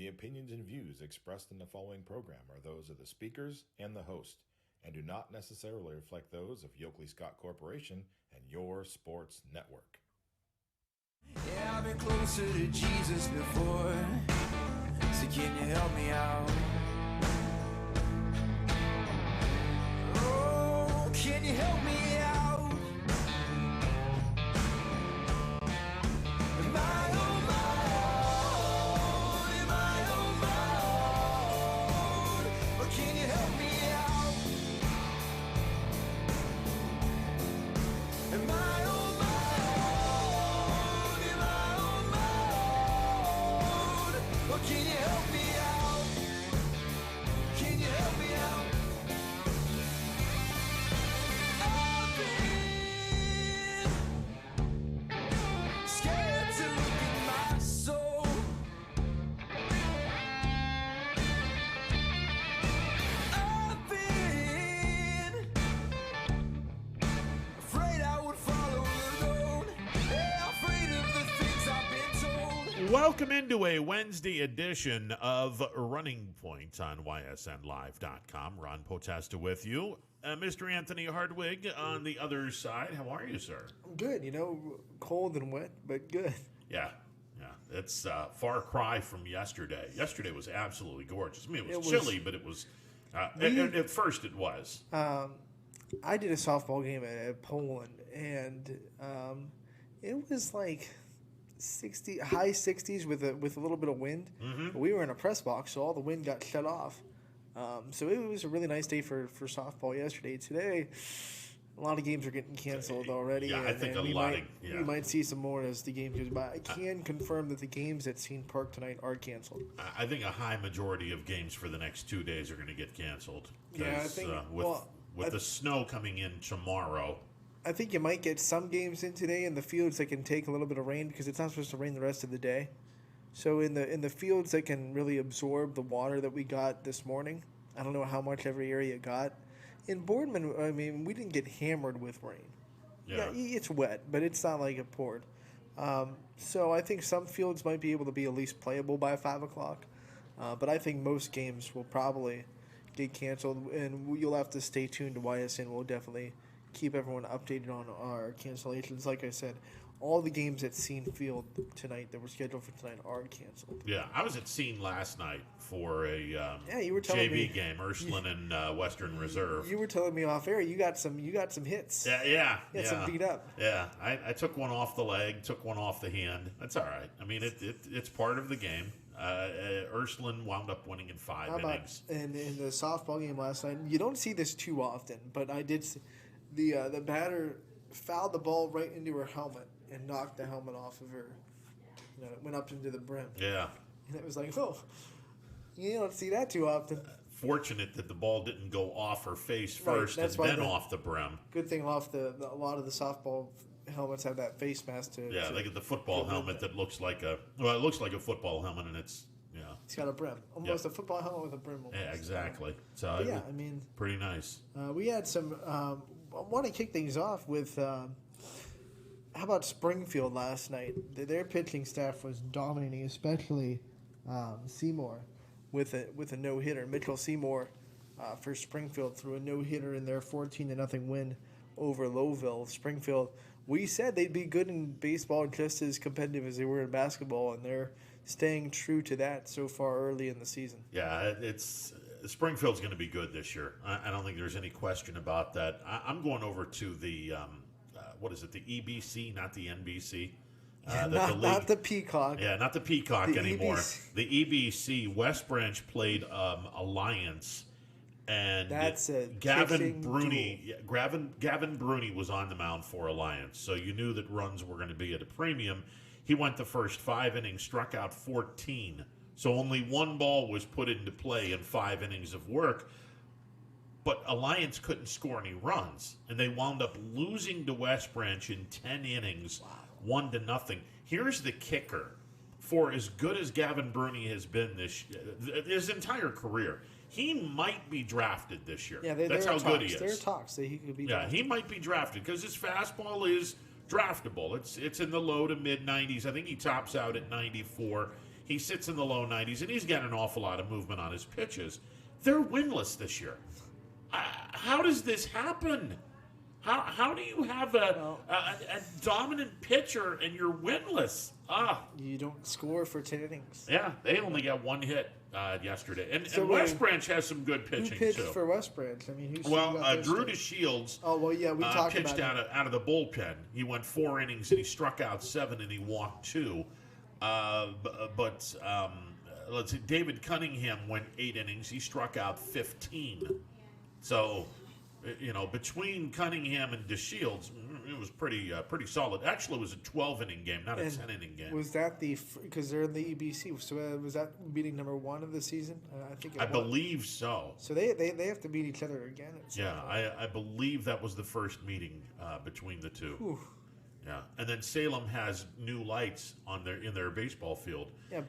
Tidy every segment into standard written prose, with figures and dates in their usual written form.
The opinions and views expressed in the following program are those of the speakers and the host, and do not necessarily reflect those of Yoakley Scott Corporation and your sports network. Yeah, I've been closer to Jesus before, so can you help me out? Oh, can you help me out? Am I on my own? Am I on my own? Or can you help me out? Am I on my own? Am I on my own? Or can you help me out? Can you help me out? I've been scared to look at my soul. I've been afraid I would follow alone. Yeah, afraid of the things I've been told. Welcome into a Wednesday edition of Running Point on ysnlive.com. Ron Potesta with you. Mr. Anthony Hardwig on the other side. How are you, sir? Good, cold and wet, but good. Yeah. It's a far cry from yesterday. Yesterday was absolutely gorgeous. I mean, it was chilly, but it was, at first it was. I did a softball game at Poland, and it was like high 60s with a little bit of wind. Mm-hmm. We were in a press box, so all the wind got shut off. So it was a really nice day for softball yesterday. Today, a lot of games are getting canceled already. Yeah, I think we might see some more as the game goes by. I can confirm that the games at Scene Park tonight are canceled. I think a high majority of games for the next 2 days are going to get canceled. Yeah, I think with the snow coming in tomorrow. I think you might get some games in today in the fields that can take a little bit of rain because it's not supposed to rain the rest of the day. So in the fields that can really absorb the water that we got this morning, I don't know how much every area got. In Boardman, I mean, we didn't get hammered with rain. Yeah, it's wet, but it's not like it poured. So I think some fields might be able to be at least playable by 5 o'clock. But I think most games will probably get canceled, and you'll have to stay tuned to YSN. We'll definitely keep everyone updated on our cancellations. Like I said, all the games at Scene Field tonight that were scheduled for tonight are canceled. Yeah, I was at Scene last night for a you were telling me, JV game, Ursuline and Western Reserve. You were telling me off air you got some hits. Yeah. Some beat up. Yeah, I took one off the leg, took one off the hand. That's all right. I mean, it's part of the game. Ursuline wound up winning in 5 innings. And in the softball game last night, you don't see this too often, but I did see the batter fouled the ball right into her helmet and knocked the helmet off of her. It went up into the brim. Yeah. And it was like, oh, you don't see that too often. Fortunate that the ball didn't go off her face first and then off the brim. Good thing a lot of the softball helmets have that face mask to. Yeah, they get the football helmet that looks like it looks like a football helmet, and it's got a brim, almost a football helmet with a brim. Almost. Yeah, exactly. So I mean, pretty nice. We had some. I want to kick things off with. How about Springfield last night? Their pitching staff was dominating, especially Seymour with a no hitter. Mitchell Seymour for Springfield threw a no hitter in their 14-0 win over Lowville. Springfield, we said they'd be good in baseball, just as competitive as they were in basketball, and they're staying true to that so far early in the season. Yeah, Springfield's going to be good this year. I don't think there's any question about that. I'm going over to the what is it? The EBC, not the NBC. Not the Peacock. Yeah, not the Peacock anymore. EBC. The EBC. West Branch played Alliance, and Gavin Bruni. Gavin Bruni was on the mound for Alliance, so you knew that runs were going to be at a premium. He went the first 5 innings, struck out 14. So only one ball was put into play in 5 innings of work. But Alliance couldn't score any runs, and they wound up losing to West Branch in 10 innings, 1-0. Here's the kicker. For as good as Gavin Bruni has been his entire career, he might be drafted this year. Yeah, that's how good he is. There are talks that he could be drafted. Yeah, he might be drafted because his fastball is draftable. It's in the low to mid 90s. I think he tops out at 94. He sits in the low 90s, and he's got an awful lot of movement on his pitches. They're winless this year. How does this happen? How do you have a dominant pitcher and you're winless? You don't score for 10 innings. Yeah, they only got one hit yesterday. And West Branch has some good pitching, who pitched too. for West Branch? I mean, Drew DeShields we talked pitched about out of the bullpen. He went 4 innings, and he struck out 7, and he walked 2. Let's see, David Cunningham went 8 innings. He struck out 15. So, between Cunningham and DeShields, it was pretty solid. Actually, it was a 12-inning game, not a 10-inning game. Was that because they're in the EBC? So was that meeting number 1 of the season? I believe so. So they have to beat each other again. Yeah, I believe that was the first meeting between the two. Whew. Yeah, and then Salem has new lights in their baseball field. Yeah,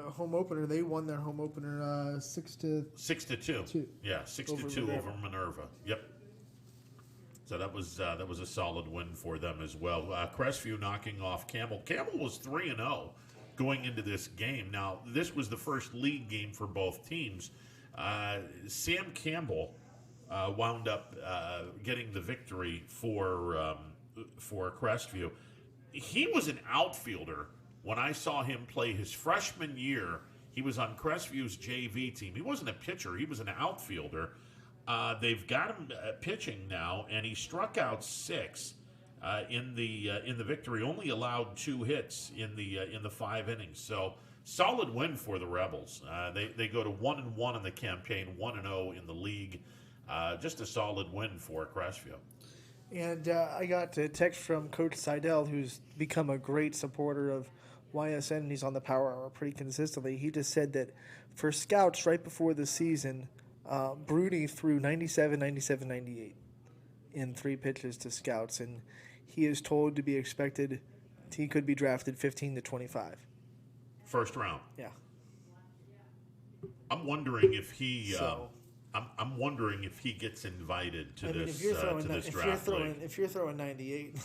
home opener. They won their home opener 6-2. 6-2. Yeah, 6-2 over Minerva. Yep. So that was a solid win for them as well. Crestview knocking off Campbell. Campbell was 3-0 going into this game. Now this was the first league game for both teams. Sam Campbell wound up getting the victory for Crestview. He was an outfielder when I saw him play his freshman year. He was on Crestview's JV team. He wasn't a pitcher. He was an outfielder. They've got him pitching now, and he struck out 6 in the victory. Only allowed 2 hits in the 5 innings. So solid win for the Rebels. They go to 1-1 in the campaign, 1-0 in the league. Just a solid win for Crestview. And I got a text from Coach Seidel, who's become a great supporter of YSN, and he's on the Power Hour pretty consistently. He just said that for scouts right before the season, Bruni threw 97, 97, 98 in 3 pitches to scouts, and he is told to be expected. He could be drafted 15 to 25. First round. Yeah. I'm wondering if he. I'm wondering if he gets invited to this draft league. If you're throwing 98,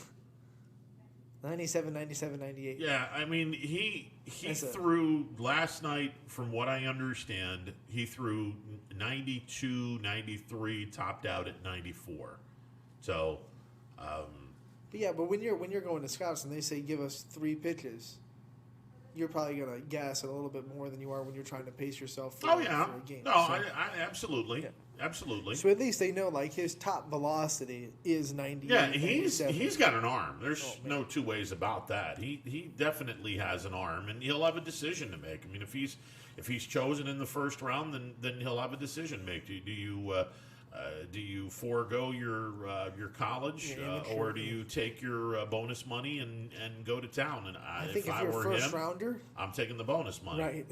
97, 97, 98. Yeah, I mean, he threw last night, from what I understand, he threw 92, 93, topped out at 94. So, but when you're going to scouts and they say give us 3 pitches, you're probably going to gas it a little bit more than you are when you're trying to pace yourself for a game. No, I absolutely. Yeah. Absolutely. So at least they know, like, his top velocity is 98. Yeah, he's got an arm. There's no 2 ways about that. He definitely has an arm, and he'll have a decision to make. I mean, if he's chosen in the first round, then he'll have a decision to make. Do you forego your college, or do you take your bonus money and go to town? And I think if you're a first rounder, I'm taking the bonus money. Right.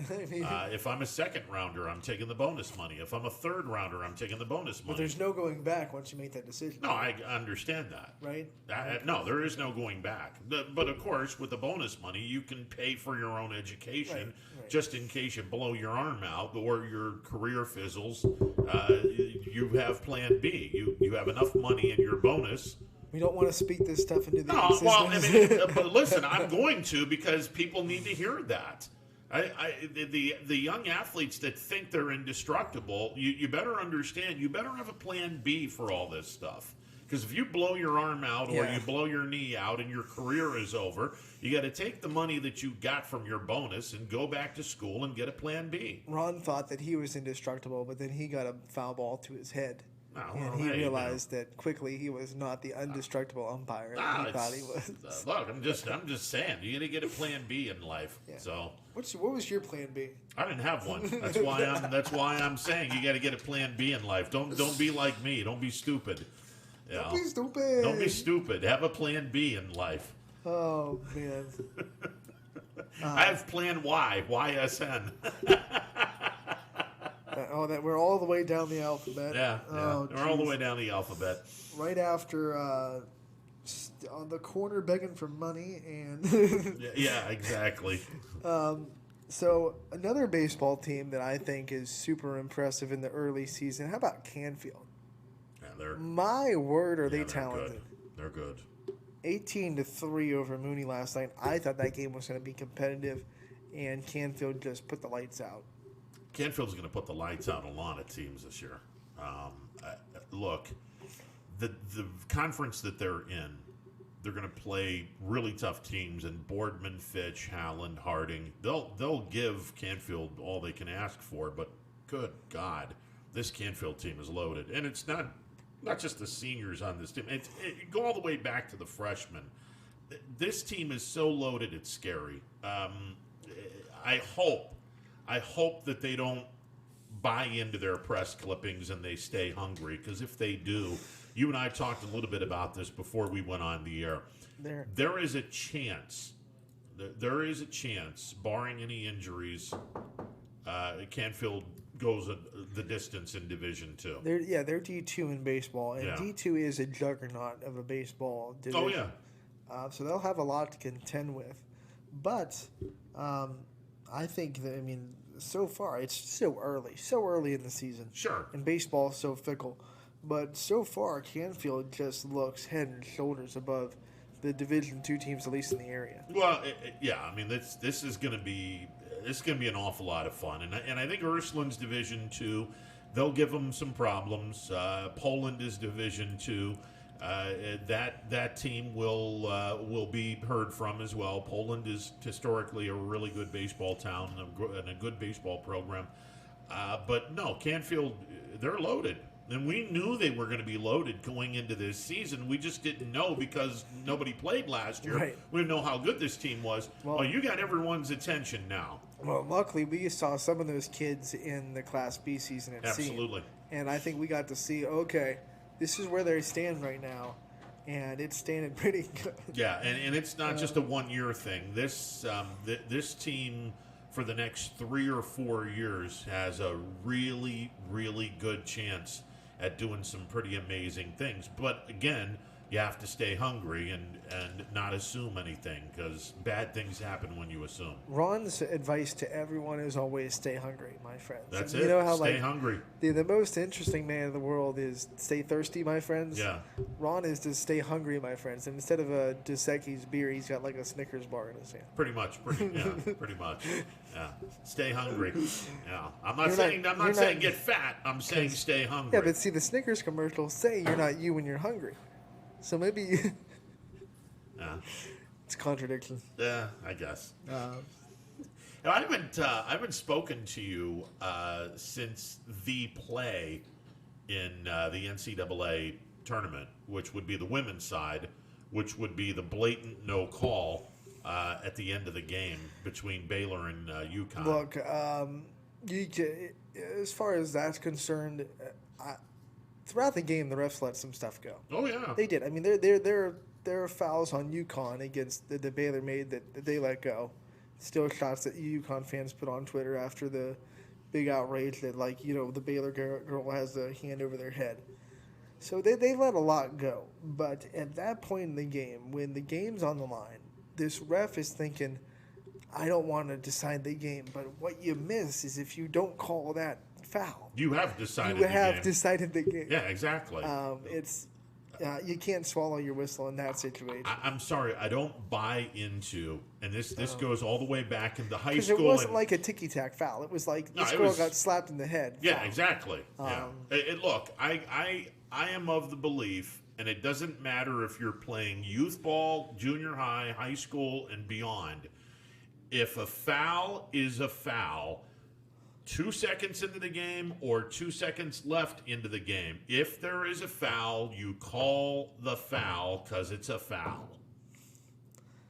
If I'm a second rounder, I'm taking the bonus money. If I'm a third rounder, I'm taking the bonus money. But there's no going back once you make that decision. No, I understand that. Right? No, there is no going back. But of course, with the bonus money, you can pay for your own education, right. Just in case you blow your arm out or your career fizzles. You have Plan B. You have enough money in your bonus. We don't want to speak this stuff into the existence. Well, I mean, but listen, I'm going to, because people need to hear that. The young athletes that think they're indestructible, you better understand. You better have a Plan B for all this stuff. Because if you blow your arm out or you blow your knee out and your career is over, you got to take the money that you got from your bonus and go back to school and get a Plan B. Ron thought that he was indestructible, but then he got a foul ball to his head. And he realized that quickly he was not the indestructible umpire that he thought he was. Look, I'm just saying, you got to get a Plan B in life. Yeah. So what was your Plan B? I didn't have one. That's why I'm saying you got to get a Plan B in life. Don't be like me. Don't be stupid. Don't be stupid. Don't be stupid. Have a Plan B in life. Oh, man. I have Plan Y, YSN. That we're all the way down the alphabet. Yeah, we're all the way down the alphabet. Right after on the corner begging for money and. Yeah, exactly. So another baseball team that I think is super impressive in the early season. How about Canfield? My word, are they talented? They're good. 18-3 over Mooney last night. I thought that game was going to be competitive, and Canfield just put the lights out. Canfield's going to put the lights out on a lot of teams this year. Look, the conference that they're in, they're going to play really tough teams, and Boardman, Fitch, Howland, Harding, they'll give Canfield all they can ask for, but good God, this Canfield team is loaded. And it's not just the seniors on this team. Go all the way back to the freshmen. This team is so loaded, it's scary. I hope that they don't buy into their press clippings and they stay hungry, because if they do, you and I talked a little bit about this before we went on the air. There is a chance, barring any injuries, Canfield goes the distance in Division II. They're D2 in baseball, and D2 is a juggernaut of a baseball division. Oh, yeah. So they'll have a lot to contend with. But I think that, so far, it's so early in the season. Sure. And baseball is so fickle. But so far, Canfield just looks head and shoulders above the Division II teams, at least in the area. Well, this is going to be an awful lot of fun, and I think Ursuline's Division II, they'll give them some problems. Poland is Division II. That team will be heard from as well. Poland is historically a really good baseball town and a good baseball program. But no, Canfield, they're loaded. And we knew they were going to be loaded going into this season. We just didn't know because nobody played last year. Right. We didn't know how good this team was. Well, you got everyone's attention now. Well, luckily, we saw some of those kids in the Class B season at Absolutely. And I think we got to see, okay, this is where they stand right now, and it's standing pretty good. Yeah, and it's not just a one-year thing. This team, for the next 3 or 4 years, has a really, really good chance at doing some pretty amazing things. But again, you have to stay hungry and not assume anything, because bad things happen when you assume. Ron's advice to everyone is always stay hungry, my friends. That's and it. You know how, stay hungry. The most interesting man in the world is stay thirsty, my friends. Yeah. Ron is to stay hungry, my friends. And instead of a Dos Equis beer, he's got like a Snickers bar in his hand. Pretty much. Pretty much. Yeah. Stay hungry. Yeah. I'm not saying get fat. I'm saying stay hungry. Yeah, but see, the Snickers commercials say you're not you when you're hungry. So maybe it's a contradiction. Yeah, I guess. Now, I haven't spoken to you since the play in the NCAA tournament, which would be the women's side, which would be the blatant no call at the end of the game between Baylor and UConn. Look, as far as that's concerned, throughout the game, the refs let some stuff go. Oh yeah, they did. There are fouls on UConn against the Baylor made that they let go. Still shots that UConn fans put on Twitter after the big outrage that the Baylor girl has a hand over their head. So they let a lot go. But at that point in the game, when the game's on the line, this ref is thinking, I don't want to decide the game. But what you miss is if you don't call that foul. You have decided the game. Yeah, exactly. You can't swallow your whistle in that situation. I'm sorry, I don't buy into, and this goes all the way back into high school. Because it wasn't like a ticky-tack foul. It was like this girl got slapped in the head. Yeah, exactly. Look, I am of the belief, and it doesn't matter if you're playing youth ball, junior high, high school, and beyond. If a foul is a foul, 2 seconds into the game or 2 seconds left into the game, if there is a foul, you call the foul because it's a foul.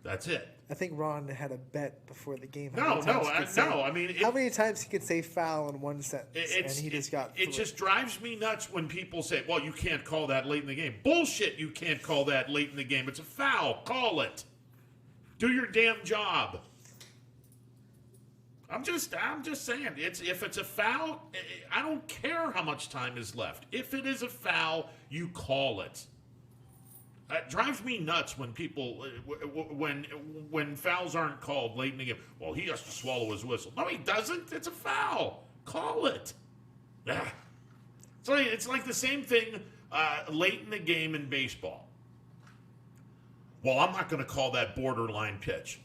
That's it. I think Ron had a bet before the game. How many times he could say foul in one sentence, and he just got through. It just drives me nuts when people say, well, you can't call that late in the game. Bullshit, you can't call that late in the game. It's a foul. Call it. Do your damn job. I'm just saying, if it's a foul, I don't care how much time is left. If it is a foul, you call it. It drives me nuts when people, when fouls aren't called late in the game. Well, he has to swallow his whistle. No, he doesn't. It's a foul. Call it. Yeah. It's like the same thing late in the game in baseball. Well, I'm not going to call that borderline pitch.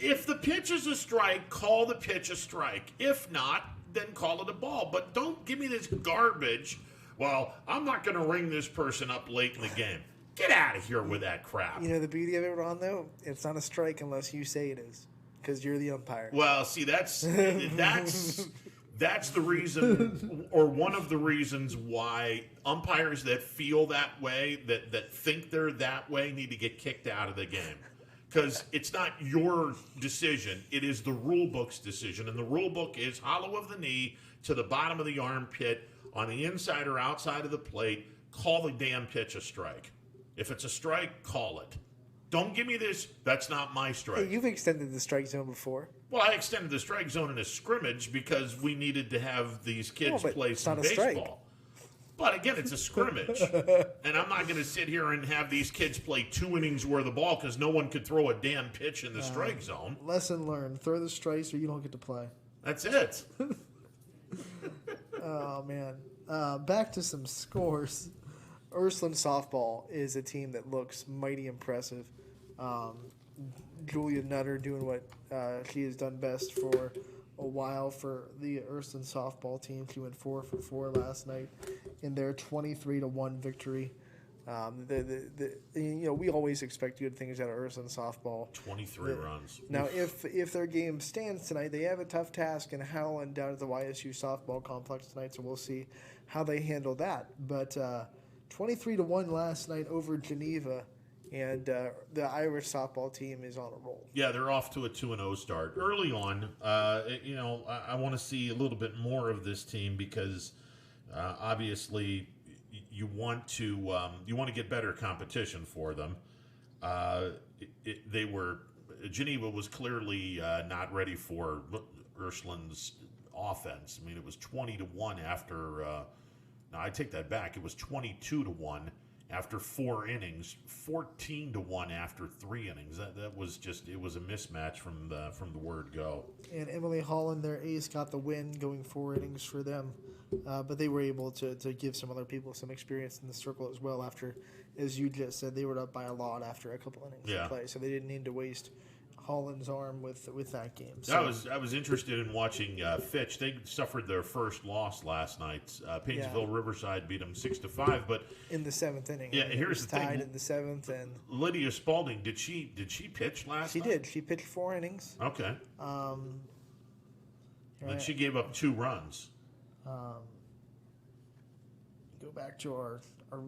If the pitch is a strike, call the pitch a strike. If not, then call it a ball. But don't give me this garbage. Well, I'm not going to ring this person up late in the game. Get out of here with that crap. You know the beauty of it, Ron, though? It's not a strike unless you say it is, because you're the umpire. Well, see, that's the reason, or one of the reasons why umpires that feel that way, that think they're that way, need to get kicked out of the game. Because it's not your decision. It is the rule book's decision. And the rule book is hollow of the knee to the bottom of the armpit on the inside or outside of the plate. Call the damn pitch a strike. If it's a strike, call it. Don't give me this, that's not my strike. Hey, you've extended the strike zone before. Well, I extended the strike zone in a scrimmage because we needed to have these kids play some baseball. Strike. But again, it's a scrimmage. And I'm not going to sit here and have these kids play 2 innings worth of ball because no one could throw a damn pitch in the strike zone. Lesson learned. Throw the strikes or you don't get to play. That's it. Oh, man. Back to some scores. Ursuline softball is a team that looks mighty impressive. Julia Nutter doing what she has done best for a while for the Ursuline softball team. She went 4 for 4 last night in their 23-1 victory. We always expect good things out of Ursuline softball. 23 runs. Now, if their game stands tonight, they have a tough task in Howland down at the YSU softball complex tonight, so we'll see how they handle that. But 23-1 last night over Geneva, and the Irish softball team is on a roll. Yeah, they're off to a 2-0 start. Early on, I want to see a little bit more of this team because obviously you want to get better competition for them. Geneva was clearly not ready for Ursuline's offense. I mean, it was 20-1 after. No, I take that back. It was 22-1 after 4 innings, 14-1 after 3 innings. That was just, it was a mismatch from the word go. And Emily Holland, their ace, got the win going 4 innings for them. But they were able to give some other people some experience in the circle as well after, as you just said, they were up by a lot after a couple innings of play. So they didn't need to waste Holland's arm with that game. So I was interested in watching Fitch. They suffered their first loss last night. Painesville Riverside beat them 6-5, but in the 7th inning. Yeah, here's the thing. Tied in the 7th, and Lydia Spalding, did she pitch last night? She did. She pitched 4 innings. Okay. And she gave up 2 runs. Go back to our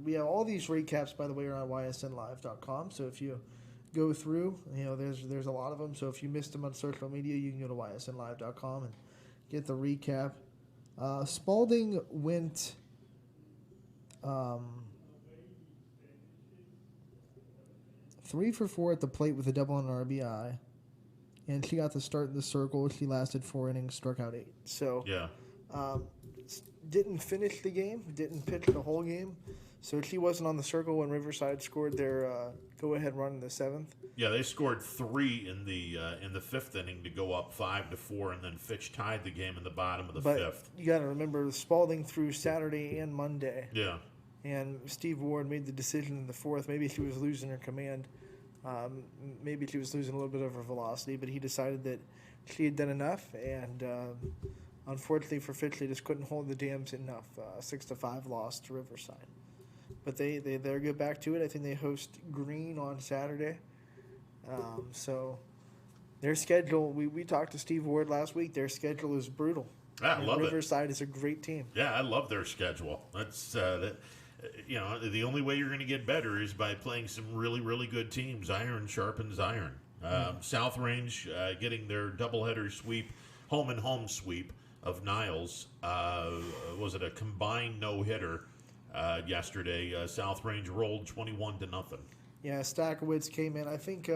we have all these recaps, by the way, are on ysnlive.com. So if you go through, there's a lot of them. So if you missed them on social media, you can go to ysnlive.com and get the recap. Spalding went 3 for 4 at the plate with a double and an RBI, and she got the start in the circle. She lasted 4 innings, struck out 8. So yeah, didn't finish the game, didn't pitch the whole game. So she wasn't on the circle when Riverside scored their go-ahead run in the 7th. Yeah, they scored 3 in the 5th inning to go up 5-4, and then Fitch tied the game in the bottom of the 5th. You got to remember, Spalding threw Saturday and Monday. Yeah. And Steve Ward made the decision in the 4th. Maybe she was losing her command. Maybe she was losing a little bit of her velocity, but he decided that she had done enough, and unfortunately for Fitch, they just couldn't hold the Dams enough. 6-5 loss to Riverside. But they'll get back to it. I think they host Green on Saturday. So their schedule, we talked to Steve Ward last week. Their schedule is brutal. I love it. Riverside is a great team. Yeah, I love their schedule. That's the only way you're going to get better is by playing some really, really good teams. Iron sharpens iron. South Range getting their doubleheader sweep, home and home sweep of Niles. Was it a combined no-hitter? Yesterday, South Range rolled 21-0. Yeah, Stakowitz came in. I think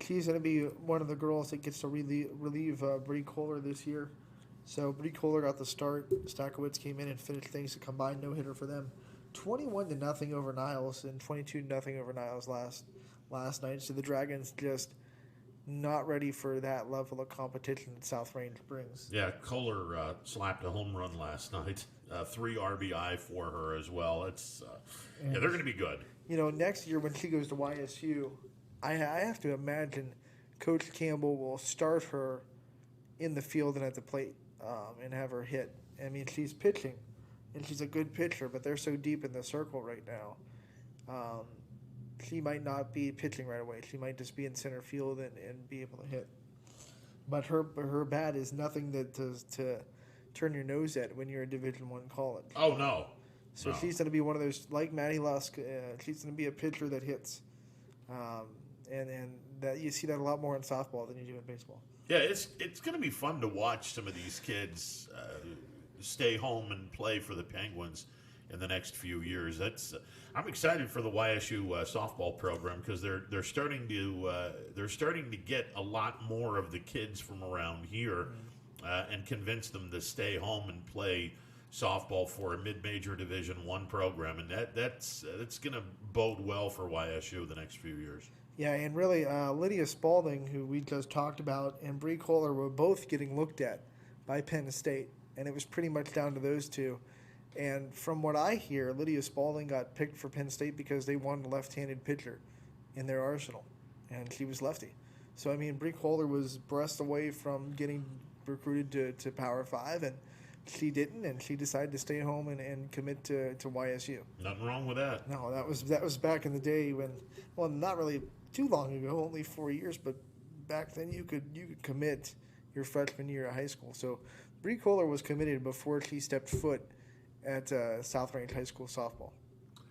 she's going to be one of the girls that gets to relieve Bree Kohler this year. So Bree Kohler got the start. Stakowitz came in and finished things. A combined no-hitter for them. 21-0 over Niles and 22-0 over Niles last night. So the Dragons just not ready for that level of competition that South Range brings. Yeah, Kohler slapped a home run last night. 3 RBI for her as well. It's they're going to be good. Next year when she goes to YSU, I have to imagine Coach Campbell will start her in the field and at the plate and have her hit. I mean, she's pitching, and she's a good pitcher, but they're so deep in the circle right now. She might not be pitching right away. She might just be in center field and be able to hit. But her bat is nothing to turn your nose at when you're a Division I college. Oh, no. So she's going to be one of those, like Maddie Lusk, she's going to be a pitcher that hits. And that you see that a lot more in softball than you do in baseball. Yeah, it's going to be fun to watch some of these kids stay home and play for the Penguins in the next few years. I'm excited for the YSU softball program because they're starting to get a lot more of the kids from around here and convince them to stay home and play softball for a mid-major Division I program, and that's going to bode well for YSU the next few years. Yeah, and really, Lydia Spalding, who we just talked about, and Bree Kohler were both getting looked at by Penn State, and it was pretty much down to those two. And from what I hear, Lydia Spalding got picked for Penn State because they wanted a left-handed pitcher in their arsenal, and she was lefty. So, I mean, Bree Kohler was breaths away from getting recruited to Power 5, and she didn't, and she decided to stay home and commit to YSU. Nothing wrong with that. No, that was back in the day when, well, not really too long ago, only 4 years, but back then you could commit your freshman year of high school. So Bree Kohler was committed before she stepped foot at South Range High School softball.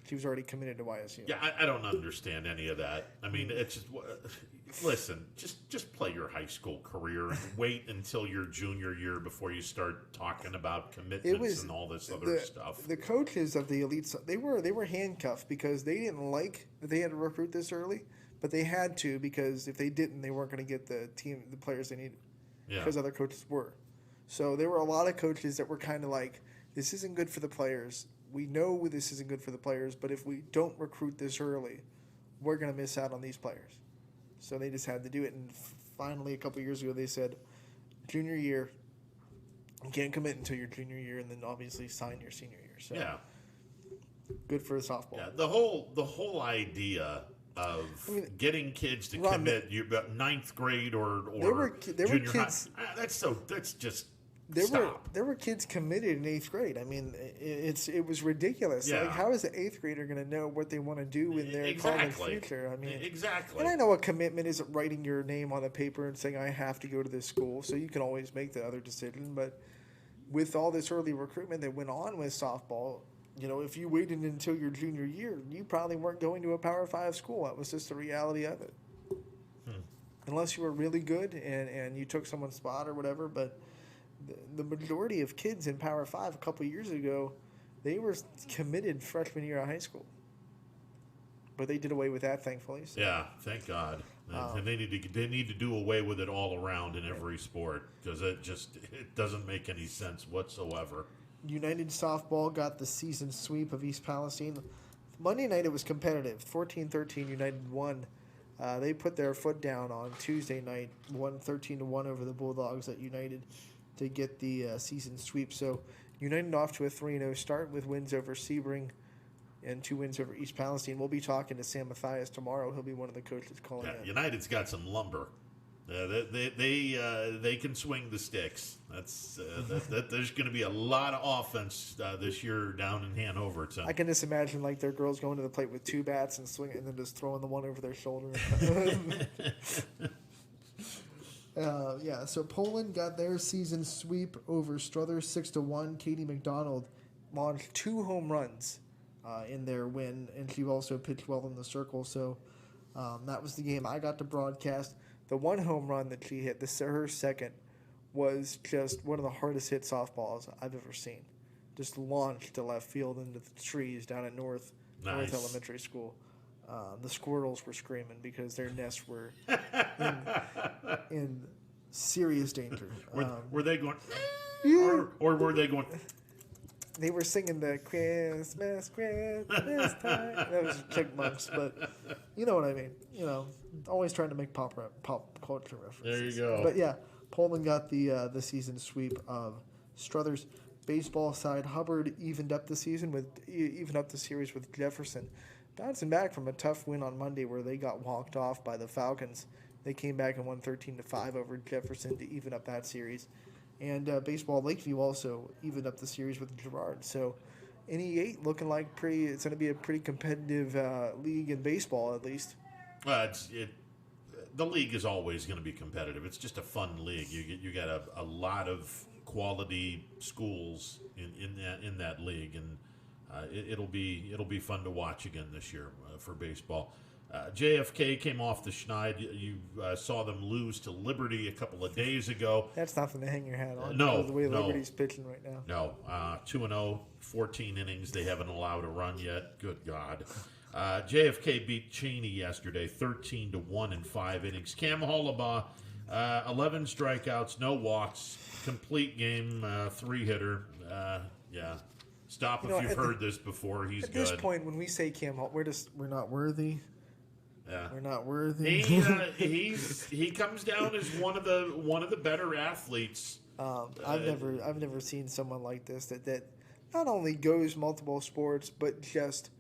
She was already committed to YSU. Yeah, I don't understand any of that. I mean, it's just, listen, just play your high school career and wait until your junior year before you start talking about commitments and all this other stuff. The coaches of the elites, they were handcuffed because they didn't like that they had to recruit this early, but they had to because if they didn't, they weren't going to get the players they needed. Yeah. Because other coaches were. So there were a lot of coaches that were kind of like, this isn't good for the players. We know this isn't good for the players, but if we don't recruit this early, we're going to miss out on these players. So they just had to do it. And finally, a couple years ago, they said, junior year, you can't commit until your junior year, and then obviously sign your senior year. So yeah. Good for softball. Yeah, the whole idea of getting kids to commit about ninth grade or junior high. That's just stop. There were kids committed in 8th grade. I mean, it was ridiculous. Yeah. Like, how is an 8th grader going to know what they want to do in their college future? I mean, exactly. And I know a commitment isn't writing your name on a paper and saying I have to go to this school, so you can always make the other decision. But with all this early recruitment that went on with softball, you know, if you waited until your junior year, you probably weren't going to a Power 5 school. That was just the reality of it. Unless you were really good and you took someone's spot or whatever, but the majority of kids in Power 5 a couple of years ago, they were committed freshman year of high school. But they did away with that, thankfully. So. Yeah, thank God. And they need to do away with it all around in every sport because it doesn't make any sense whatsoever. United Softball got the season sweep of East Palestine. Monday night it was competitive. 14-13 United won. They put their foot down on Tuesday night, won 13-1 over the Bulldogs at United to get the season sweep. So United off to a 3-0 start with wins over Sebring and 2 wins over East Palestine. We'll be talking to Sam Mathias tomorrow. He'll be one of the coaches calling in. United's got some lumber. They can swing the sticks. There's going to be a lot of offense this year down in Hanover. So. I can just imagine like their girls going to the plate with 2 bats and swinging, and then just throwing the one over their shoulder. So Poland got their season sweep over Struthers 6-1. Katie McDonald launched 2 home runs in their win, and she also pitched well in the circle. So that was the game I got to broadcast. The 1 home run that she hit, her second, was just one of the hardest hit softballs I've ever seen. Just launched to left field into the trees down at North Elementary School. The squirrels were screaming because their nests were in serious danger. Were they going, or were they going? They were singing the Christmas time. That was Chipmunks, but you know what I mean. You know, always trying to make pop culture references. There you go. But yeah, Poland got the season sweep of Struthers. Baseball side, Hubbard evened up the series with Jefferson, bouncing back from a tough win on Monday where they got walked off by the Falcons They came back and won 13-5 over Jefferson to even up that series. And Baseball Lakeview also evened up the series with Girard. So NE8 looking like it's going to be a pretty competitive league in baseball, at least. The league is always going to be competitive. It's just a fun league. You got a lot of quality schools in that league, and it'll be fun to watch again this year for baseball. JFK came off the schneid. You saw them lose to Liberty a couple of days ago. That's nothing to hang your hat on. No, the way Liberty's pitching right now. No, 2-0, 14 innings. They haven't allowed a run yet. Good God. JFK beat Cheney yesterday, 13-1 in 5 innings. Cam Hollabaugh, 11 strikeouts, no walks, complete game, 3-hitter. Yeah. Stop if you've heard this before. He's good. At this point, when we say Cam Hollabaugh, we're not worthy. Yeah. We're not worthy. He comes down as one of the better athletes. I've never seen someone like this that not only goes multiple sports but just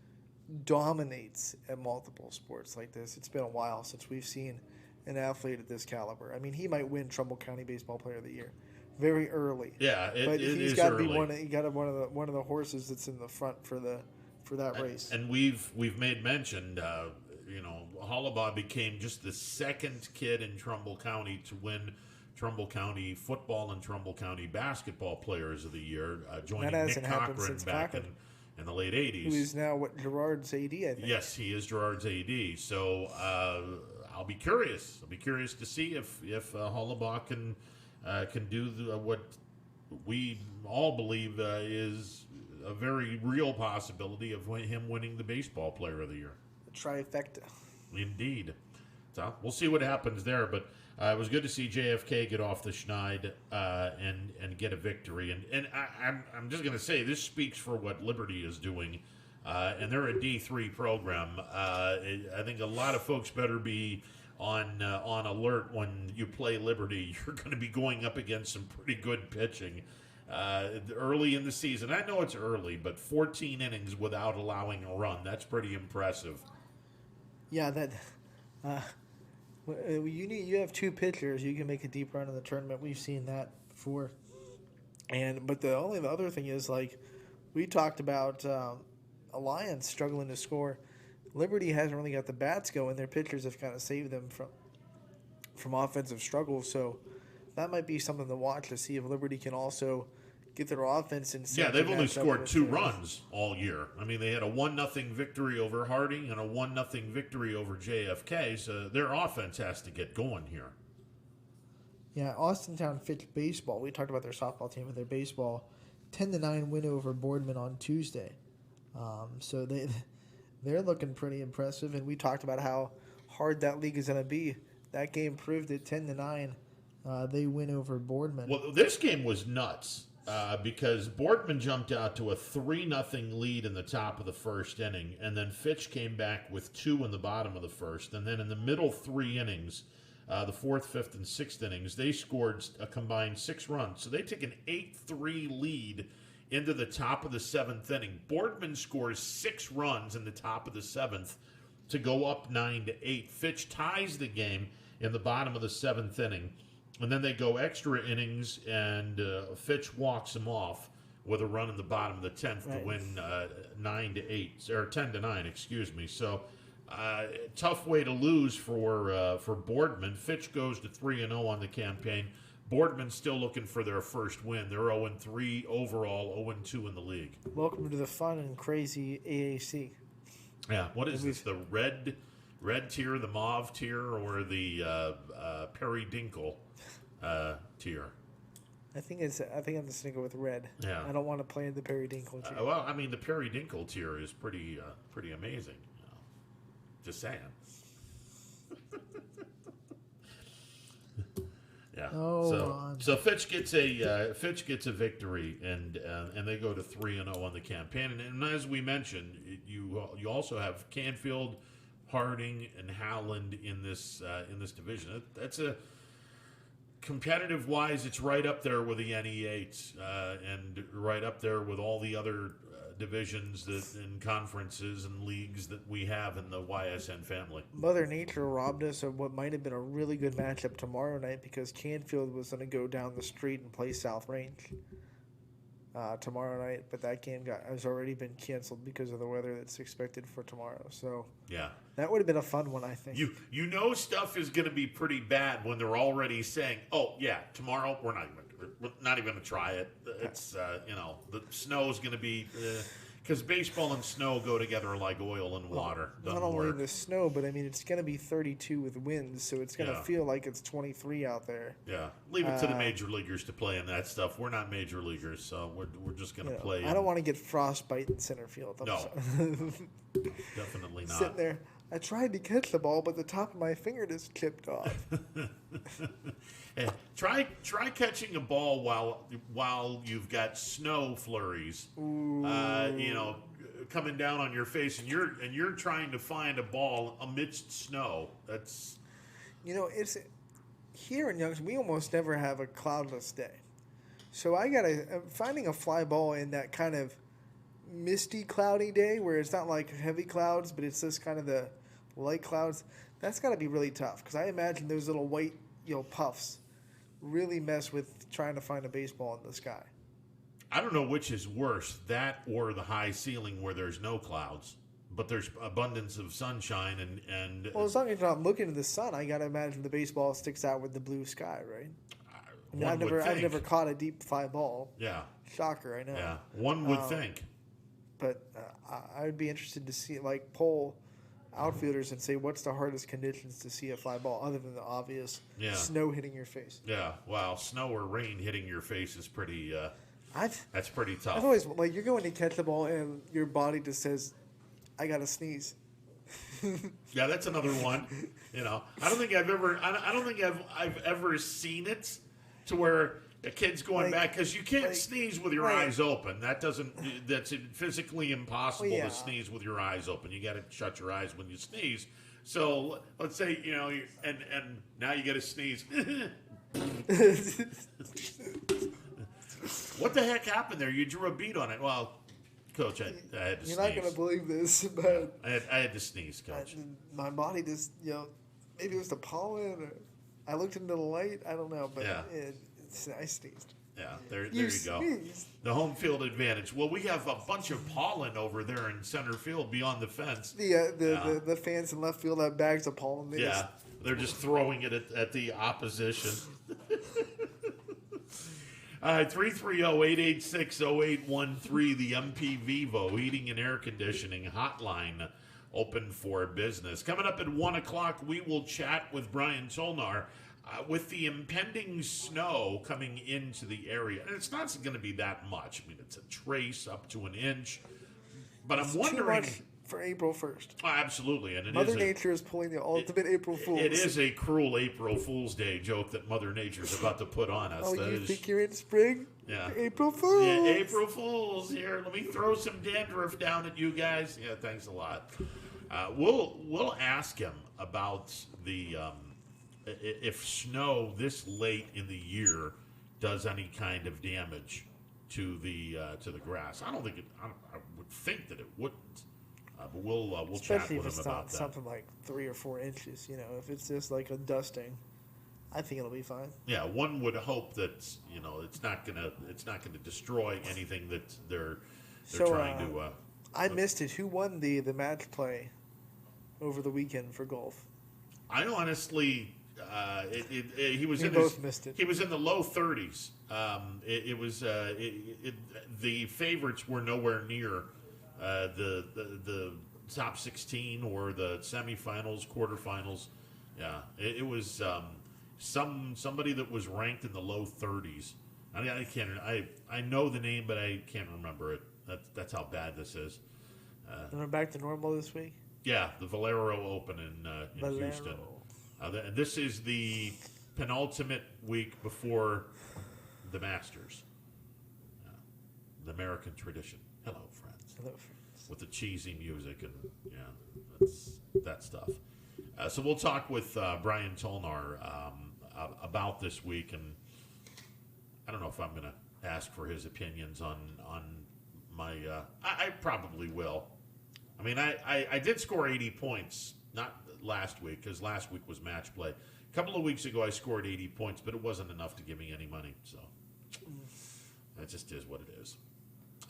dominates at multiple sports like this. It's been a while since we've seen an athlete at this caliber. I mean, he might win Trumbull County Baseball Player of the Year very early. Yeah, he's got to be one of the horses that's in the front for that race. And we've made mention. Hollabaugh became just the second kid in Trumbull County to win Trumbull County football and Trumbull County basketball players of the year, joining Nick Cochran back in the late 80s. Who is now Gerard's AD, I think. Yes, he is Gerard's AD. So I'll be curious. I'll be curious to see if Hollabaugh can do what we all believe is a very real possibility of him winning the baseball player of the year. The trifecta. Indeed. So we'll see what happens there, but it was good to see JFK get off the schneid and get a victory. And I'm just going to say, this speaks for what Liberty is doing, and they're a D3 program. I think a lot of folks better be on alert when you play Liberty. You're going to be going up against some pretty good pitching early in the season. I know it's early, but 14 innings without allowing a run, that's pretty impressive. Yeah, you have 2 pitchers, you can make a deep run in the tournament. We've seen that before. But the other thing is, like, we talked about Alliance struggling to score. Liberty hasn't really got the bats going. Their pitchers have kind of saved them from offensive struggles. So that might be something to watch to see if Liberty can also get their offense in. Yeah, they've only scored 2 runs all year. I mean, they had a 1-0 victory over Harding and a 1-0 victory over JFK, so their offense has to get going here. Yeah, Austintown Fitch baseball. We talked about their softball team, but their baseball 10-9 win over Boardman on Tuesday. So they're looking pretty impressive, and we talked about how hard that league is going to be. That game proved it. 10-9, they win over Boardman. Well, this game was nuts. Because Boardman jumped out to a 3-0 lead in the top of the first inning, and then Fitch came back with 2 in the bottom of the first, and then in the middle 3 innings, the 4th, 5th, and 6th innings, they scored a combined 6 runs. So they took an 8-3 lead into the top of the 7th inning. Boardman scores 6 runs in the top of the 7th to go up 9-8. Fitch ties the game in the bottom of the 7th inning. And then they go extra innings, and Fitch walks him off with a run in the bottom of the 10th to win 9-8 or 10-9, excuse me. So tough way to lose for Boardman. Fitch goes to 3-0 on the campaign. Boardman's still looking for their first win. They're 0-3 overall, 0-2 in the league. Welcome to the fun and crazy AAC. Yeah, what is this? The red tier, the mauve tier, or the periwinkle tier? I think I'm just gonna go with red. Yeah. I don't want to play in the periwinkle tier. Well, I mean, the periwinkle tier is pretty amazing. Just saying. Yeah. So Fitch gets a victory, and they go to 3-0 on the campaign. And as we mentioned, you also have Canfield, Harding, and Howland in this division. competitive-wise, it's right up there with the NE8 and right up there with all the other divisions and conferences and leagues that we have in the YSN family. Mother Nature robbed us of what might have been a really good matchup tomorrow night because Canfield was going to go down the street and play South Range tomorrow night, but that game has already been canceled because of the weather that's expected for tomorrow. So yeah, that would have been a fun one, I think. You know stuff is going to be pretty bad when they're already saying, "Oh yeah, tomorrow we're not even going to try it." It's the snow is going to be because baseball and snow go together like oil and water. Not only the snow, but I mean it's going to be 32 with winds, so it's going to feel like it's 23 out there. Yeah, leave it to the major leaguers to play in that stuff. We're not major leaguers, so we're just going to play. I don't want to get frostbite in center field. Definitely not. Sitting there, I tried to catch the ball, but the top of my finger just chipped off. Hey, try catching a ball while you've got snow flurries, coming down on your face, and you're trying to find a ball amidst snow. That's it's here in Youngstown. We almost never have a cloudless day, so finding a fly ball in that kind of misty, cloudy day where it's not like heavy clouds, but it's just kind of the light clouds. That's got to be really tough because I imagine those little white puffs really mess with trying to find a baseball in the sky. I don't know which is worse, that or the high ceiling where there's no clouds, but there's abundance of sunshine and well, as long as you're not looking at the sun, I gotta imagine the baseball sticks out with the blue sky, right? I've never caught a deep fly ball. Yeah. Shocker, I know. Yeah, one would think. But I would be interested to see poll outfielders and say what's the hardest conditions to see a fly ball other than the obvious snow hitting your face. Yeah, wow, snow or rain hitting your face is pretty. That's pretty tough. I've always you're going to catch the ball and your body just says, "I gotta sneeze." Yeah, that's another one. I don't think I've ever seen it to where a kid's going back because you can't sneeze with your eyes open. That's physically impossible to sneeze with your eyes open. You got to shut your eyes when you sneeze. So let's say and now you got to sneeze. What the heck happened there? You drew a bead on it. Well, Coach, I had to sneeze. You're not going to believe this, but I had to sneeze, Coach. My body just maybe it was the pollen or I looked into the light. I don't know, but I sneezed. Yeah, there you go. The home field advantage. Well, we have a bunch of pollen over there in center field beyond the fence. The fans in left field have bags of pollen. They're just throwing it at the opposition. All right, 330-886-0813, the MP Vivo Heating and Air Conditioning Hotline, open for business. Coming up at 1 o'clock, we will chat with Brian Tolnar with the impending snow coming into the area. And it's not going to be that much. I mean, it's a trace up to an inch. But I'm wondering... Too much for April 1st. Oh, absolutely. And Mother Nature is pulling the ultimate April Fool's. It is a cruel April Fool's Day joke that Mother Nature is about to put on us. Think you're in spring? Yeah. April Fool's. Yeah, April Fool's here. Let me throw some dandruff down at you guys. Yeah, thanks a lot. We'll ask him about the if snow this late in the year does any kind of damage to the grass. I would think that it wouldn't. But we'll chat with him about that. Something like 3 or 4 inches, if it's just like a dusting, I think it'll be fine. Yeah, one would hope that it's not gonna destroy anything that they're trying to. I missed it. Who won the match play over the weekend for golf? I honestly, he was missed it. He was in the low 30s. The favorites were nowhere near. The top 16 or the semifinals, quarterfinals. Yeah, it was somebody that was ranked in the low 30s. I know the name, but I can't remember it. That's how bad this is. We're back to normal this week? Yeah, the Valero Open in Houston. This is the penultimate week before the Masters. The American tradition. Hello, friends. Hello, friends. With the cheesy music and that stuff. So we'll talk with Brian Tolnar about this week, and I don't know if I'm going to ask for his opinions on my. I probably will. I mean, I did score 80 points, not last week, because last week was match play. A couple of weeks ago, I scored 80 points, but it wasn't enough to give me any money. So that just is what it is.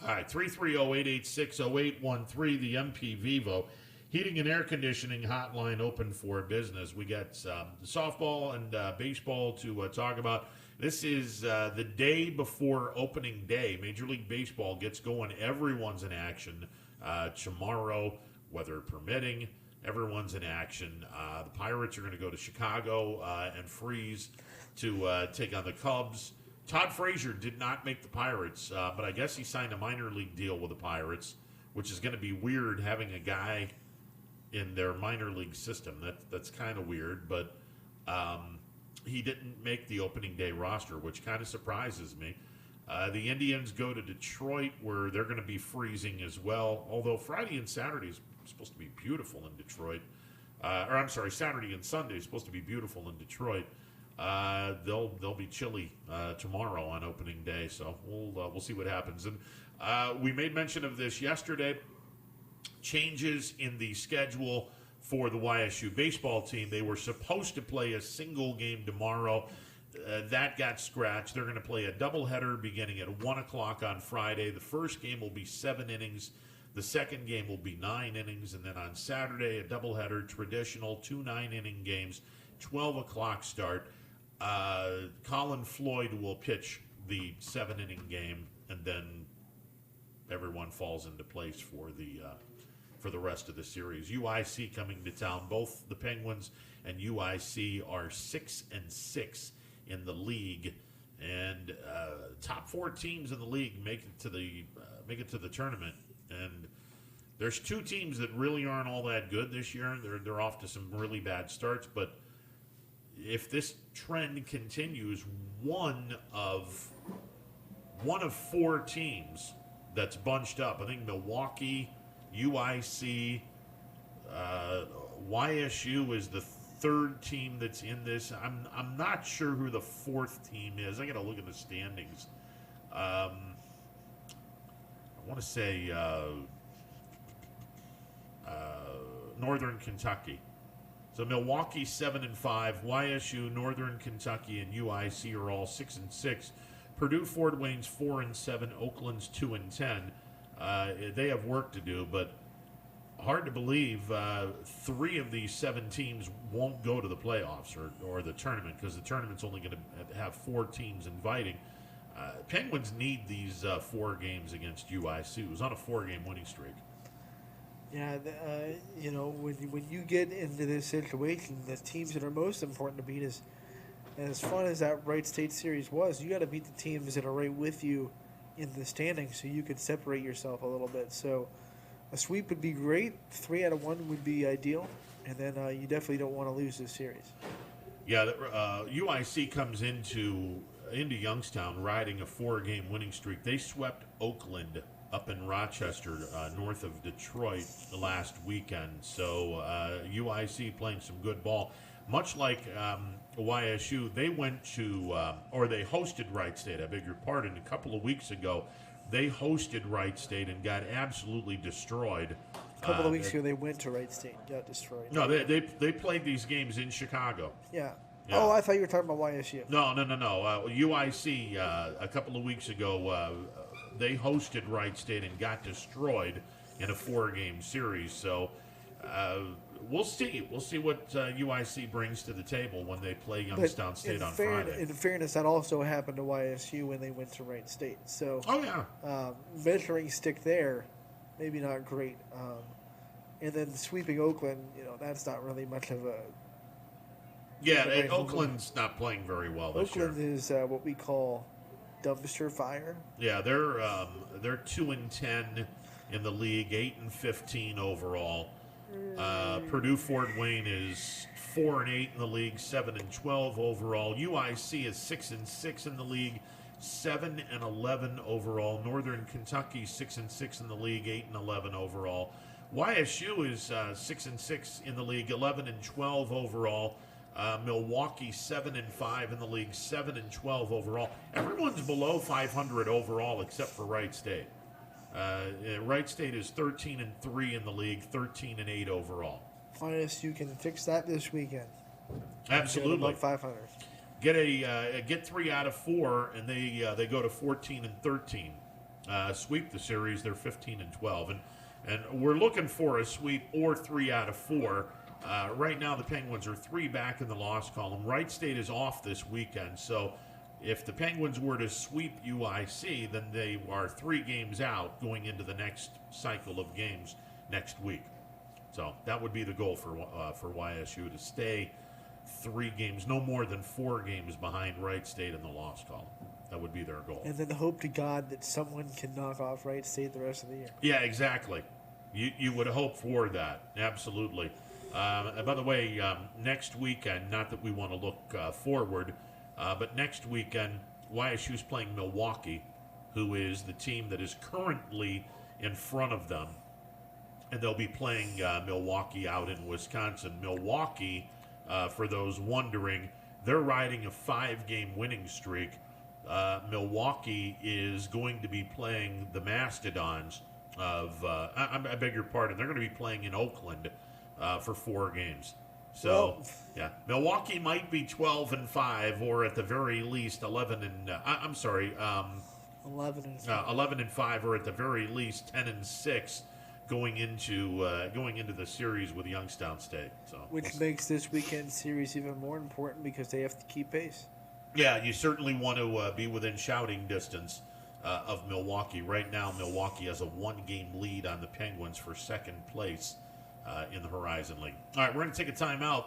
All right, 330-886-0813, the MP Vivo Heating and Air Conditioning hotline open for business. We got softball and baseball to talk about. This is the day before opening day. Major League Baseball gets going. Everyone's in action tomorrow, weather permitting. Everyone's in action. The Pirates are going to go to Chicago and freeze to take on the Cubs. Todd Frazier did not make the Pirates, but I guess he signed a minor league deal with the Pirates, which is going to be weird having a guy in their minor league system. That's kind of weird, but he didn't make the opening day roster, which kind of surprises me. The Indians go to Detroit, where they're going to be freezing as well, although Friday and Saturday is supposed to be beautiful in Detroit. Saturday and Sunday is supposed to be beautiful in Detroit. They'll be chilly tomorrow on opening day, so we'll see what happens. And we made mention of this yesterday. Changes in the schedule for the YSU baseball team. They were supposed to play a single game tomorrow. That got scratched. They're going to play a doubleheader beginning at 1 o'clock on Friday. The first game will be 7 innings. The second game will be 9 innings. And then on Saturday, a doubleheader, traditional 2 9-inning games, 12 o'clock start. Colin Floyd will pitch the 7-inning game, and then everyone falls into place for the rest of the series. UIC coming to town. Both the Penguins and UIC are 6-6 in the league, and top 4 teams in the league make it to the tournament. And there's 2 teams that really aren't all that good this year. They're off to some really bad starts, but if this trend continues, one of 4 teams that's bunched up. I think Milwaukee, UIC, YSU is the 3rd team that's in this. I'm not sure who the 4th team is. I got to look at the standings. I want to say Northern Kentucky. So Milwaukee 7-5, YSU, Northern Kentucky, and UIC are all 6-6. Purdue, Fort Wayne's 4-7, Oakland's 2-10. They have work to do, but hard to believe 3 of these 7 teams won't go to the playoffs or the tournament, because the tournament's only going to have 4 teams inviting. Penguins need these 4 games against UIC, who's on a 4-game winning streak. Yeah, when you get into this situation, the teams that are most important to beat is, as fun as that Wright State series was, you got to beat the teams that are right with you in the standings, so you could separate yourself a little bit. So a sweep would be great. 3 out of 1 would be ideal, and then you definitely don't want to lose this series. Yeah, UIC comes into Youngstown riding a 4-game winning streak. They swept Oakland up in Rochester, north of Detroit, last weekend. So UIC playing some good ball. Much like YSU, they went to, or they hosted Wright State, I beg your pardon, a couple of weeks ago. They hosted Wright State and got absolutely destroyed. A couple of weeks ago, they went to Wright State and got destroyed. No, they played these games in Chicago. Yeah. Oh, I thought you were talking about YSU. No. UIC, a couple of weeks ago, they hosted Wright State and got destroyed in a 4-game series. So we'll see. We'll see what UIC brings to the table when they play Youngstown State on Friday. In fairness, that also happened to YSU when they went to Wright State. So, measuring stick there, maybe not great. And then sweeping Oakland, that's not really much of a... Yeah, Oakland's not playing very well this year. Oakland is what we call dumpster fire. Yeah, they're 2-10 in the league, 8-15 overall. Purdue Fort Wayne is 4-8 in the league, 7-12 overall. UIC is 6-6 in the league, 7-11 overall. Northern Kentucky 6-6 in the league, 8-11 overall. YSU is 6-6 in the league, 11-12 overall. Milwaukee 7-5 in the league, 7-12 overall. Everyone's below 500 overall except for Wright State. Wright State is 13-3 in the league, 13-8 overall. Finest, you can fix that this weekend. Absolutely. Above 500. Get 3 out of 4, and they go to 14-13. Sweep the series, they're 15-12, and we're looking for a sweep or 3 out of 4. Right now, the Penguins are 3 back in the loss column. Wright State is off this weekend, so if the Penguins were to sweep UIC, then they are 3 games out going into the next cycle of games next week. So that would be the goal for YSU, to stay 3 games, no more than 4 games behind Wright State in the loss column. That would be their goal. And then hope to God that someone can knock off Wright State the rest of the year. Yeah, exactly. You would hope for that. Absolutely. By the way, next weekend, not that we want to look forward, but next weekend, YSU's playing Milwaukee, who is the team that is currently in front of them. And they'll be playing Milwaukee out in Wisconsin. Milwaukee, for those wondering, they're riding a 5-game winning streak. Milwaukee is going to be playing the Mastodons of, I beg your pardon, they're going to be playing in Oakland for 4 games. So, yeah, Milwaukee might be 12-5, or at the very least 11-5, or at the very least 10-6, going into the series with Youngstown State. So, which makes this weekend series even more important because they have to keep pace. Yeah, you certainly want to be within shouting distance of Milwaukee. Right now, Milwaukee has a 1-game lead on the Penguins for second place in the Horizon League. All right, we're going to take a timeout,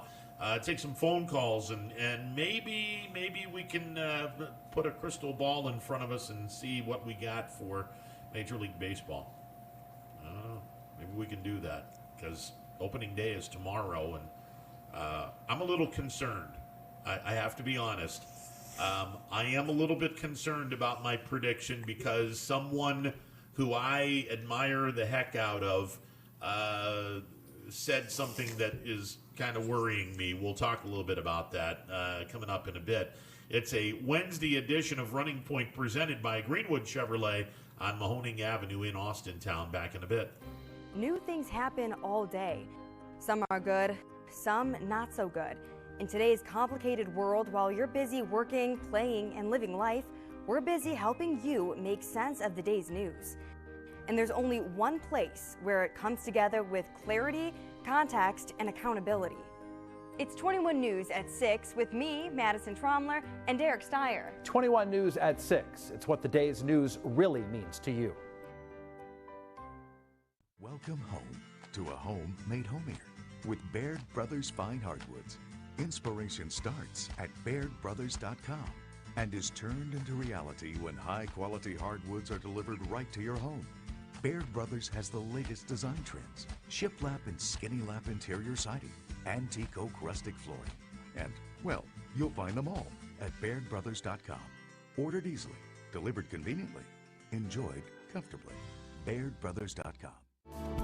take some phone calls, and maybe we can put a crystal ball in front of us and see what we got for Major League Baseball. Maybe we can do that, because opening day is tomorrow, and I'm a little concerned. I have to be honest. I am a little bit concerned about my prediction, because someone who I admire the heck out of said something that is kind of worrying me. We'll talk a little bit about that coming up in a bit. It's a Wednesday edition of Running Point presented by Greenwood Chevrolet on Mahoning Avenue in Austintown. Back in a bit. New things happen all day. Some are good, some not so good. In today's complicated world, while you're busy working, playing, and living life, we're busy helping you make sense of the day's news. And there's only one place where it comes together with clarity, context, and accountability. It's 21 News at 6 with me, Madison Tromler, and Derek Steyer. 21 News at 6. It's what the day's news really means to you. Welcome home to a home made homier with Baird Brothers Fine Hardwoods. Inspiration starts at BairdBrothers.com and is turned into reality when high-quality hardwoods are delivered right to your home. Baird Brothers has the latest design trends: shiplap and skinny lap interior siding, antique oak rustic flooring, and, well, you'll find them all at BairdBrothers.com. Ordered easily, delivered conveniently, enjoyed comfortably. BairdBrothers.com.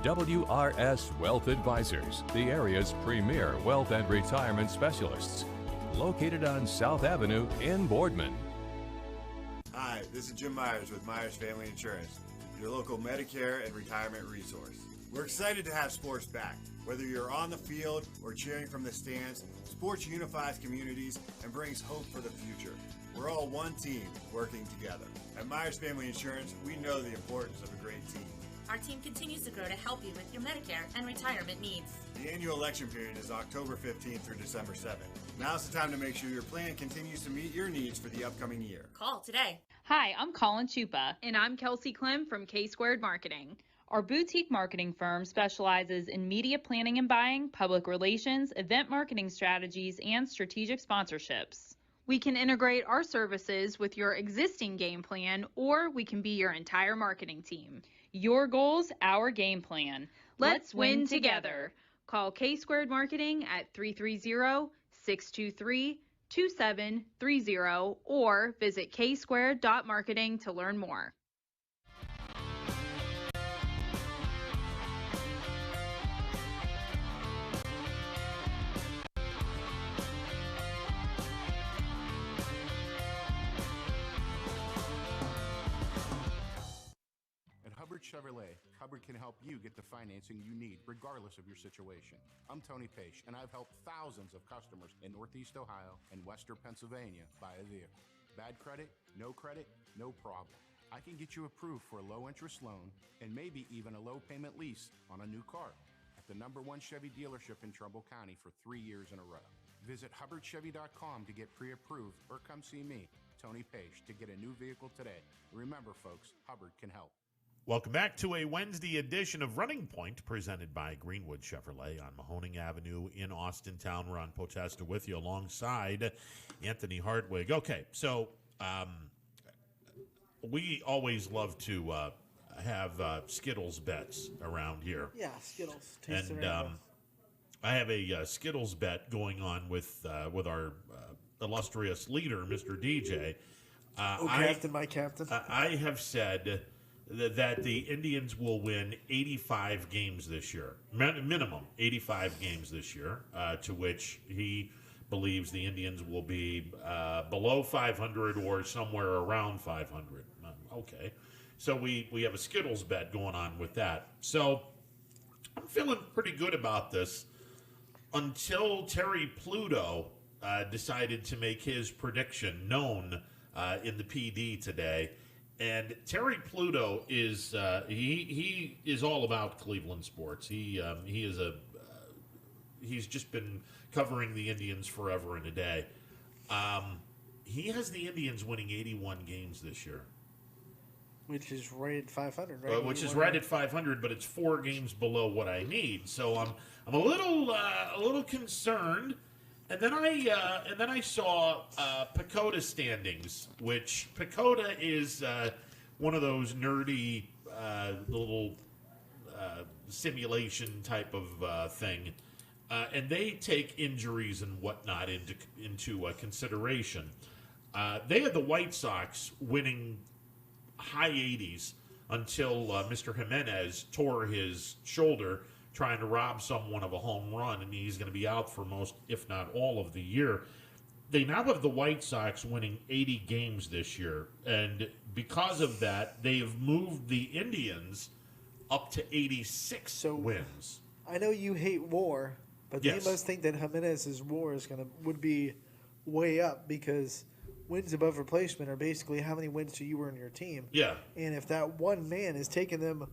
WRS Wealth Advisors, the area's premier wealth and retirement specialists. Located on South Avenue in Boardman. Hi, this is Jim Myers with Myers Family Insurance, your local Medicare and retirement resource. We're excited to have sports back. Whether you're on the field or cheering from the stands, sports unifies communities and brings hope for the future. We're all one team working together. At Myers Family Insurance, we know the importance of a great team. Our team continues to grow to help you with your Medicare and retirement needs. The annual election period is October 15th through December 7th. Now's the time to make sure your plan continues to meet your needs for the upcoming year. Call today. Hi, I'm Colin Chupa. And I'm Kelsey Clem from K-Squared Marketing. Our boutique marketing firm specializes in media planning and buying, public relations, event marketing strategies, and strategic sponsorships. We can integrate our services with your existing game plan, or we can be your entire marketing team. Your goals, our game plan. Let's win together. Call K-Squared Marketing at 330-623-2730 or visit ksquared.marketing to learn more. Hubbard Chevrolet, Hubbard can help you get the financing you need regardless of your situation. I'm Tony Page, and I've helped thousands of customers in Northeast Ohio and Western Pennsylvania buy a vehicle. Bad credit, no problem. I can get you approved for a low-interest loan and maybe even a low-payment lease on a new car at the #1 Chevy dealership in Trumbull County for 3 years in a row. Visit HubbardChevy.com to get pre-approved or come see me, Tony Page, to get a new vehicle today. Remember, folks, Hubbard can help. Welcome back to a Wednesday edition of Running Point, presented by Greenwood Chevrolet on Mahoning Avenue in Austintown. Ron Potesta with you alongside Anthony Hartwig. Okay, so we always love to have Skittles bets around here. Yeah, Skittles. And I have a Skittles bet going on with our illustrious leader, Mr. DJ. Captain, my captain. I have said that the Indians will win 85 games this year, minimum 85 games this year, to which he believes the Indians will be below 500 or somewhere around 500. Okay, so we have a Skittles bet going on with that. So I'm feeling pretty good about this until Terry Pluto decided to make his prediction known in the PD today. And Terry Pluto is he is all about Cleveland sports. He's just been covering the Indians forever and a day. He has the Indians winning 81 games this year, which is right at 500, right? Which is right at 500, but it's 4 games below what I need. So I'm a little concerned. And then I saw Pacoda standings, which Pacoda is one of those nerdy little simulation type of thing, and they take injuries and whatnot into consideration. They had the White Sox winning high 80s until Mr. Jimenez tore his shoulder trying to rob someone of a home run, and he's going to be out for most, if not all, of the year. They now have the White Sox winning 80 games this year, and because of that, they have moved the Indians up to 86 wins. I know you hate WAR, but yes, they must think that Jimenez's WAR would be way up, because wins above replacement are basically how many wins do you earn your team. Yeah. And if that one man is taking them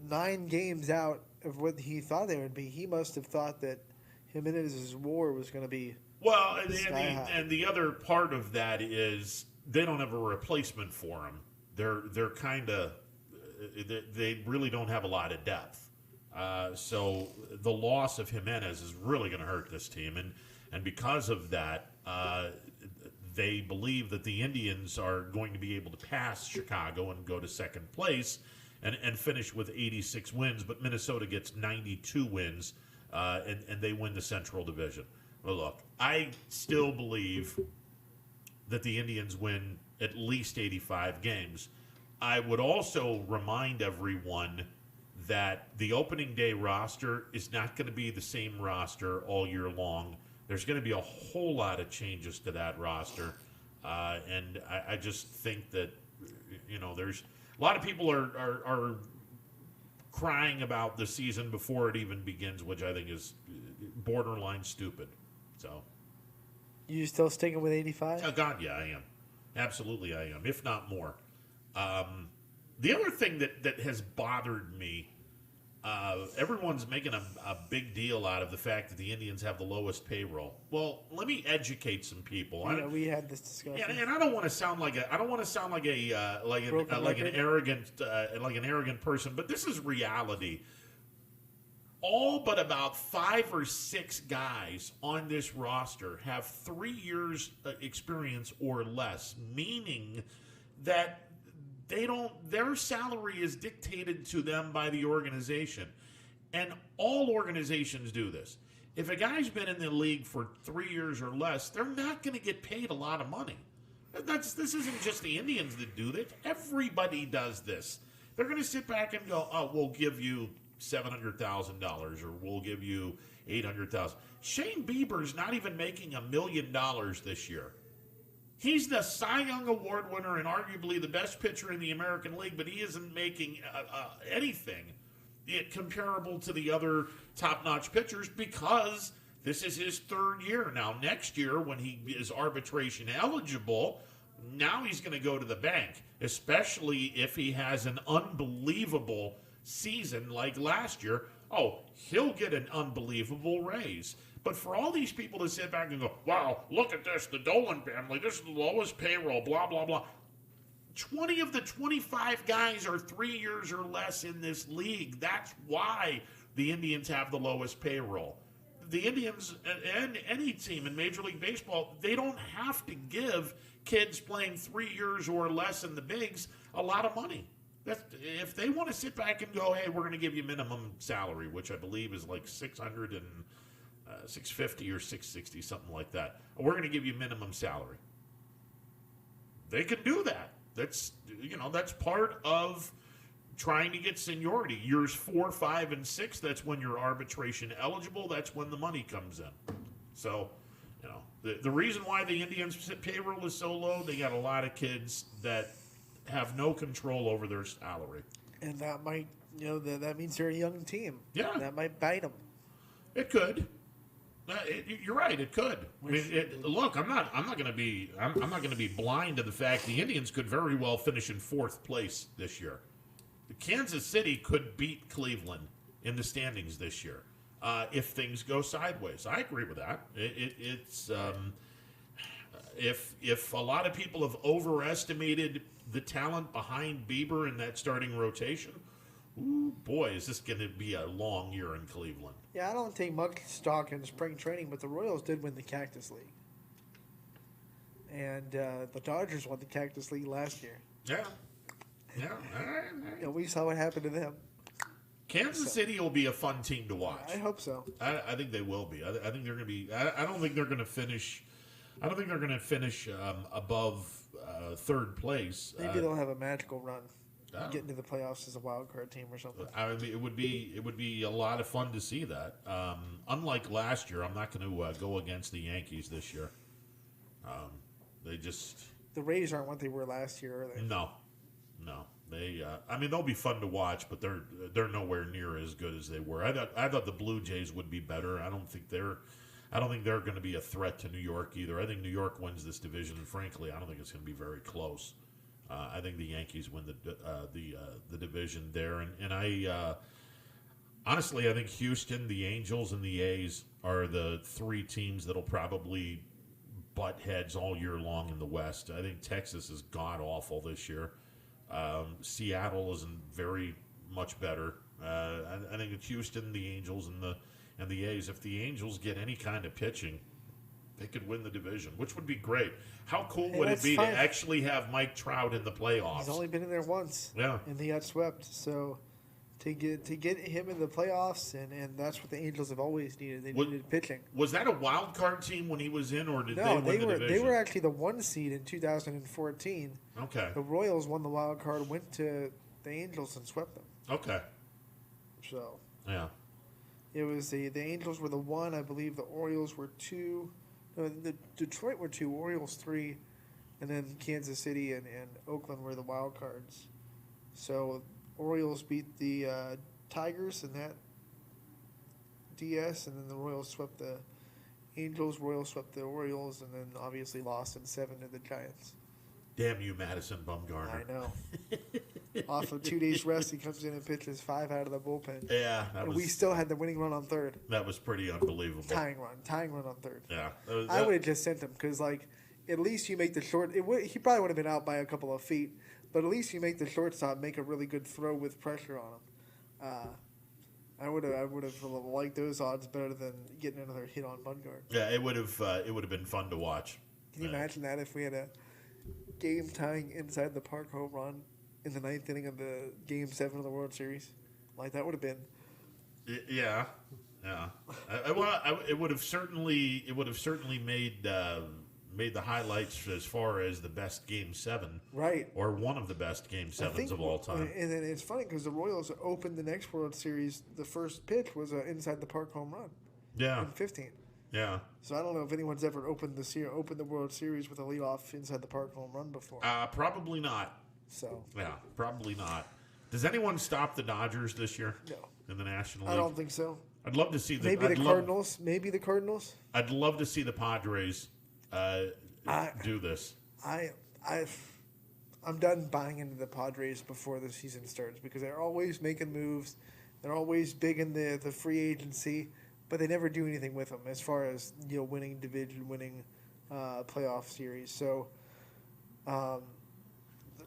9 games out of what he thought they would be, he must have thought that Jimenez's WAR was going to be well. And the other part of that is they don't have a replacement for him. They're kind of they really don't have a lot of depth. So the loss of Jimenez is really going to hurt this team, and because of that, they believe that the Indians are going to be able to pass Chicago and go to second place. And finish with 86 wins, but Minnesota gets 92 wins, and they win the Central Division. Well, look, I still believe that the Indians win at least 85 games. I would also remind everyone that the opening day roster is not going to be the same roster all year long. There's going to be a whole lot of changes to that roster, and I just think that, there's a lot of people are crying about the season before it even begins, which I think is borderline stupid. So, you still sticking with 85? Oh God, yeah, I am. Absolutely, I am. If not more. The other thing that has bothered me, everyone's making a big deal out of the fact that the Indians have the lowest payroll. Well, let me educate some people. Yeah, we had this discussion. And I don't want to sound like an arrogant person, but this is reality. All but about 5 or 6 guys on this roster have 3 years experience or less, meaning that their salary is dictated to them by the organization. And all organizations do this. If a guy's been in the league for 3 years or less, they're not going to get paid a lot of money. This isn't just the Indians that do that. Everybody does this. They're going to sit back and go, oh, we'll give you $700,000 or we'll give you $800,000. Shane Bieber's not even making $1 million this year. He's the Cy Young Award winner and arguably the best pitcher in the American League, but he isn't making anything comparable to the other top-notch pitchers because this is his third year. Now, next year, when he is arbitration eligible, now he's going to go to the bank, especially if he has an unbelievable season like last year. Oh, he'll get an unbelievable raise. But for all these people to sit back and go, wow, look at this, the Dolan family, this is the lowest payroll, blah, blah, blah. 20 of the 25 guys are 3 years or less in this league. That's why the Indians have the lowest payroll. The Indians and any team in Major League Baseball, they don't have to give kids playing 3 years or less in the bigs a lot of money. If they want to sit back and go, hey, we're going to give you minimum salary, which I believe is like $650 or $660, something like that. We're going to give you minimum salary. They can do that. That's part of trying to get seniority. Years 4, 5, and 6, that's when you're arbitration eligible. That's when the money comes in. So, the reason why the Indians' payroll is so low, they got a lot of kids that have no control over their salary. And that might, that means they're a young team. Yeah. That might bite them. It could. You're right. It could. I mean, look, I'm not going to be blind to the fact the Indians could very well finish in 4th place this year. Kansas City could beat Cleveland in the standings this year if things go sideways. I agree with that. If a lot of people have overestimated the talent behind Bieber in that starting rotation, ooh, boy, is this going to be a long year in Cleveland. Yeah, I don't take much stock in spring training, but the Royals did win the Cactus League. And the Dodgers won the Cactus League last year. Yeah. Yeah. We saw what happened to them. Kansas City will be a fun team to watch. I hope so. I think they will be. I think they're going to be. I don't think they're going to finish. I don't think they're going to finish above 3rd place. Maybe they'll have a magical run. Get into the playoffs as a wild card team or something. I mean, it would be a lot of fun to see that. Unlike last year, I'm not going to go against the Yankees this year. The Rays aren't what they were last year, are they? No. They'll be fun to watch, but they're nowhere near as good as they were. I thought the Blue Jays would be better. I don't think they're going to be a threat to New York either. I think New York wins this division, and frankly, I don't think it's going to be very close. I think the Yankees win the division there, and I honestly I think Houston, the Angels, and the A's are the 3 teams that'll probably butt heads all year long in the West. I think Texas is god awful this year. Seattle isn't very much better. I think it's Houston, the Angels, and the A's. If the Angels get any kind of pitching, they could win the division, which would be great. How cool would it be to actually have Mike Trout in the playoffs? He's only been in there once. Yeah. And he got swept. So to get him in the playoffs, and that's what the Angels have always needed. They needed pitching. Was that a wild card team when he was in, or did they win the division? They were actually the 1 seed in 2014. Okay. The Royals won the wild card, went to the Angels, and swept them. Okay. So. Yeah. It was the Angels were the 1. I believe the Orioles were 2. No, the Detroit were 2, Orioles 3, and then Kansas City and Oakland were the wild cards. So Orioles beat the Tigers in that DS, and then the Royals swept the Angels. Royals swept the Orioles, and then obviously lost in 7 to the Giants. Damn you, Madison Bumgarner. I know. Off of 2 days rest, he comes in and pitches 5 out of the bullpen. Yeah. We still had the winning run on 3rd. That was pretty unbelievable. Tying run on 3rd. Yeah. I would have just sent him because, at least you make the short. He probably would have been out by a couple of feet, but at least you make the shortstop make a really good throw with pressure on him. I would have liked those odds better than getting another hit on Bumgarner. Yeah, it would have been fun to watch. Can you imagine that if we had a game tying inside the park home run in the 9th inning of the Game 7 of the World Series? That would have been. Yeah. It would have certainly made the highlights as far as the best Game 7, right? Or one of the best Game 7s of all time. And then it's funny because the Royals opened the next World Series. The first pitch was an inside the park home run. Yeah. In 15. Yeah. So I don't know if anyone's ever opened the World Series with a leadoff inside the park home run before. Probably not. So yeah, probably not. Does anyone stop the Dodgers this year? No. In the National League? I don't think so. I'd love to see Maybe the Cardinals. Maybe the Cardinals. I'd love to see the Padres do this. I'm done buying into the Padres before the season starts because they're always making moves. They're always big in the free agency, but they never do anything with them as far as winning division, winning playoff series. So the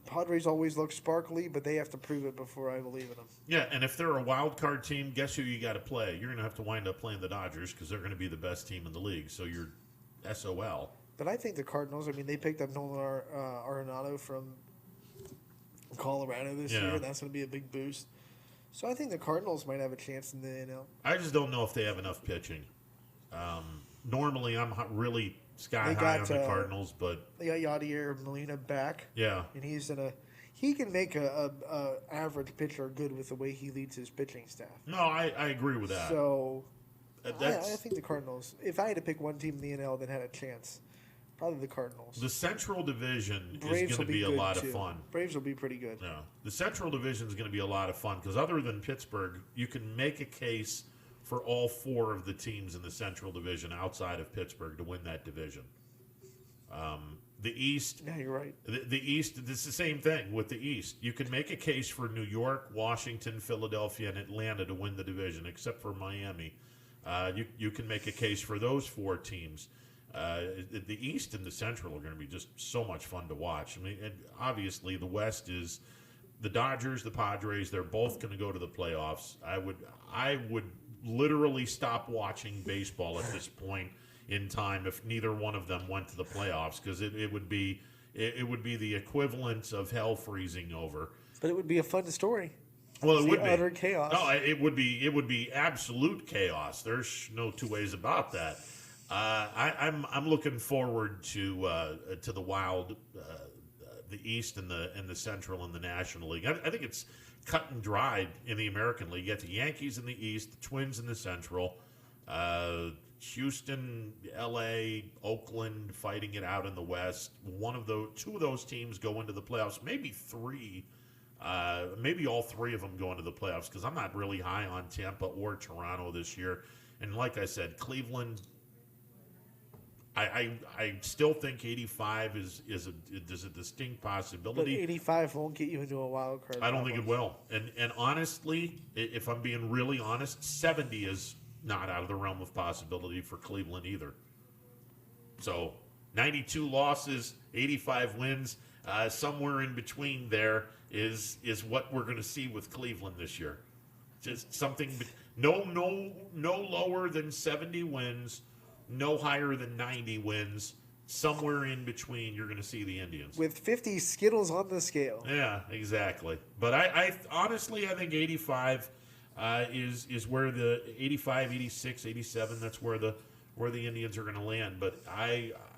Padres always look sparkly, but they have to prove it before I believe in them. Yeah, and if they're a wild card team, guess who you got to play? You're going to have to wind up playing the Dodgers because they're going to be the best team in the league. So you're SOL. But I think the Cardinals, they picked up Nolan Arenado from Colorado this year. That's going to be a big boost. So I think the Cardinals might have a chance in the NL. I just don't know if they have enough pitching. Normally, I'm really sky high on the Cardinals, but they got Yadier Molina back. Yeah, and he can make a average pitcher good with the way he leads his pitching staff. No, I agree with that. So I think the Cardinals. If I had to pick one team in the NL that had a chance, probably the Cardinals. The Central Division is going to be a lot of fun. Braves will be pretty good. Yeah, the Central Division is going to be a lot of fun because other than Pittsburgh, you can make a case for all four of the teams in the Central Division outside of Pittsburgh to win that division. The East. Yeah, you're right. The East, it's the same thing with the East. You can make a case for New York, Washington, Philadelphia, and Atlanta to win the division, except for Miami. You can make a case for those four teams. The East and the Central are going to be just so much fun to watch. And obviously the West is the Dodgers, the Padres. They're both going to go to the playoffs. I would literally stop watching baseball at this point in time if neither one of them went to the playoffs because it would be the equivalent of hell freezing over. But it would be a fun story. Well, it would be utter chaos. No, it would be absolute chaos. There's no two ways about that. I'm looking forward to the Wild, the East and the Central and the National League. I think it's cut and dried in the American League. You get the Yankees in the East, the Twins in the Central, Houston, L.A., Oakland fighting it out in the West. Two of those teams go into the playoffs, maybe three. Maybe all three of them go into the playoffs because I'm not really high on Tampa or Toronto this year. And like I said, Cleveland, I still think 85 is a distinct possibility. But 85 won't get you into a wild card. I don't think it will. And honestly, if I'm being really honest, 70 is not out of the realm of possibility for Cleveland either. So 92 losses, 85 wins, somewhere in between there is what we're going to see with Cleveland this year. Just something no lower than 70 wins, no higher than 90 wins. Somewhere in between, you're going to see the Indians. With 50 Skittles on the scale. Yeah, exactly. But I honestly, I think 85 is where the 85, 86, 87, that's where the Indians are going to land. But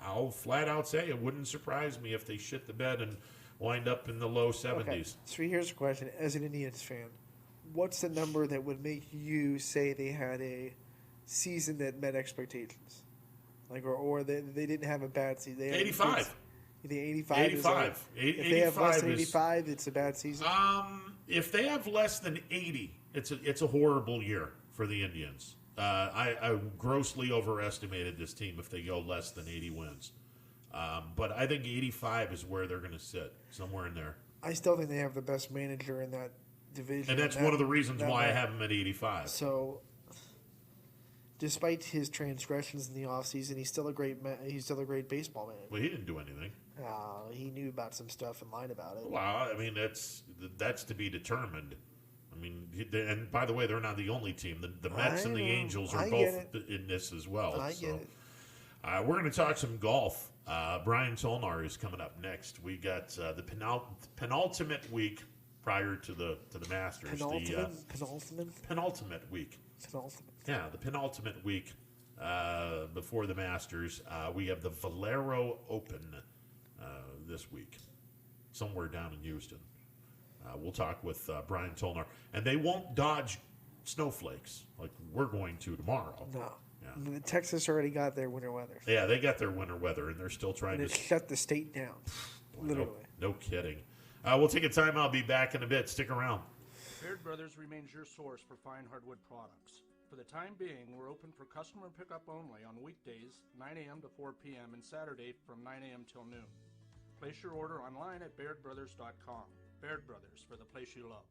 I'll flat out say it wouldn't surprise me if they shit the bed and wind up in the low 70s. Okay. So here's a question. As an Indians fan, what's the number that would make you say they had a season that met expectations? Or they didn't have a bad season? 85. The 85? 85. If they have less than 85, it's a bad season? If they have less than 80, it's a horrible year for the Indians. I grossly overestimated this team if they go less than 80 wins. But I think 85 is where they're going to sit, somewhere in there. I still think they have the best manager in that division. And that's one of the reasons why I have him at 85. So, despite his transgressions in the offseason, he's still a great baseball manager. Well, he didn't do anything. He knew about some stuff and lied about it. Well, I mean, that's to be determined. I mean, and by the way, they're not the only team. The Mets and the Angels are both in this as well. I get it. We're going to talk some golf. Brian Tolnar is coming up next. We got the penultimate week prior to the Masters. Penultimate week. Yeah, the penultimate week before the Masters. We have the Valero Open this week, somewhere down in Houston. We'll talk with Brian Tolnar. And they won't dodge snowflakes like we're going to tomorrow. No. Yeah. Texas already got their winter weather. Yeah, they got their winter weather, and they're still trying to shut the state down. Boy, literally. No kidding. We'll take a time. I'll be back in a bit. Stick around. Baird Brothers remains your source for fine hardwood products. For the time being, we're open for customer pickup only on weekdays, 9 a.m. to 4 p.m., and Saturday from 9 a.m. till noon. Place your order online at BairdBrothers.com. Baird Brothers, for the place you love.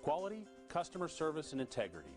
Quality, customer service, and integrity.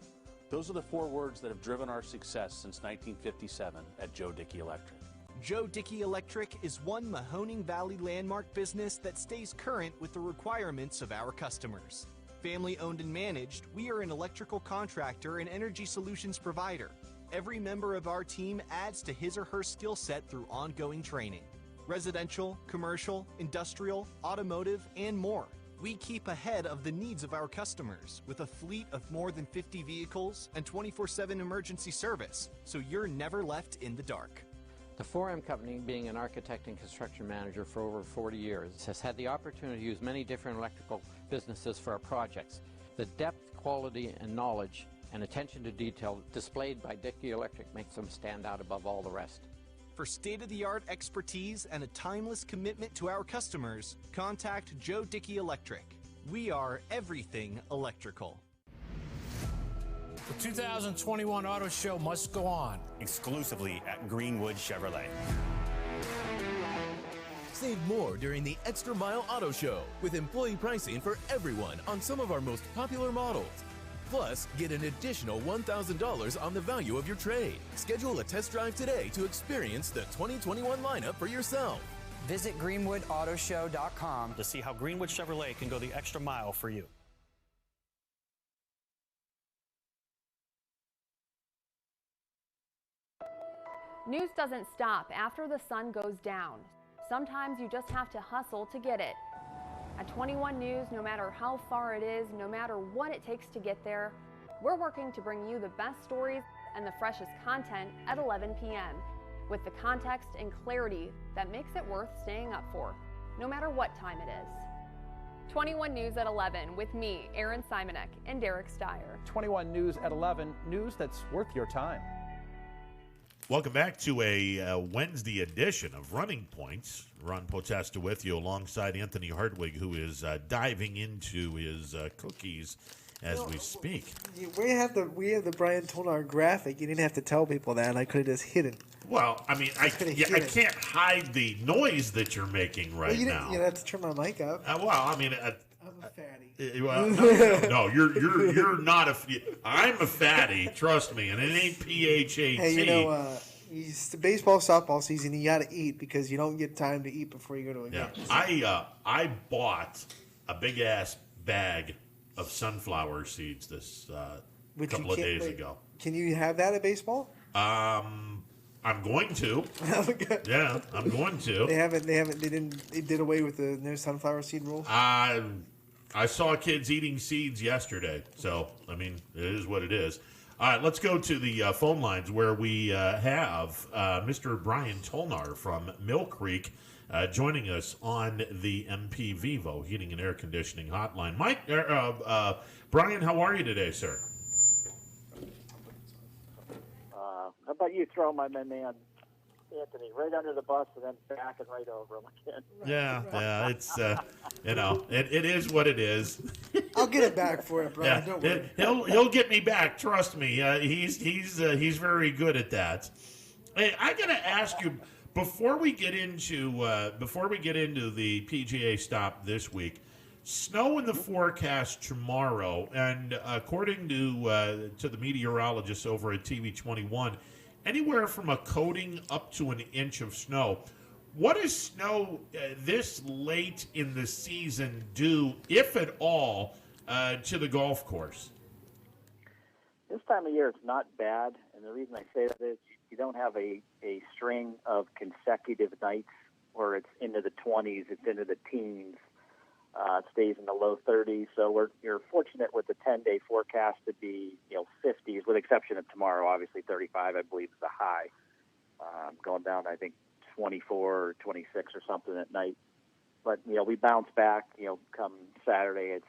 Those are the 4 words that have driven our success since 1957 at Joe Dickey Electric. Joe Dickey Electric is one Mahoning Valley landmark business that stays current with the requirements of our customers. Family owned and managed, we are an electrical contractor and energy solutions provider. Every member of our team adds to his or her skill set through ongoing training. Residential, commercial, industrial, automotive, and more. We keep ahead of the needs of our customers with a fleet of more than 50 vehicles and 24/7 emergency service, so you're never left in the dark. The 4M Company, being an architect and construction manager for over 40 years, has had the opportunity to use many different electrical businesses for our projects. The depth, quality, and knowledge and attention to detail displayed by Dickey Electric makes them stand out above all the rest. For state-of-the-art expertise and a timeless commitment to our customers, contact Joe Dickey Electric. We are everything electrical. The 2021 Auto Show must go on. Exclusively at Greenwood Chevrolet. Save more during the Extra Mile Auto Show with employee pricing for everyone on some of our most popular models. Plus, get an additional $1,000 on the value of your trade. Schedule a test drive today to experience the 2021 lineup for yourself. Visit GreenwoodAutoShow.com to see how Greenwood Chevrolet can go the extra mile for you. News doesn't stop after the sun goes down. Sometimes you just have to hustle to get it. At 21 News, no matter how far it is, no matter what it takes to get there, we're working to bring you the best stories and the freshest content at 11 p.m. with the context and clarity that makes it worth staying up for, no matter what time it is. 21 News at 11 with me, Aaron Simonek, and Derek Steyer. 21 News at 11, news that's worth your time. Welcome back to a Wednesday edition of Running Points. Ron Potesta with you alongside Anthony Hartwig, who is diving into his cookies as we speak. We have the Brian Tolnar graphic. You didn't have to tell people that. I could have just hidden. Well, I mean, I can't hide the noise that you're making right now. You have to turn my mic up. Well, I mean, I'm a fatty. Well, no, you're not a. I'm a fatty, trust me, and it ain't PHAT. Hey, it's the baseball softball season. You got to eat because you don't get time to eat before you go to a game. I bought a big ass bag of sunflower seeds this couple of days ago. Can you have that at baseball? I'm going to. Yeah, I'm going to. They did away with the no sunflower seed rule. I saw kids eating seeds yesterday, so I mean, it is what it is. All right, let's go to the phone lines where we have Mr. Brian Tolnar from Mill Creek joining us on the MP Vivo Heating and Air Conditioning Hotline. Brian, how are you today, sir? How about you throw my man Anthony right under the bus and then back and right over him again? Yeah, it's it is what it is. I'll get it back for you, Brian. Don't worry. He'll get me back. Trust me. He's very good at that. Hey, I gotta ask you before we get into the PGA stop this week. Snow in the forecast tomorrow, and according to the meteorologists over at TV21, anywhere from a coating up to an inch of snow. What does snow this late in the season do, if at all, to the golf course? This time of year, it's not bad, and the reason I say that is you don't have a string of consecutive nights where it's into the 20s, it's into the teens. It stays in the low 30s, so you're fortunate with the 10-day forecast to be 50s, with the exception of tomorrow. Obviously, 35, I believe, is the high. Going down, I think, 24 or 26 or something at night. But we bounce back. Come Saturday, it's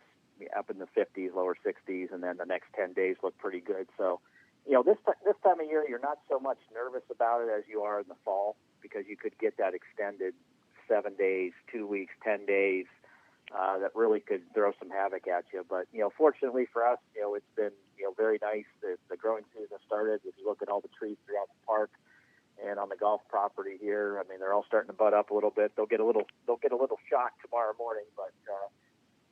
up in the 50s, lower 60s, and then the next 10 days look pretty good. So, this time of year, you're not so much nervous about it as you are in the fall, because you could get that extended 7 days, 2 weeks, 10 days that really could throw some havoc at you. But, fortunately for us, it's been, very nice. The growing season started. If you look at all the trees throughout the park and on the golf property here, I mean, they're all starting to bud up a little bit. They'll get a little shock tomorrow morning, but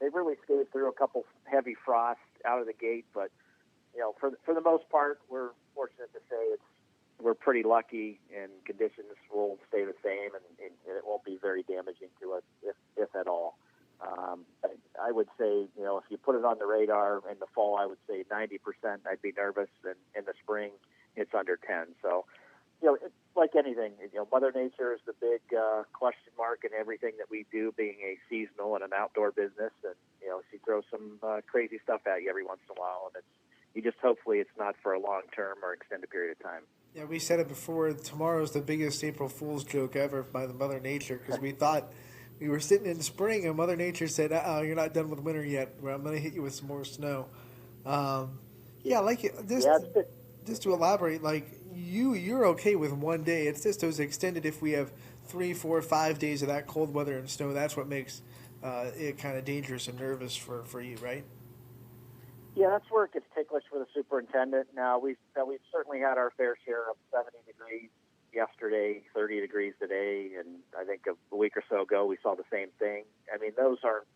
they've really skated through a couple heavy frosts out of the gate. But, for the most part, we're fortunate to say we're pretty lucky, and conditions will stay the same, and it won't be very damaging to us, if at all. I would say, if you put it on the radar in the fall, I would say 90% I'd be nervous, and in the spring, it's under 10. So, it's like anything, Mother Nature is the big question mark in everything that we do, being a seasonal and an outdoor business, and, she throws some crazy stuff at you every once in a while, and you just hopefully it's not for a long term or extended period of time. Yeah, we said it before. Tomorrow's the biggest April Fool's joke ever by the Mother Nature, because we thought we were sitting in spring and Mother Nature said, you're not done with winter yet. I'm going to hit you with some more snow. Just to elaborate, like you're okay with 1 day. It's just those extended, if we have 3, 4, 5 days of that cold weather and snow, that's what makes it kind of dangerous and nervous for you, right? Yeah, that's where it gets ticklish for the superintendent. Now, we've certainly had our fair share of 70 degrees yesterday, 30 degrees today, and I think a week or so ago we saw the same thing. I mean, those aren't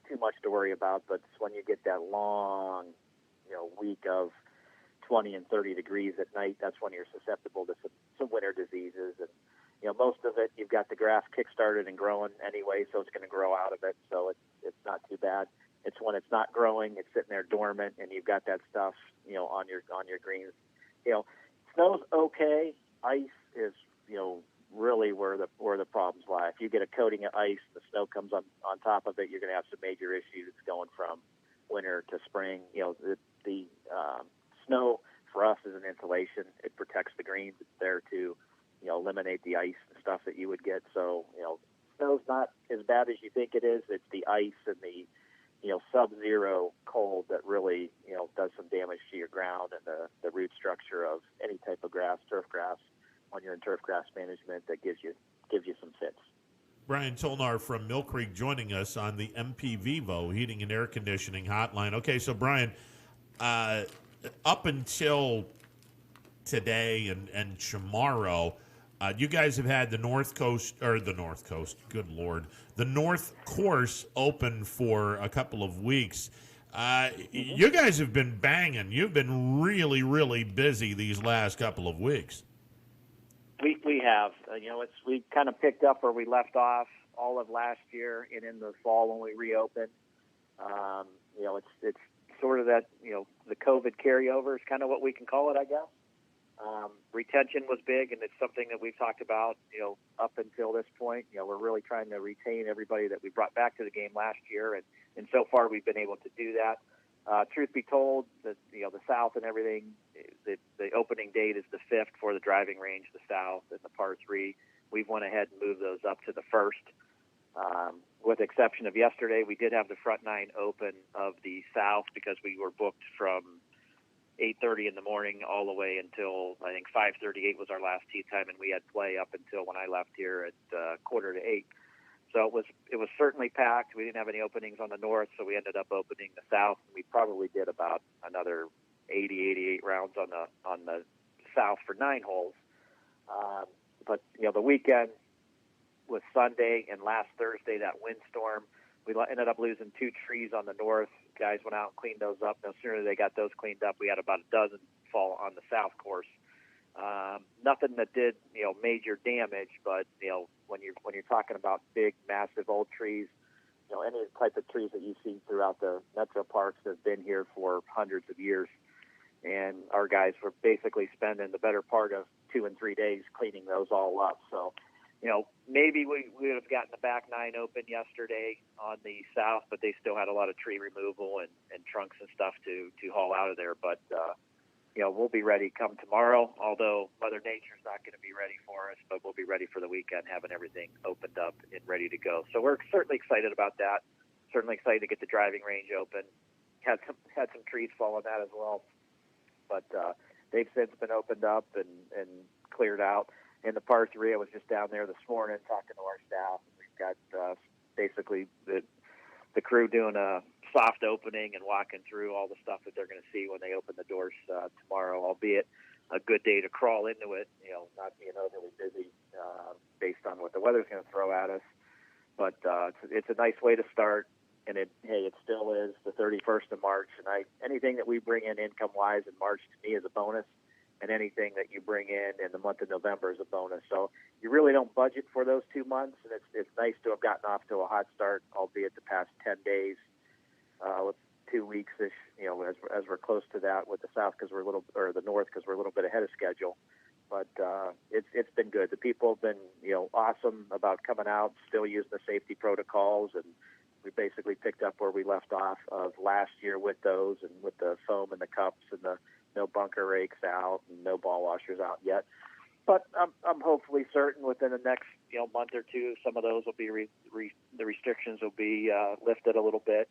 too much to worry about, but it's when you get that long, week of 20 and 30 degrees at night, that's when you're susceptible to some winter diseases. And, most of it, you've got the grass kick-started and growing anyway, so it's going to grow out of it, so it's not too bad. It's when it's not growing, it's sitting there dormant, and you've got that stuff, on your greens. Snow's okay. Ice is, really where the problems lie. If you get a coating of ice, the snow comes on top of it, you're going to have some major issues going from winter to spring. The snow for us is an insulation. It protects the greens. It's there to, eliminate the ice and stuff that you would get. So, snow's not as bad as you think it is. It's the ice and the sub-zero cold that really, does some damage to your ground and the root structure of any type of grass, turf grass, when you're in turf grass management, that gives you some fits. Brian Tolnar from Mill Creek joining us on the MP Vivo Heating and Air Conditioning Hotline. Okay, so Brian, up until today and tomorrow, you guys have had the North Coast, good Lord, the North Course open for a couple of weeks. You guys have been banging. You've been really, really busy these last couple of weeks. We have. We kind of picked up where we left off all of last year and in the fall when we reopened. It's sort of that, the COVID carryover is kind of what we can call it, I guess. Retention was big, and it's something that we've talked about, up until this point. We're really trying to retain everybody that we brought back to the game last year, and so far we've been able to do that. Truth be told, the South and everything, the opening date is the 5th for the driving range, the South, and the par 3. We've went ahead and moved those up to the 1st. With the exception of yesterday, we did have the front 9 open of the South because we were booked from 8:30 in the morning all the way until, I think, 5:38 was our last tee time, and we had play up until when I left here at 7:45. So it was certainly packed. We didn't have any openings on the North, so we ended up opening the South. We probably did about another 88 rounds on the South for 9 holes. But the weekend was Sunday, and last Thursday, that windstorm, we ended up losing 2 trees on the North. Guys went out and cleaned those up. No sooner they got those cleaned up, we had about a dozen fall on the South course. Nothing that did, major damage, but, when you're talking about big, massive old trees, any type of trees that you see throughout the metro parks have been here for hundreds of years. And our guys were basically spending the better part of 2 and 3 days cleaning those all up. So, maybe we would have gotten the back 9 open yesterday on the South, but they still had a lot of tree removal and trunks and stuff to haul out of there. But, we'll be ready come tomorrow, although Mother Nature's not going to be ready for us, but we'll be ready for the weekend, having everything opened up and ready to go. So we're certainly excited about that. Certainly excited to get the driving range open. Had some trees fall on that as well. But they've since been opened up and cleared out. In the par 3, I was just down there this morning talking to our staff. We've got basically the crew doing a soft opening and walking through all the stuff that they're going to see when they open the doors tomorrow, albeit a good day to crawl into it, not being overly busy based on what the weather's going to throw at us. But it's a nice way to start, and it still is the 31st of March, and anything that we bring in income-wise in March to me is a bonus, and anything that you bring in the month of November is a bonus. So you really don't budget for those 2 months, and it's nice to have gotten off to a hot start, albeit the past 10 days, with 2 weeks-ish, as we're close to that with the south because or the north because we're a little bit ahead of schedule. But it's been good. The people have been awesome about coming out, still using the safety protocols, and we basically picked up where we left off of last year with those and with the foam and the cups and the no bunker rakes out and no ball washers out yet. But I'm hopefully certain within the next month or two, some of those will be the restrictions will be lifted a little bit.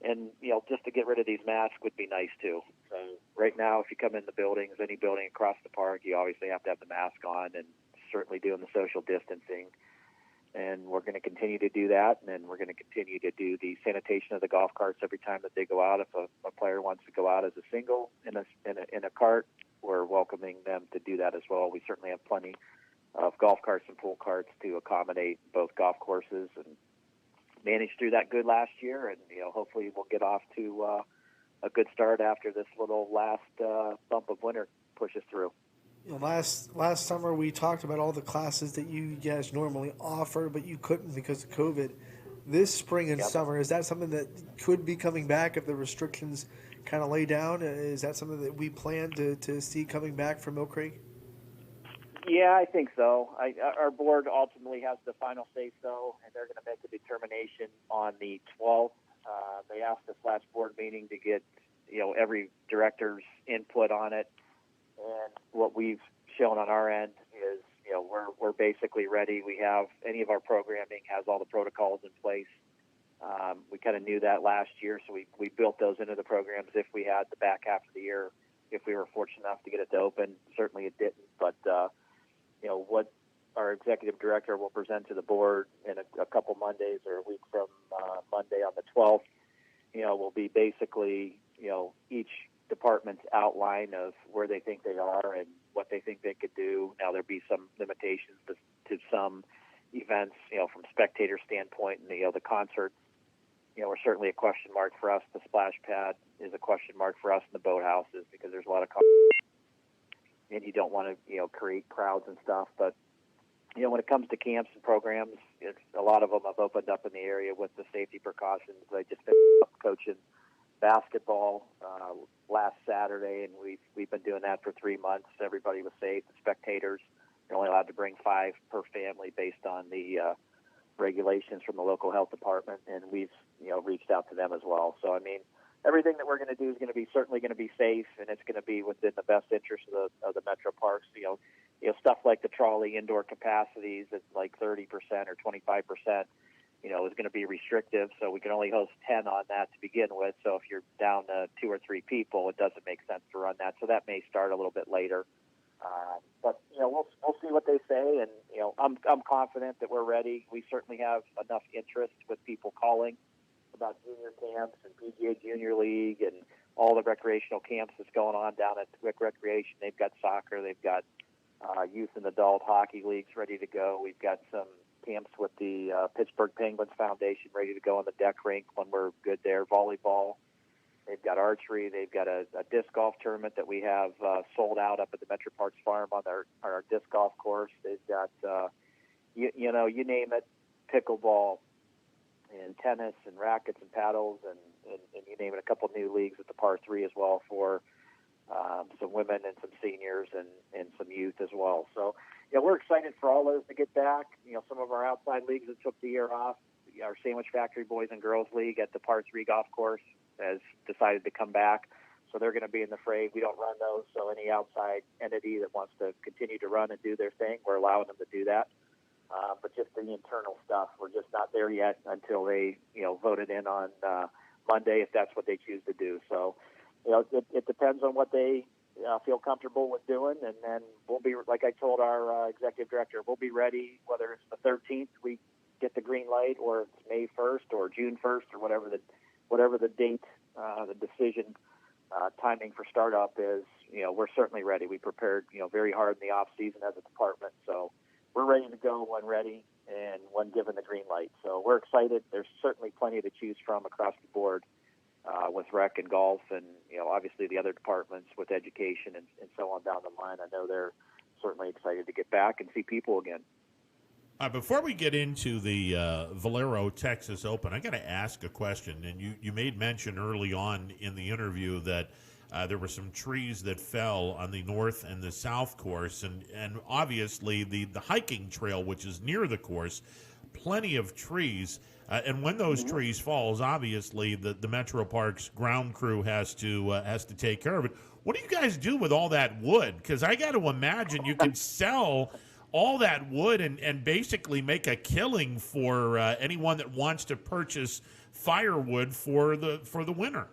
And, just to get rid of these masks would be nice, too. So right now, if you come in the buildings, any building across the park, you obviously have to have the mask on and certainly doing the social distancing. And we're going to continue to do that, and then we're going to continue to do the sanitation of the golf carts every time that they go out. If a player wants to go out as a single in a cart, we're welcoming them to do that as well. We certainly have plenty of golf carts and pool carts to accommodate both golf courses, and managed through that good last year, and hopefully we'll get off to a good start after this little last bump of winter pushes through. Last summer we talked about all the classes that you guys normally offer, but you couldn't because of COVID. This spring and summer, is that something that could be coming back if the restrictions kind of lay down? Is that something that we plan to see coming back from Mill Creek? Yeah, I think so. Our board ultimately has the final say-so, and they're going to make a determination on the 12th. They asked us last board meeting to get, every director's input on it. And what we've shown on our end is, we're basically ready. We have any of our programming has all the protocols in place. We kind of knew that last year, so we built those into the programs if we had the back half of the year, if we were fortunate enough to get it to open. Certainly it didn't, but what our executive director will present to the board in a couple Mondays or a week from Monday on the 12th, will be basically, each department's outline of where they think they are and what they think they could do. Now, there'll be some limitations to some events, from spectator standpoint, and the concerts, are certainly a question mark for us. The splash pad is a question mark for us in the boathouses because there's a lot of and you don't want to, create crowds and stuff. But, when it comes to camps and programs, a lot of them have opened up in the area with the safety precautions. I just finished up coaching basketball last Saturday, and we've been doing that for 3 months. Everybody was safe. The spectators, you're only allowed to bring 5 per family based on the regulations from the local health department, and we've, reached out to them as well. So, everything that we're going to do is going to be certainly going to be safe, and it's going to be within the best interest of the metro parks. Stuff like the trolley indoor capacities at like 30% or 25%, is going to be restrictive. So we can only host 10 on that to begin with. So if you're down to 2 or 3 people, it doesn't make sense to run that. So that may start a little bit later. But we'll see what they say, and I'm confident that we're ready. We certainly have enough interest with people calling about junior camps and PGA Junior League and all the recreational camps that's going on down at Recreation. They've got soccer. They've got youth and adult hockey leagues ready to go. We've got some camps with the Pittsburgh Penguins Foundation ready to go on the deck rink when we're good there. Volleyball. They've got archery. They've got a disc golf tournament that we have sold out up at the Metro Parks Farm on our disc golf course. They've got, you name it, pickleball and tennis and rackets and paddles and you name it, a couple new leagues at the Par 3 as well for some women and some seniors and some youth as well. So, we're excited for all those to get back. Some of our outside leagues that took the year off, our Sandwich Factory Boys and Girls League at the Par 3 golf course has decided to come back. So they're going to be in the fray. We don't run those, so any outside entity that wants to continue to run and do their thing, we're allowing them to do that. But just the internal stuff, we're just not there yet until they, vote it in on Monday if that's what they choose to do. So, it depends on what they feel comfortable with doing, and then we'll be, like I told our executive director, we'll be ready whether it's the 13th we get the green light, or it's May 1st or June 1st or whatever the date, the decision timing for startup is. We're certainly ready. We prepared very hard in the off season as a department, so we're ready to go when ready and when given the green light. So we're excited. There's certainly plenty to choose from across the board with rec and golf, and obviously the other departments with education and so on down the line. I know they're certainly excited to get back and see people again. Before we get into the Valero Texas Open, I got to ask a question. And you made mention early on in the interview that there were some trees that fell on the north and the south course, and obviously the hiking trail, which is near the course, plenty of trees. And when those trees falls, obviously the Metro Parks ground crew has to take care of it. What do you guys do with all that wood? Because I got to imagine you could sell all that wood and basically make a killing for anyone that wants to purchase firewood for the winter.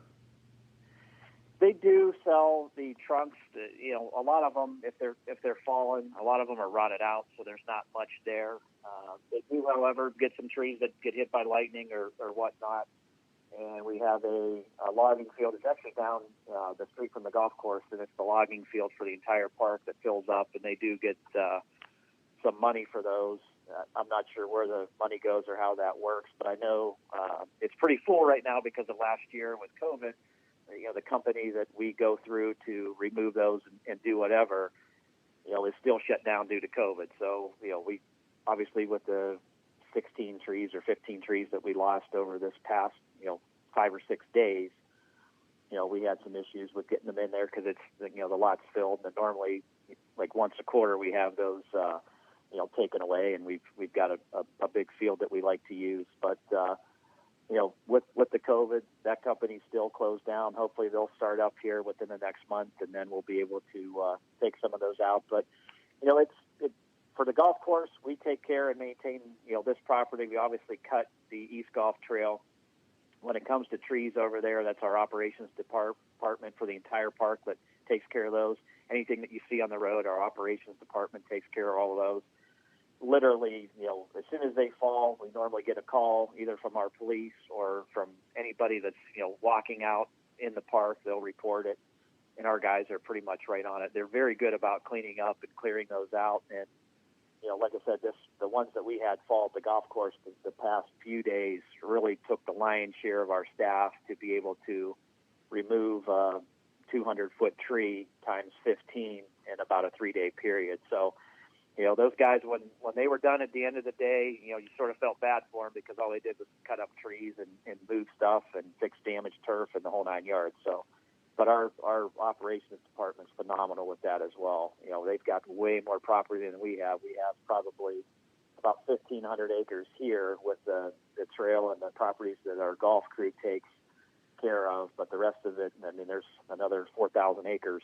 They do sell the trunks. A lot of them, if they're fallen, a lot of them are rotted out, so there's not much there. They do, however, get some trees that get hit by lightning or whatnot. And we have a logging field. It's actually down the street from the golf course, and it's the logging field for the entire park that fills up, and they do get some money for those. I'm not sure where the money goes or how that works, but I know it's pretty full right now because of last year with COVID. The company that we go through to remove those and do whatever, is still shut down due to COVID. So, we obviously with the 16 trees or 15 trees that we lost over this past, 5 or 6 days, we had some issues with getting them in there because it's, the lot's filled. And normally, like once a quarter, we have those, taken away, and we've got a big field that we like to use. But, with the COVID, that company's still closed down. Hopefully they'll start up here within the next month, and then we'll be able to take some of those out. But, it's for the golf course, we take care and maintain, this property. We obviously cut the East Golf Trail. When it comes to trees over there, that's our operations department for the entire park that takes care of those. Anything that you see on the road, our operations department takes care of all of those. Literally, as soon as they fall, we normally get a call either from our police or from anybody that's, walking out in the park. They'll report it, and our guys are pretty much right on it. They're very good about cleaning up and clearing those out. And, like I said, the ones that we had fall at the golf course the past few days really took the lion's share of our staff to be able to remove 200-foot tree times 15 in about a 3-day period. So, those guys, when they were done at the end of the day, you sort of felt bad for them because all they did was cut up trees and move stuff and fix damaged turf and the whole 9 yards. So, but our operations department's phenomenal with that as well. They've got way more property than we have. We have probably about 1,500 acres here with the trail and the properties that our golf crew takes care of. But the rest of it, there's another 4,000 acres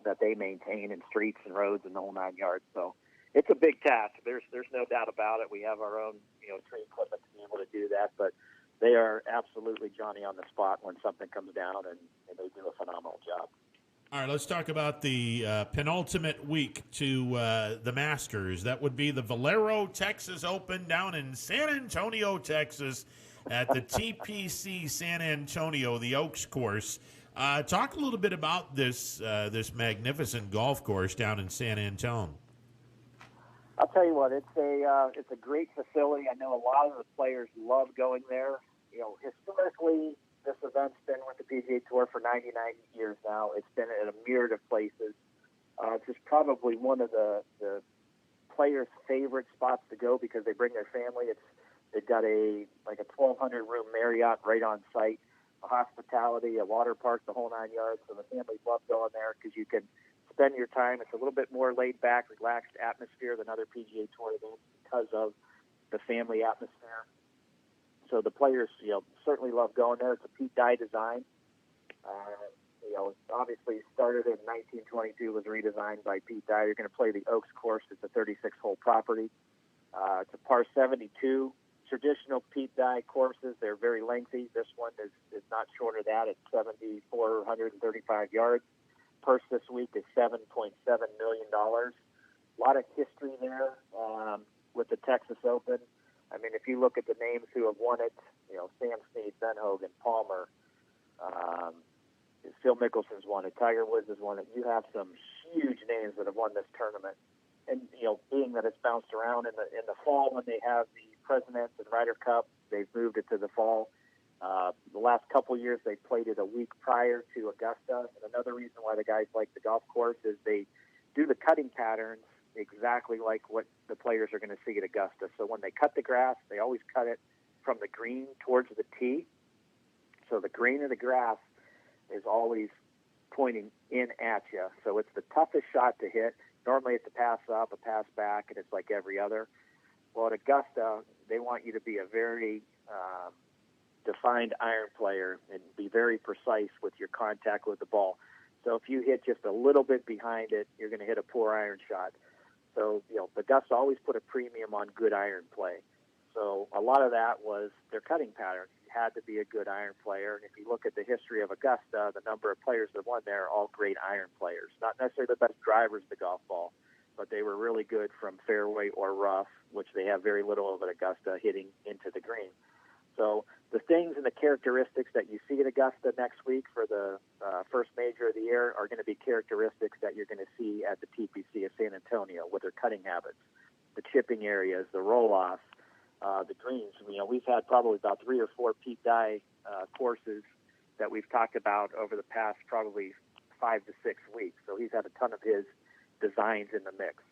that they maintain in streets and roads and the whole 9 yards. So it's a big task. There's no doubt about it. We have our own, tree equipment to be able to do that, but they are absolutely Johnny on the spot when something comes down, and they do a phenomenal job. All right, let's talk about the penultimate week to the Masters. That would be the Valero Texas Open down in San Antonio, Texas, at the TPC San Antonio, the Oaks course. Talk a little bit about this magnificent golf course down in San Antonio. I'll tell you what, it's a great facility. I know a lot of the players love going there. Historically, this event's been with the PGA Tour for 99 years now. It's been at a myriad of places. It's just probably one of the players' favorite spots to go because they bring their family. They've got a 1,200 room Marriott right on site. A hospitality, a water park, the whole 9 yards. So the families love going there because you can spend your time. It's a little bit more laid back, relaxed atmosphere than other PGA Tour events because of the family atmosphere. So the players, certainly love going there. It's a Pete Dye design. Obviously started in 1922, was redesigned by Pete Dye. You're going to play the Oaks course. It's a 36-hole property. It's a par 72 traditional Pete Dye courses, they're very lengthy. This one is not short of that. It's 7,435 yards. Purse this week is $7.7 million. A lot of history there with the Texas Open. I mean, if you look at the names who have won it, you know, Sam Snead, Ben Hogan, Palmer, Phil Mickelson's won it, Tiger Woods has won it. You have some huge names that have won this tournament. And, you know, being that it's bounced around in the fall when they have the Presidents and Ryder Cup, they've moved it to the fall. The last couple years, they played it a week prior to Augusta. And another reason why the guys like the golf course is they do the cutting patterns exactly like what the players are going to see at Augusta. So when they cut the grass, they always cut it from the green towards the tee. So the green of the grass is always pointing in at you. So it's the toughest shot to hit. Normally it's a pass up, a pass back, and it's like every other. Well, at Augusta, they want you to be a very defined iron player and be very precise with your contact with the ball. So if you hit just a little bit behind it, you're going to hit a poor iron shot. So, you know, Augusta always put a premium on good iron play. So a lot of that was their cutting patterns. You had to be a good iron player. And if you look at the history of Augusta, the number of players that won there are all great iron players. Not necessarily the best drivers of the golf ball, but they were really good from fairway or rough, which they have very little of at Augusta, hitting into the green. So the things and the characteristics that you see at Augusta next week for the first major of the year are going to be characteristics that you're going to see at the TPC of San Antonio with their cutting habits, the chipping areas, the roll-offs, the greens. You know, we've had probably about 3 or 4 Pete Dye courses that we've talked about over the past probably 5 to 6 weeks. So he's had a ton of his designs in the mix.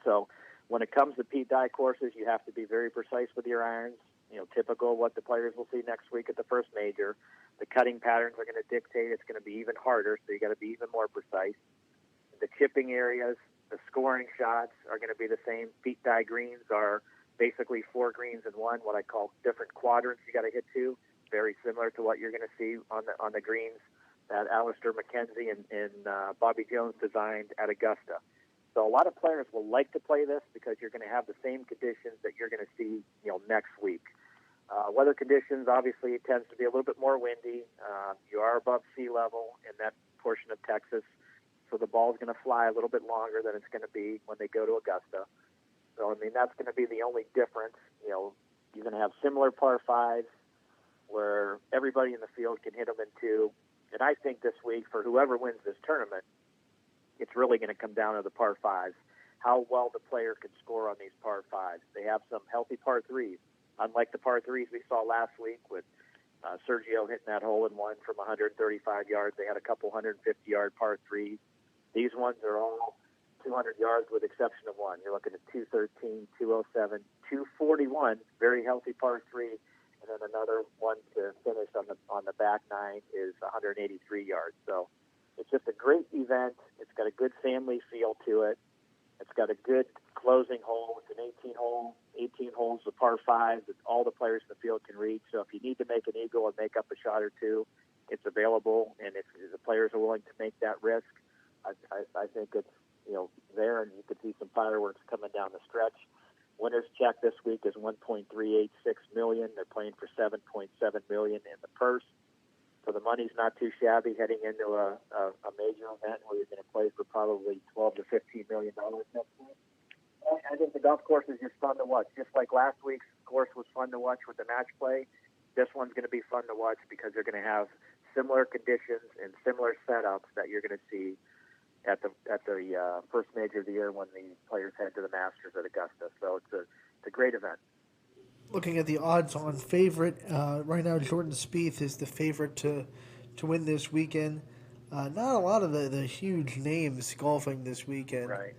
So when it comes to Pete Dye courses, you have to be very precise with your irons. You know, typical of what the players will see next week at the first major. The cutting patterns are going to dictate it's going to be even harder, so you got to be even more precise. The chipping areas, the scoring shots are going to be the same. Pete Dye greens are basically 4 greens in one, what I call different quadrants you got to hit to, very similar to what you're going to see on the greens that Alistair McKenzie and Bobby Jones designed at Augusta. So a lot of players will like to play this because you're going to have the same conditions that you're going to see, you know, next week. Weather conditions, obviously, it tends to be a little bit more windy. You are above sea level in that portion of Texas, so the ball's going to fly a little bit longer than it's going to be when they go to Augusta. So, I mean, that's going to be the only difference. You know, you're going to have similar par 5s where everybody in the field can hit them in 2. And I think this week, for whoever wins this tournament, it's really going to come down to the par 5s, how well the player can score on these par 5s. They have some healthy par 3s, unlike the par 3s we saw last week with Sergio hitting that hole in one from 135 yards. They had a couple 150-yard par 3s. These ones are all 200 yards with exception of one. You're looking at 213, 207, 241, very healthy par 3, and then another one to finish on the back 9 is 183 yards. So it's just a great event. It's got a good family feel to it. It's got a good closing hole. It's an 18 holes of par 5s that all the players in the field can reach. So if you need to make an eagle and make up a shot or two, it's available. And if the players are willing to make that risk, I think it's, you know, there, and you could see some fireworks coming down the stretch. Winner's check this week is $1.386 million. They're playing for $7.7 million in the purse. So the money's not too shabby heading into a major event where you're going to play for probably $12 to $15 million next week. I think the golf course is just fun to watch. Just like last week's course was fun to watch with the match play, this one's going to be fun to watch because they're going to have similar conditions and similar setups that you're going to see at the first major of the year when the players head to the Masters at Augusta. So it's a great event. Looking at the odds-on favorite, right now Jordan Spieth is the favorite to win this weekend. Not a lot of the huge names golfing this weekend. Right.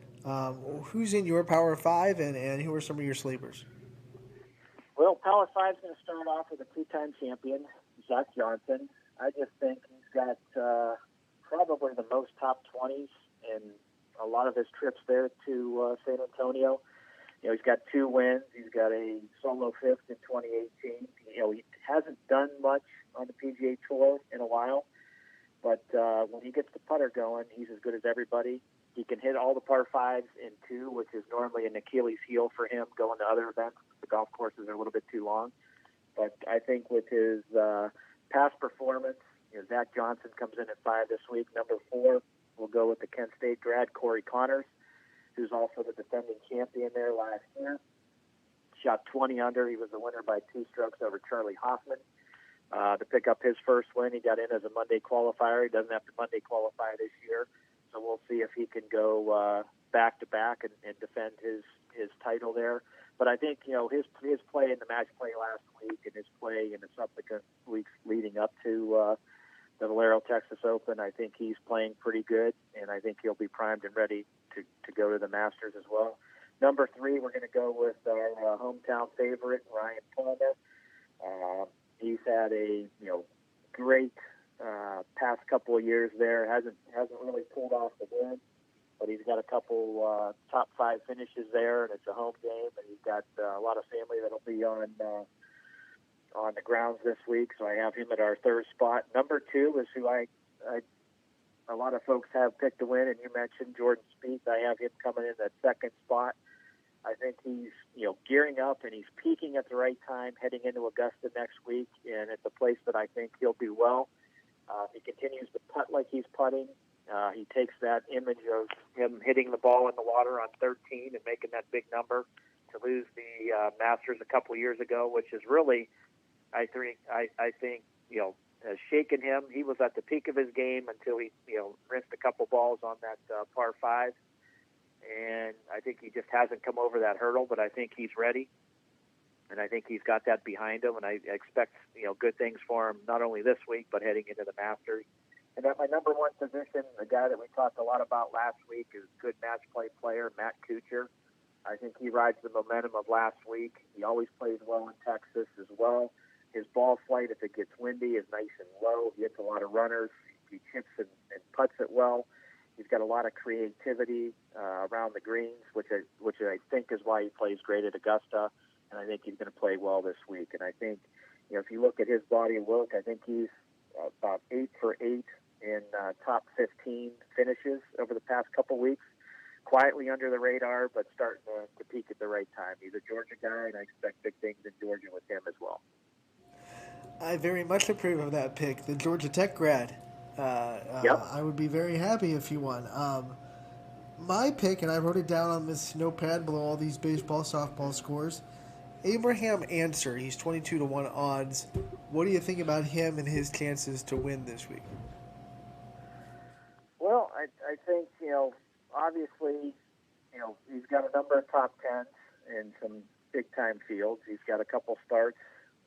Who's in your Power 5, and who are some of your sleepers? Well, Power 5 is going to start off with a 2-time champion, Zach Johnson. I just think he's got probably the most top 20s in a lot of his trips there to San Antonio. You know, he's got 2 wins. He's got a solo 5th in 2018. You know, he hasn't done much on the PGA Tour in a while, but when he gets the putter going, he's as good as everybody. He can hit all the par fives in 2, which is normally an Achilles heel for him going to other events. The golf courses are a little bit too long. But I think with his past performance, Zach Johnson comes in at 5 this week. Number 4, we'll go with the Kent State grad, Cory, who's also the defending champion there last year. Shot 20 under. He was the winner by 2 strokes over Charlie Hoffman. To pick up his first win, he got in as a Monday qualifier. He doesn't have to Monday qualify this year. So we'll see if he can go back-to-back and defend his title there. But I think, his play in the match play last week and his play in the subsequent weeks leading up to the Valero Texas Open, I think he's playing pretty good, and I think he'll be primed and ready to go to the Masters as well. Number 3, we're going to go with our hometown favorite, Ryan Plumber. He's had a great past couple of years there. Hasn't really pulled off the win, but he's got a couple top 5 finishes there, and it's a home game, and he's got a lot of family that'll be on the grounds this week. So I have him at our 3rd spot. Number 2 is who a lot of folks have picked to win, and you mentioned Jordan Spieth. I have him coming in that 2nd spot. I think he's gearing up and he's peaking at the right time heading into Augusta next week, and it's a place that I think he'll do well. He continues to putt like he's putting. He takes that image of him hitting the ball in the water on 13 and making that big number to lose the Masters a couple of years ago, which is really, I think has shaken him. He was at the peak of his game until he rinsed a couple balls on that par 5. And I think he just hasn't come over that hurdle, but I think he's ready. And I think he's got that behind him, and I expect, good things for him, not only this week, but heading into the Masters. And at my number 1 position, the guy that we talked a lot about last week is good match play player, Matt Kutcher. I think he rides the momentum of last week. He always plays well in Texas as well. His ball flight, if it gets windy, is nice and low. He hits a lot of runners. He chips and putts it well. He's got a lot of creativity around the greens, which I think is why he plays great at Augusta, and I think he's going to play well this week. And I think, if you look at his body of work, I think he's about 8 for 8 in top 15 finishes over the past couple weeks. Quietly under the radar, but starting to peak at the right time. He's a Georgia guy, and I expect big things in Georgia with him as well. I very much approve of that pick, the Georgia Tech grad. Yep. I would be very happy if he won. My pick, and I wrote it down on this notepad below all these baseball, softball scores, Abraham Answer. He's 22-1 odds. What do you think about him and his chances to win this week? Well, I think, obviously, he's got a number of top 10s in some big-time fields. He's got a couple starts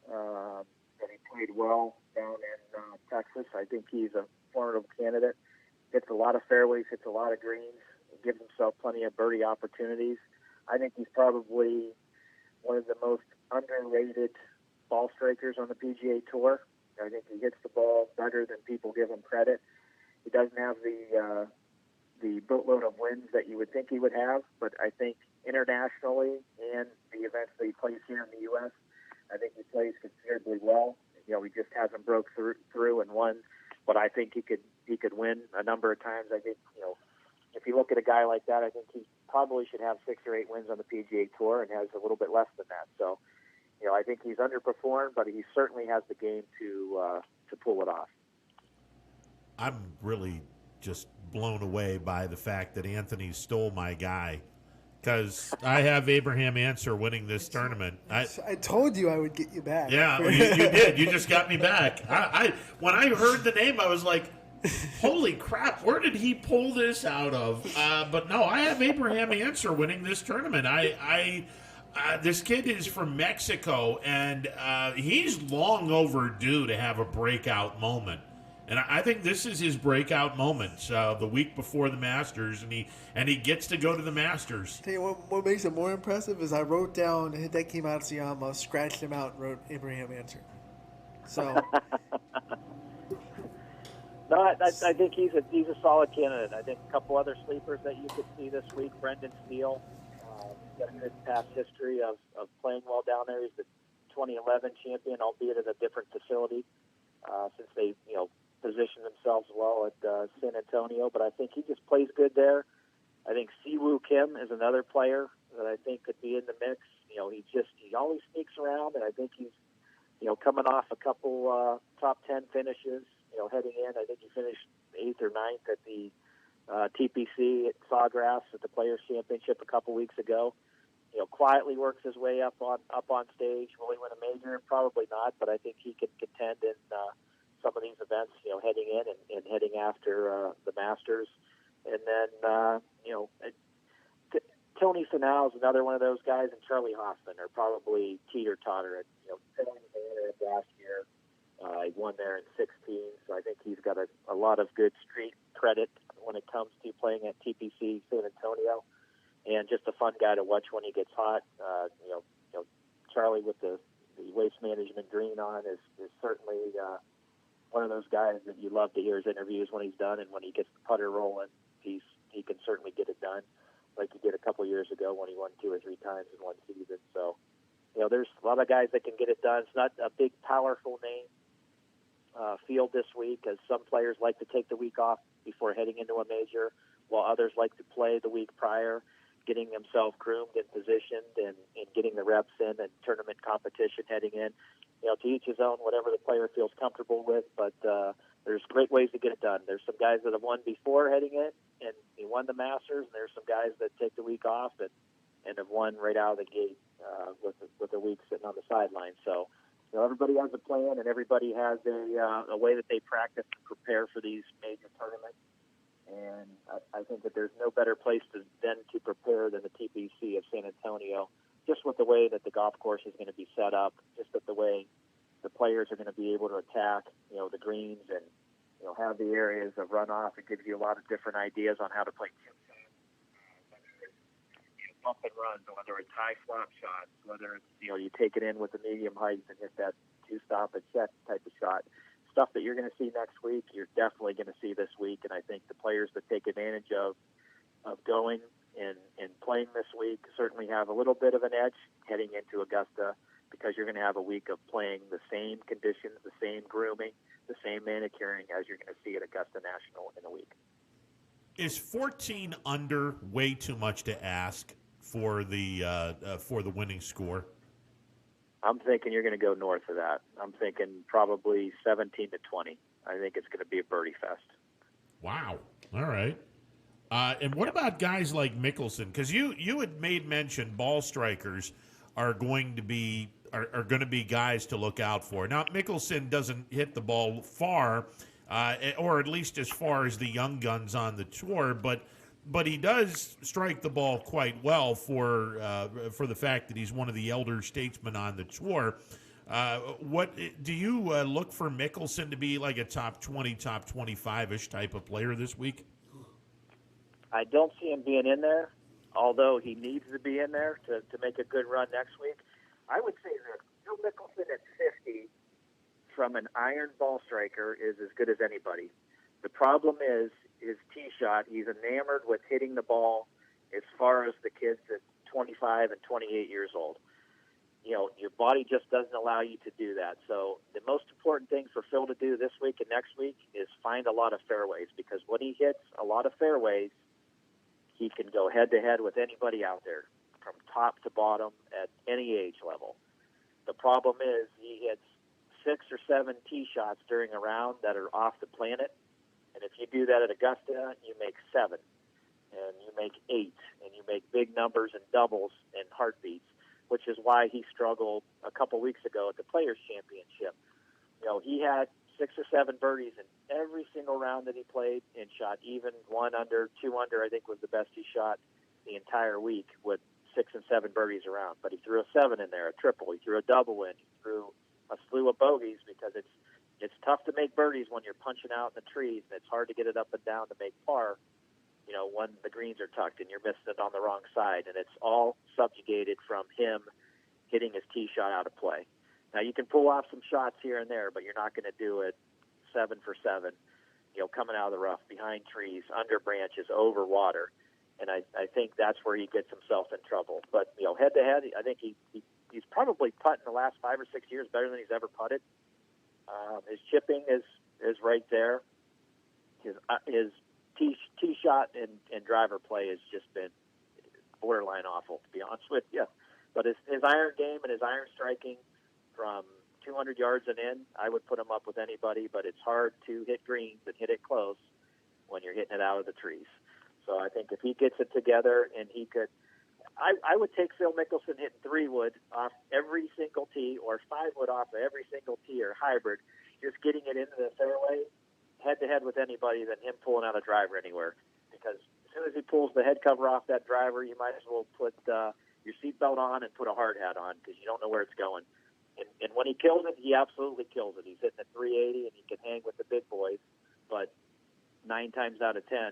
that he played well down in Texas. I think he's a formidable candidate. Hits a lot of fairways, hits a lot of greens, gives himself plenty of birdie opportunities. I think he's probably one of the most underrated ball strikers on the PGA Tour. I think he hits the ball better than people give him credit. He doesn't have the boatload of wins that you would think he would have, but I think internationally and the events that he plays here in the U.S., I think he plays considerably well. He just hasn't broke through and won, but I think he could win a number of times. I think, if you look at a guy like that, I think he probably should have 6 or 8 wins on the PGA Tour and has a little bit less than that. So, I think he's underperformed, but he certainly has the game to pull it off. I'm really just blown away by the fact that Anthony stole my guy, because I have Abraham Answer winning this tournament. I told you I would get you back. Yeah, you did. You just got me back. When I heard the name, I was like, holy crap, where did he pull this out of? But no, I have Abraham Answer winning this tournament. This kid is from Mexico, and he's long overdue to have a breakout moment. And I think this is his breakout moment, the week before the Masters, and he gets to go to the Masters. Tell you what makes it more impressive is I wrote down Hideki Matsuyama, scratched him out, and wrote Abraham Answer. So, no, I think he's a solid candidate. I think a couple other sleepers that you could see this week, Brendan Steele. He's got a good past history of playing well down there. He's the 2011 champion, albeit at a different facility, since they position themselves well at San Antonio, but I think he just plays good there. I think Siwoo Kim is another player that I think could be in the mix. He always sneaks around, and I think he's, coming off a couple top 10 finishes, heading in. I think he finished 8th or 9th at the TPC at Sawgrass at the Players Championship a couple weeks ago. Quietly works his way up on stage. Will he win a major? Probably not, but I think he can contend in some of these events, heading in and heading after the Masters. And then, Tony Finau is another one of those guys, and Charlie Hoffman are probably teeter-totter. Last year, he won there in 16, so I think he's got a lot of good street credit when it comes to playing at TPC San Antonio, and just a fun guy to watch when he gets hot. Charlie with the Waste Management green on is certainly one of those guys that you love to hear his interviews when he's done, and when he gets the putter rolling, he can certainly get it done, like he did a couple years ago when he won 2 or 3 times in one season. So, there's a lot of guys that can get it done. It's not a big, powerful name field this week, as some players like to take the week off before heading into a major, while others like to play the week prior, getting themselves groomed and positioned and getting the reps in and tournament competition heading in. To each his own, whatever the player feels comfortable with, but there's great ways to get it done. There's some guys that have won before heading in, and he won the Masters, and there's some guys that take the week off and have won right out of the gate with a week sitting on the sideline. So, everybody has a plan, and everybody has a way that they practice and prepare for these major tournaments. And I think that there's no better place to prepare than the TPC of San Antonio, just with the way that the golf course is going to be set up, just with the way the players are going to be able to attack, the greens and, have the areas of runoff. It gives you a lot of different ideas on how to play chip shots, whether it's bump and runs, whether it's high flop shots, whether it's, you take it in with the medium height and hit that 2-stop and check type of shot. Stuff that you're going to see next week, you're definitely going to see this week. And I think the players that take advantage of going and playing this week certainly have a little bit of an edge heading into Augusta, because you're going to have a week of playing the same conditions, the same grooming, the same manicuring as you're going to see at Augusta National in a week. Is 14 under way too much to ask for the winning score? I'm thinking you're going to go north of that. I'm thinking probably 17 to 20. I think it's going to be a birdie fest. Wow. All right. And what about guys like Mickelson? Because you had made mention ball strikers are going to be guys to look out for. Now, Mickelson doesn't hit the ball far, or at least as far as the young guns on the tour, but he does strike the ball quite well for the fact that he's one of the elder statesmen on the tour. What do you look for Mickelson to be, like a top 20, top 25-ish type of player this week? I don't see him being in there, although he needs to be in there to make a good run next week. I would say that Phil Mickelson at 50 from an iron ball striker is as good as anybody. The problem is his tee shot. He's enamored with hitting the ball as far as the kids at 25 and 28 years old. Your body just doesn't allow you to do that. So the most important thing for Phil to do this week and next week is find a lot of fairways, because when he hits a lot of fairways, he can go head-to-head with anybody out there from top to bottom at any age level. The problem is he hits 6 or 7 tee shots during a round that are off the planet. And if you do that at Augusta, you make 7, and you make 8, and you make big numbers and doubles and heartbeats, which is why he struggled a couple weeks ago at the Players Championship. He had 6 or 7 birdies in every single round that he played and shot even 1 under, 2 under, I think was the best he shot the entire week, with 6 and 7 birdies around. But he threw a 7 in there, a triple. He threw a double in. He threw a slew of bogeys, because it's tough to make birdies when you're punching out in the trees, and it's hard to get it up and down to make par, when the greens are tucked and you're missing it on the wrong side. And it's all subjugated from him hitting his tee shot out of play. Now, you can pull off some shots here and there, but you're not going to do it 7 for 7, coming out of the rough, behind trees, under branches, over water. And I think that's where he gets himself in trouble. But, head-to-head, I think he's probably putted in the last 5 or 6 years better than he's ever putted. His chipping is right there. His tee shot and driver play has just been borderline awful, to be honest with you. But his iron game and his iron striking from 200 yards and in, I would put him up with anybody, but it's hard to hit greens and hit it close when you're hitting it out of the trees. So I think if he gets it together and he could, I would take Phil Mickelson hitting 3-wood off every single tee or 5-wood off of every single tee or hybrid, just getting it into the fairway head-to-head with anybody than him pulling out a driver anywhere. Because as soon as he pulls the head cover off that driver, you might as well put your seatbelt on and put a hard hat on because you don't know where it's going. And when he kills it, he absolutely kills it. He's hitting a 380 and he can hang with the big boys. But 9 times out of 10,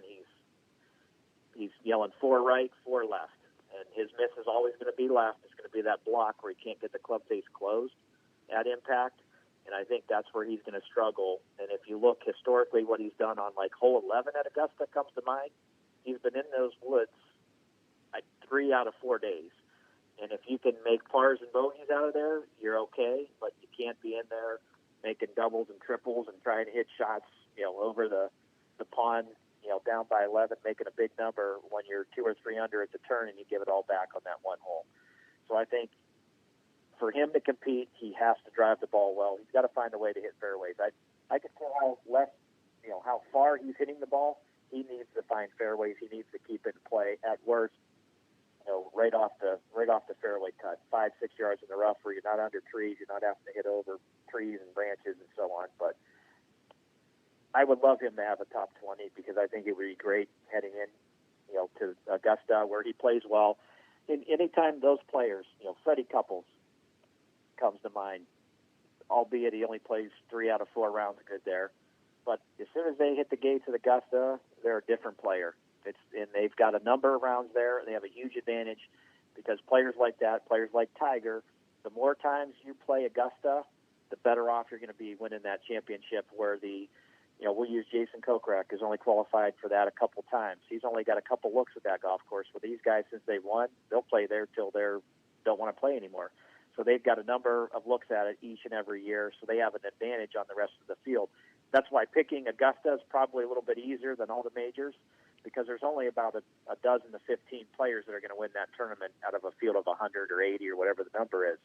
he's yelling 4 right, 4 left. And his miss is always going to be left. It's going to be that block where he can't get the club face closed at impact. And I think that's where he's going to struggle. And if you look historically what he's done on like hole 11 at Augusta comes to mind, he's been in those woods like 3 out of 4 days. And if you can make pars and bogeys out of there, you're okay. But you can't be in there making doubles and triples and trying to hit shots, over the pond, down by 11, making a big number when you're 2 or 3 under at the turn and you give it all back on that one hole. So I think for him to compete, he has to drive the ball well. He's got to find a way to hit fairways. I can tell how far he's hitting the ball. He needs to find fairways. He needs to keep it in play. At worst, right off the fairway cut, 5-6 yards in the rough where you're not under trees, you're not having to hit over trees and branches and so on. But I would love him to have a top 20 because I think it would be great heading in, to Augusta where he plays well. And anytime those players, Freddie Couples comes to mind, albeit he only plays 3 out of 4 rounds good there. But as soon as they hit the gates of Augusta, they're a different player. And they've got a number of rounds there. They have a huge advantage because players like that, players like Tiger, the more times you play Augusta, the better off you're going to be winning that championship where we'll use Jason Kokrak, who's only qualified for that a couple times. He's only got a couple looks at that golf course. Well, these guys, since they won, they'll play there till they don't want to play anymore. So they've got a number of looks at it each and every year, so they have an advantage on the rest of the field. That's why picking Augusta is probably a little bit easier than all the majors because there's only about a dozen to 15 players that are going to win that tournament out of a field of 100 or 80 or whatever the number is,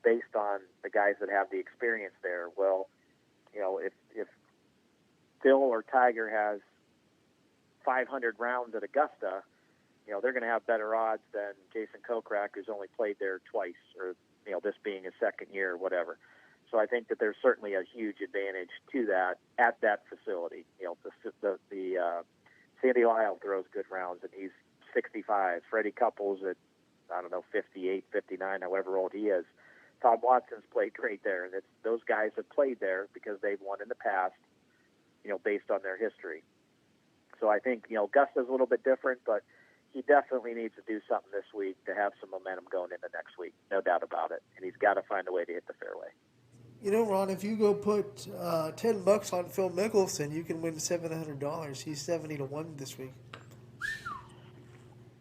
based on the guys that have the experience there. Well, if Phil or Tiger has 500 rounds at Augusta, they're going to have better odds than Jason Kokrak, who's only played there twice, or, this being his second year or whatever. So I think that there's certainly a huge advantage to that at that facility. The Sandy Lyle throws good rounds, and he's 65. Freddie Couples at, 58, 59, however old he is. Todd Watson's played great there, and those guys have played there because they've won in the past, based on their history. So I think, Augusta's a little bit different, but he definitely needs to do something this week to have some momentum going into next week, no doubt about it. And he's got to find a way to hit the fairway. Ron, if you go put $10 on Phil Mickelson, you can win $700. He's 70-1 this week.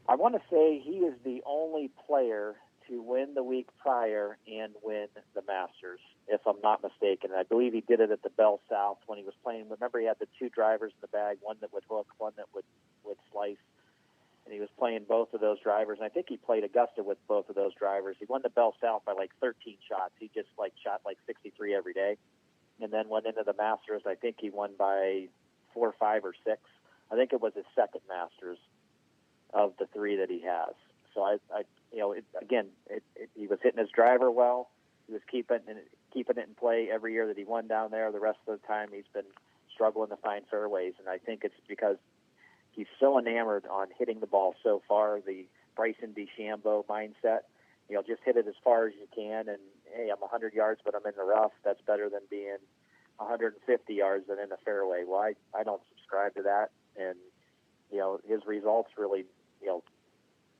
I want to say he is the only player to win the week prior and win the Masters, if I'm not mistaken. And I believe he did it at the Bell South when he was playing. Remember, he had the 2 drivers in the bag, one that would hook, one that would slice. And he was playing both of those drivers. And I think he played Augusta with both of those drivers. He won the Bell South by 13 shots. He just shot 63 every day. And then went into the Masters. I think he won by 4, 5, or 6. I think it was his second Masters of the 3 that he has. So he was hitting his driver well. He was keeping it in play every year that he won down there. The rest of the time he's been struggling to find fairways. And I think it's because he's so enamored on hitting the ball so far, the Bryson DeChambeau mindset. Just hit it as far as you can, and, hey, I'm 100 yards, but I'm in the rough. That's better than being 150 yards and in the fairway. Well, I don't subscribe to that, and, his results really,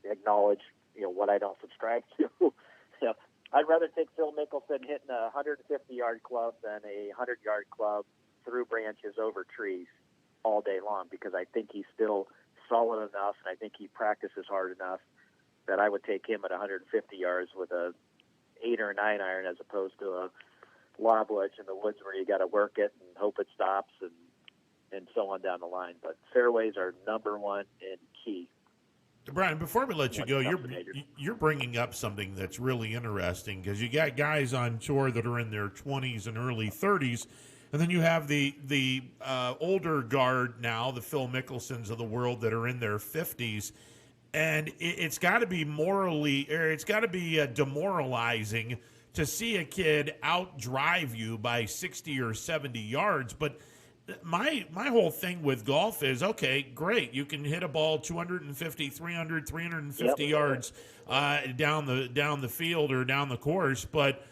acknowledge, what I don't subscribe to. I'd rather take Phil Mickelson hitting a 150-yard club than a 100-yard club through branches over trees all day long because I think he's still solid enough and I think he practices hard enough that I would take him at 150 yards with a 8 or 9 iron as opposed to a lob wedge in the woods where you got to work it and hope it stops and so on down the line. But fairways are number one and key. Brian, before we let you go, you're bringing up something that's really interesting, because you got guys on tour that are in their 20s and early 30s, and then you have the older guard now, the Phil Mickelsons of the world, that are in their 50s, and it's got to be demoralizing to see a kid outdrive you by 60 or 70 yards, but my whole thing with golf is, okay, great, you can hit a ball 250, 300, 350 yards down the field or down the course, but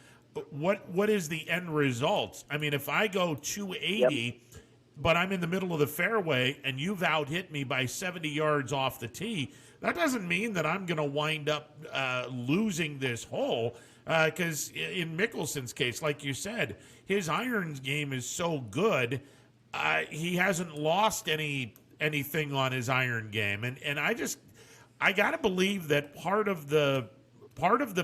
what is the end result? I mean, if I go 280, but I'm in the middle of the fairway and you've out-hit me by 70 yards off the tee, that doesn't mean that I'm going to wind up losing this hole, because in Mickelson's case, like you said, his irons game is so good. He hasn't lost anything on his iron game, and I gotta believe that part of the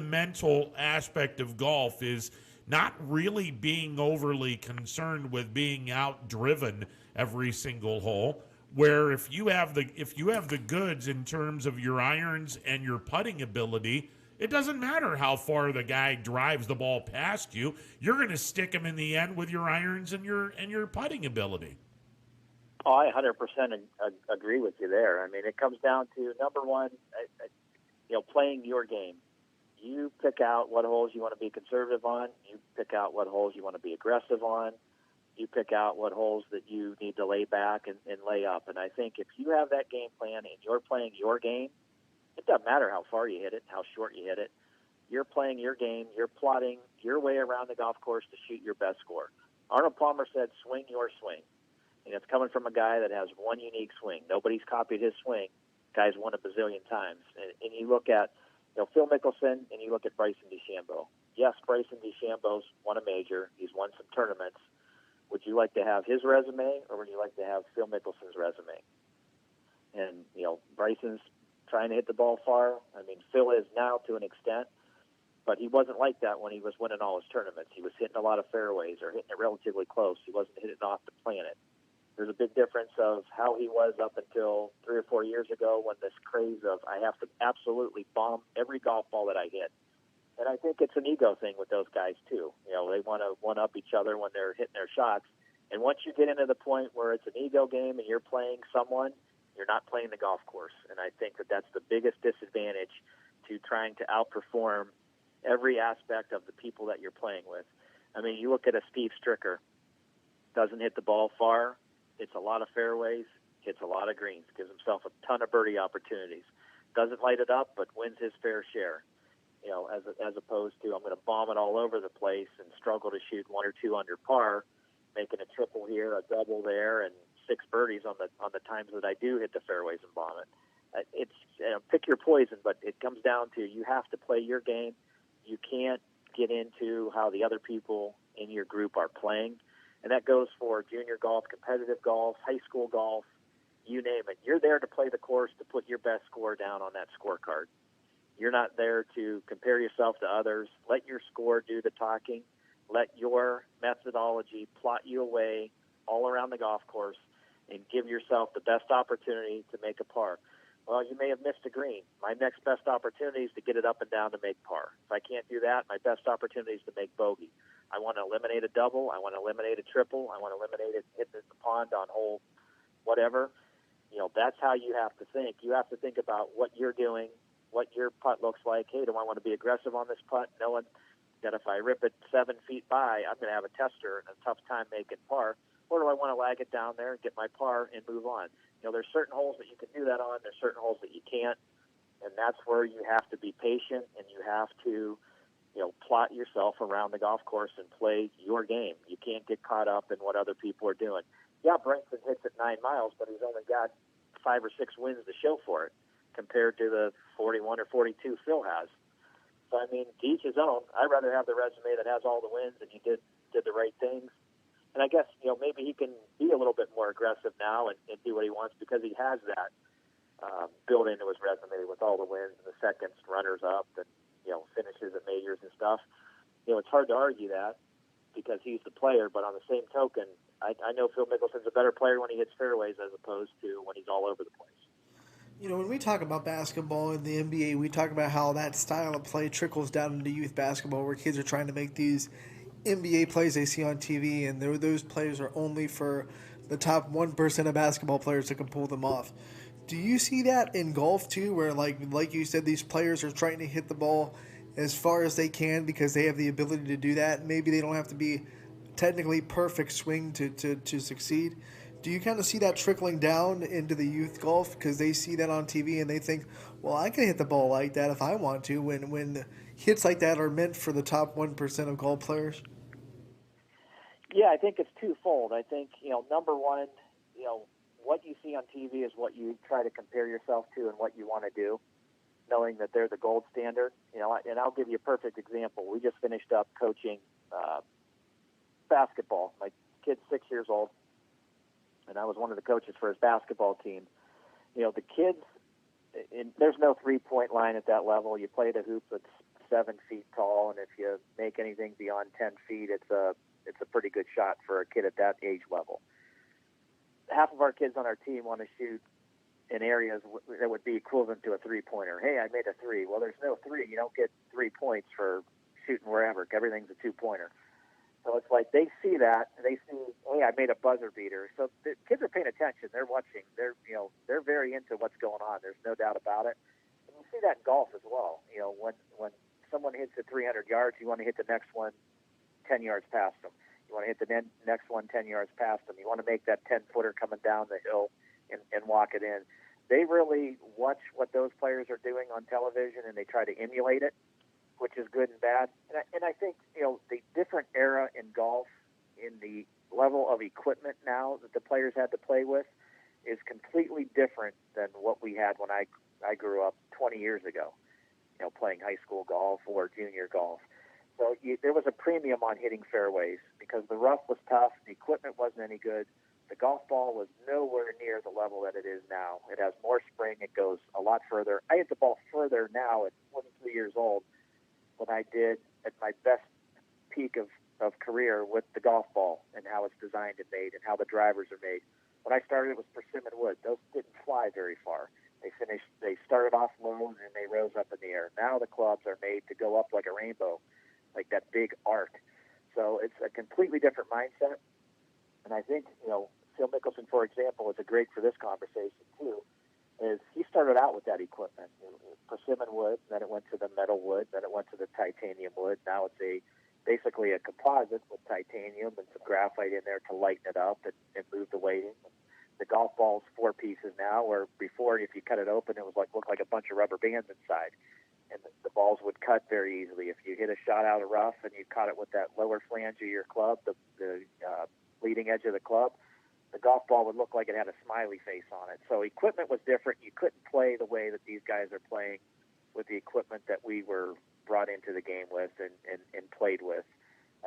mental aspect of golf is not really being overly concerned with being outdriven every single hole. Where if you have the goods in terms of your irons and your putting ability, it doesn't matter how far the guy drives the ball past you. You're going to stick him in the end with your irons and your putting ability. Oh, I 100% agree with you there. I mean, it comes down to, number one, playing your game. You pick out what holes you want to be conservative on. You pick out what holes you want to be aggressive on. You pick out what holes that you need to lay back and lay up. And I think if you have that game plan and you're playing your game, it doesn't matter how far you hit it, how short you hit it. You're playing your game. You're plotting your way around the golf course to shoot your best score. Arnold Palmer said, swing your swing. And it's coming from a guy that has one unique swing. Nobody's copied his swing. Guy's won a bazillion times. And you look at Phil Mickelson and you look at Bryson DeChambeau. Yes, Bryson DeChambeau's won a major. He's won some tournaments. Would you like to have his resume, or would you like to have Phil Mickelson's resume? And, Bryson's trying to hit the ball far. I mean, Phil is now to an extent, but he wasn't like that when he was winning all his tournaments. He was hitting a lot of fairways or hitting it relatively close. He wasn't hitting it off the planet. There's a big difference of how he was up until 3 or 4 years ago, when this craze of, I have to absolutely bomb every golf ball that I hit. And I think it's an ego thing with those guys, too. They want to one-up each other when they're hitting their shots. And once you get into the point where it's an ego game and you're playing someone, you're not playing the golf course. And I think that that's the biggest disadvantage to trying to outperform every aspect of the people that you're playing with. I mean, you look at a Steve Stricker, doesn't hit the ball far, hits a lot of fairways, hits a lot of greens, gives himself a ton of birdie opportunities. Doesn't light it up, but wins his fair share. As opposed to, I'm going to bomb it all over the place and struggle to shoot 1 or 2 under par, making a triple here, a double there, and 6 birdies on the times that I do hit the fairways and bomb it. It's pick your poison, but it comes down to, you have to play your game. You can't get into how the other people in your group are playing, and that goes for junior golf, competitive golf, high school golf, you name it. You're there to play the course, to put your best score down on that scorecard. You're not there to compare yourself to others. Let your score do the talking. Let your methodology plot you a way all around the golf course and give yourself the best opportunity to make a par. Well, you may have missed a green. My next best opportunity is to get it up and down to make par. If I can't do that, my best opportunity is to make bogey. I want to eliminate a double. I want to eliminate a triple. I want to eliminate it, hit the pond on hole whatever. That's how you have to think. You have to think about what you're doing, what your putt looks like. Hey, do I want to be aggressive on this putt, knowing that if I rip it 7 feet by, I'm going to have a tester and a tough time making par? Or do I want to lag it down there and get my par and move on? There's certain holes that you can do that on. There's certain holes that you can't. And that's where you have to be patient, and you have to, plot yourself around the golf course and play your game. You can't get caught up in what other people are doing. Yeah, Brinson hits it 9 miles, but he's only got 5 or 6 wins to show for it, compared to the 41 or 42 Phil has. So, I mean, to each his own. I'd rather have the resume that has all the wins and he did the right things. And I guess, maybe he can be a little bit more aggressive now and do what he wants, because he has that built into his resume with all the wins and the seconds, runners-up, and, finishes at majors and stuff. It's hard to argue that, because he's the player, but on the same token, I know Phil Mickelson's a better player when he hits fairways as opposed to when he's all over the place. You know, when we talk about basketball in the NBA, we talk about how that style of play trickles down into youth basketball, where kids are trying to make these NBA plays they see on TV, and those plays are only for the top 1% of basketball players that can pull them off. Do you see that in golf too, where like you said, these players are trying to hit the ball as far as they can because they have the ability to do that? Maybe they don't have to be technically perfect swing to succeed. Do you kind of see that trickling down into the youth golf because they see that on TV and they think, well, I can hit the ball like that if I want to, when hits like that are meant for the top 1% of golf players? Yeah, I think it's twofold. I think, number one, what you see on TV is what you try to compare yourself to and what you want to do, knowing that they're the gold standard. And I'll give you a perfect example. We just finished up coaching basketball. My kid's 6 years old, and I was one of the coaches for his basketball team. The kids, there's no three-point line at that level. You play the hoop that's 7 feet tall, and if you make anything beyond 10 feet, it's a pretty good shot for a kid at that age level. Half of our kids on our team want to shoot in areas that would be equivalent to a three-pointer. Hey, I made a three. Well, there's no three. You don't get 3 points for shooting wherever. Everything's a two-pointer. So it's like they see that, and they see, hey, I made a buzzer beater. So the kids are paying attention. They're watching. They're very into what's going on. There's no doubt about it. And you see that in golf as well. When someone hits it 300 yards, you want to hit the next one 10 yards past them. You want to hit the next one 10 yards past them. You want to make that 10-footer coming down the hill and walk it in. They really watch what those players are doing on television, and they try to emulate it, which is good and bad. And I think, the different era in golf, in the level of equipment now that the players had to play with, is completely different than what we had when I grew up 20 years ago, playing high school golf or junior golf. So there was a premium on hitting fairways because the rough was tough, the equipment wasn't any good. The golf ball was nowhere near the level that it is now. It has more spring. It goes a lot further. I hit the ball further now at 23 years old than I did at my best peak of career with the golf ball and how it's designed and made and how the drivers are made. When I started, it was persimmon wood. Those didn't fly very far. They started off low and they rose up in the air. Now the clubs are made to go up like a rainbow, like that big arc. So it's a completely different mindset. And I think, Phil Mickelson, for example, is great for this conversation too, is he started out with that equipment, persimmon wood, then it went to the metal wood, then it went to the titanium wood. Now it's basically a composite with titanium and some graphite in there to lighten it up and move the weighting. The golf ball's 4 pieces now, where before, if you cut it open, it was looked like a bunch of rubber bands inside. And the balls would cut very easily. If you hit a shot out of rough and you caught it with that lower flange of your club, the leading edge of the club, the golf ball would look like it had a smiley face on it. So equipment was different. You couldn't play the way that these guys are playing with the equipment that we were brought into the game with and played with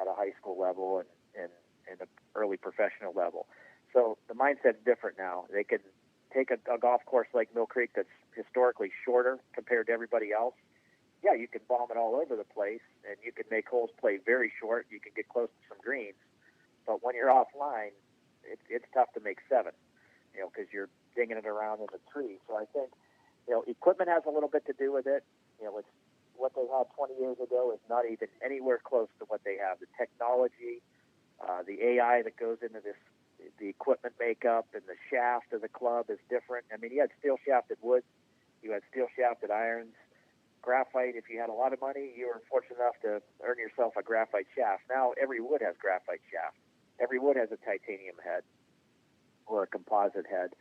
at a high school level and an early professional level. So the mindset's different now. They can take a golf course like Mill Creek that's historically shorter compared to everybody else. Yeah, you can bomb it all over the place, and you can make holes play very short. You can get close to some greens. But when you're offline, it's tough to make 7, because you're dinging it around in the tree. So I think, equipment has a little bit to do with it. It's what they had 20 years ago is not even anywhere close to what they have. The technology, the AI that goes into the equipment makeup and the shaft of the club is different. I mean, you had steel shafted wood, you had steel shafted irons, graphite. If you had a lot of money, you were fortunate enough to earn yourself a graphite shaft. Now every wood has graphite shaft. Every wood has a titanium head or a composite head.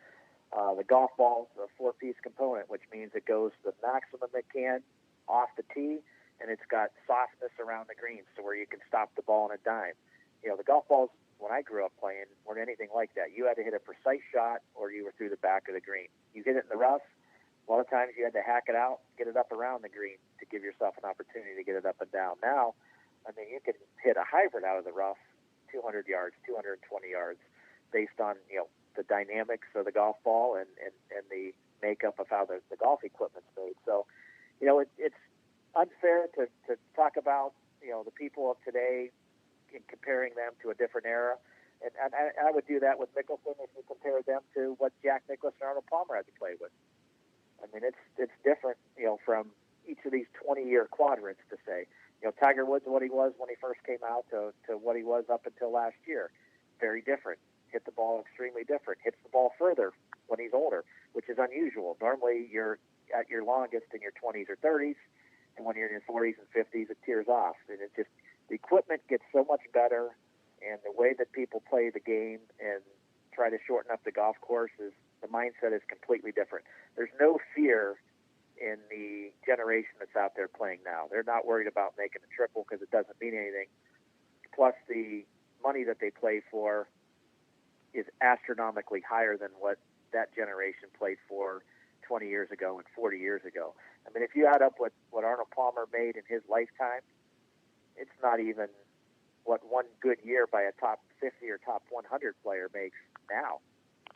The golf ball is a 4-piece component, which means it goes the maximum it can off the tee, and it's got softness around the greens to where you can stop the ball in a dime. The golf balls, when I grew up playing, weren't anything like that. You had to hit a precise shot or you were through the back of the green. You hit it in the rough, a lot of times you had to hack it out, get it up around the green to give yourself an opportunity to get it up and down. Now, you can hit a hybrid out of the rough 200 yards, 220 yards based on, the dynamics of the golf ball and the makeup of how the golf equipment's made. So, it's unfair to talk about, the people of today and comparing them to a different era. And I would do that with Mickelson if you compare them to what Jack Nicklaus and Arnold Palmer had to play with. I mean, it's different, from each of these 20-year quadrants to say. Tiger Woods, what he was when he first came out to what he was up until last year, very different. Hit the ball extremely different. Hits the ball further when he's older, which is unusual. Normally, you're at your longest in your 20s or 30s, and when you're in your 40s and 50s, it tears off. And it just, the equipment gets so much better, and the way that people play the game and try to shorten up the golf course the mindset is completely different. There's no fear in the generation that's out there playing now. They're not worried about making a triple because it doesn't mean anything. Plus, the money that they play for is astronomically higher than what that generation played for 20 years ago and 40 years ago. I mean, if you add up what Arnold Palmer made in his lifetime, it's not even what one good year by a top 50 or top 100 player makes now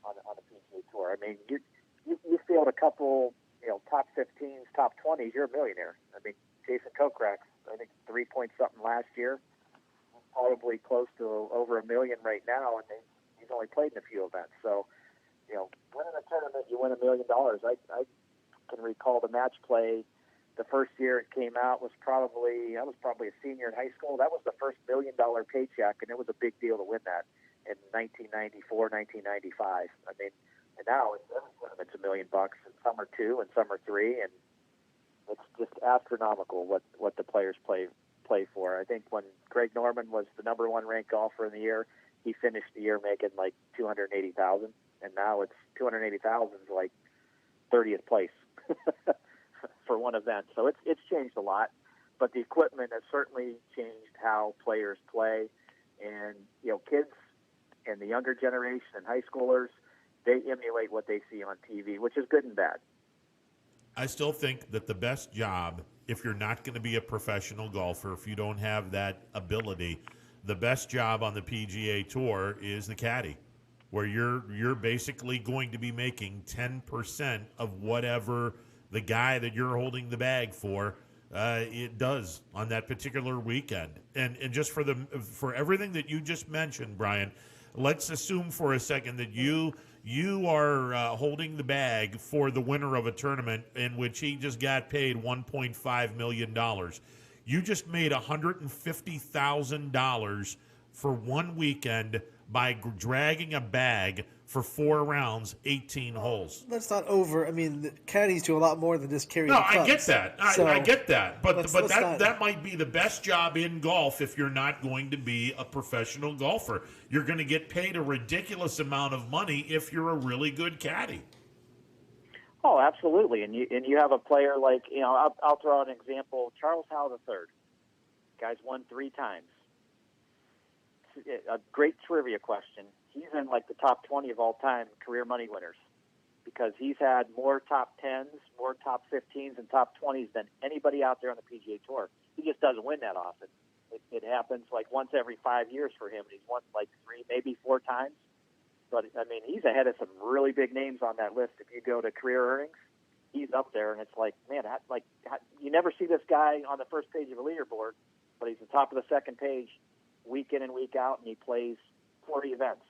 on the PGA Tour. I mean, you field a couple, top 15s, top 20s, you're a millionaire. I mean, Jason Kokrak, I think 3-point-something last year, probably close to over $1 million right now, and he's only played in a few events. So, winning a tournament, you win $1 million. I can recall the match play. The first year it came out I was probably a senior in high school. That was the first $1 million paycheck, and it was a big deal to win that in 1994, 1995. I mean, and now it's $1 million, and some are 2 and some are 3, and it's just astronomical what the players play for. I think when Greg Norman was the number 1 ranked golfer in the year, he finished the year making like $280,000, and now it's $280,000 is like 30th place for one event. So it's changed a lot, but the equipment has certainly changed how players play, and kids and the younger generation and high schoolers, they emulate what they see on TV, which is good and bad. I still think that the best job, if you're not going to be a professional golfer, if you don't have that ability, the best job on the PGA Tour is the caddy, where you're basically going to be making 10% of whatever the guy that you're holding the bag for it does on that particular weekend. And just for everything that you just mentioned, Brian, let's assume for a second that you are holding the bag for the winner of a tournament in which he just got paid $1.5 million. You just made $150,000 for one weekend by dragging a bag for 4 rounds, 18 holes. That's not over. I mean, the caddies do a lot more than just carry the clubs. I get that. I get that. But not... that might be the best job in golf if you're not going to be a professional golfer. You're going to get paid a ridiculous amount of money if you're a really good caddy. Oh, absolutely. And you have a player like, I'll throw out an example, Charles Howell III. Guy's won 3 times. A great trivia question. He's in like the top 20 of all time career money winners because he's had more top 10s, more top 15s, and top 20s than anybody out there on the PGA Tour. He just doesn't win that often. It happens like once every 5 years for him, and he's won like 3, maybe 4 times. But, I mean, he's ahead of some really big names on that list. If you go to career earnings, he's up there, and it's like, man, you never see this guy on the first page of a leaderboard, but he's the top of the second page week in and week out, and he plays 40 events.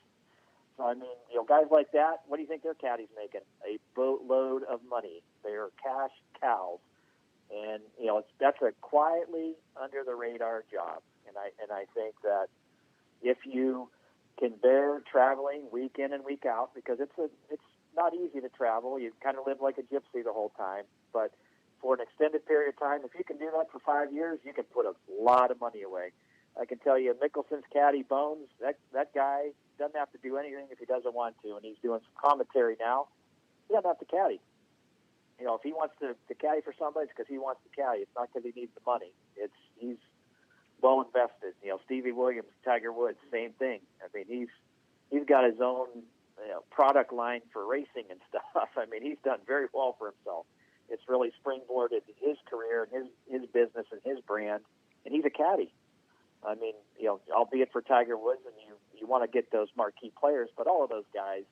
So, I mean, guys like that, what do you think their caddy's making? A boatload of money. They are cash cows. And, that's a quietly under-the-radar job. And I think that if you can bear traveling week in and week out, because it's not easy to travel. You kind of live like a gypsy the whole time. But for an extended period of time, if you can do that for 5 years, you can put a lot of money away. I can tell you, Mickelson's caddy, Bones, that guy doesn't have to do anything if he doesn't want to, and he's doing some commentary now. He doesn't have to caddy. If he wants to caddy for somebody, it's because he wants to caddy. It's not because he needs the money. He's well invested. Stevie Williams, Tiger Woods, same thing. I mean, he's got his own product line for racing and stuff. I mean, he's done very well for himself. It's really springboarded his career and his business and his brand, and he's a caddy. I mean, albeit for Tiger Woods, and you want to get those marquee players, but all of those guys,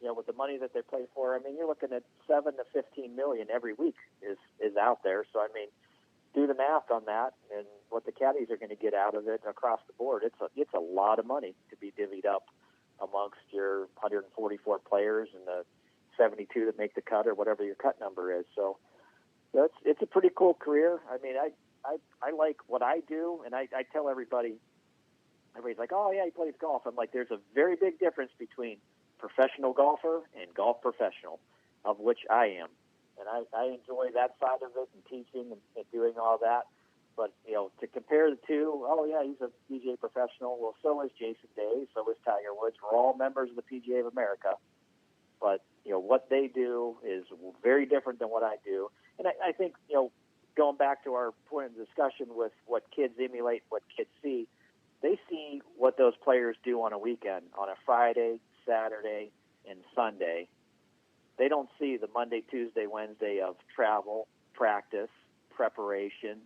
with the money that they play for, I mean, you're looking at $7 to $15 million every week is out there. So I mean, do the math on that, and what the caddies are going to get out of it across the board. It's a lot of money to be divvied up amongst your 144 players and the 72 that make the cut or whatever your cut number is. So it's a pretty cool career. I mean, I like what I do, and I tell everybody's like, oh, yeah, he plays golf. I'm like, there's a very big difference between professional golfer and golf professional, of which I am. And I enjoy that side of it and teaching and doing all that. But, to compare the two, oh, yeah, he's a PGA professional. Well, so is Jason Day. So is Tiger Woods. We're all members of the PGA of America. But, what they do is very different than what I do. And I think, going back to our point of discussion with what kids emulate, what kids see, they see what those players do on a weekend, on a Friday, Saturday, and Sunday. They don't see the Monday, Tuesday, Wednesday of travel, practice, preparation,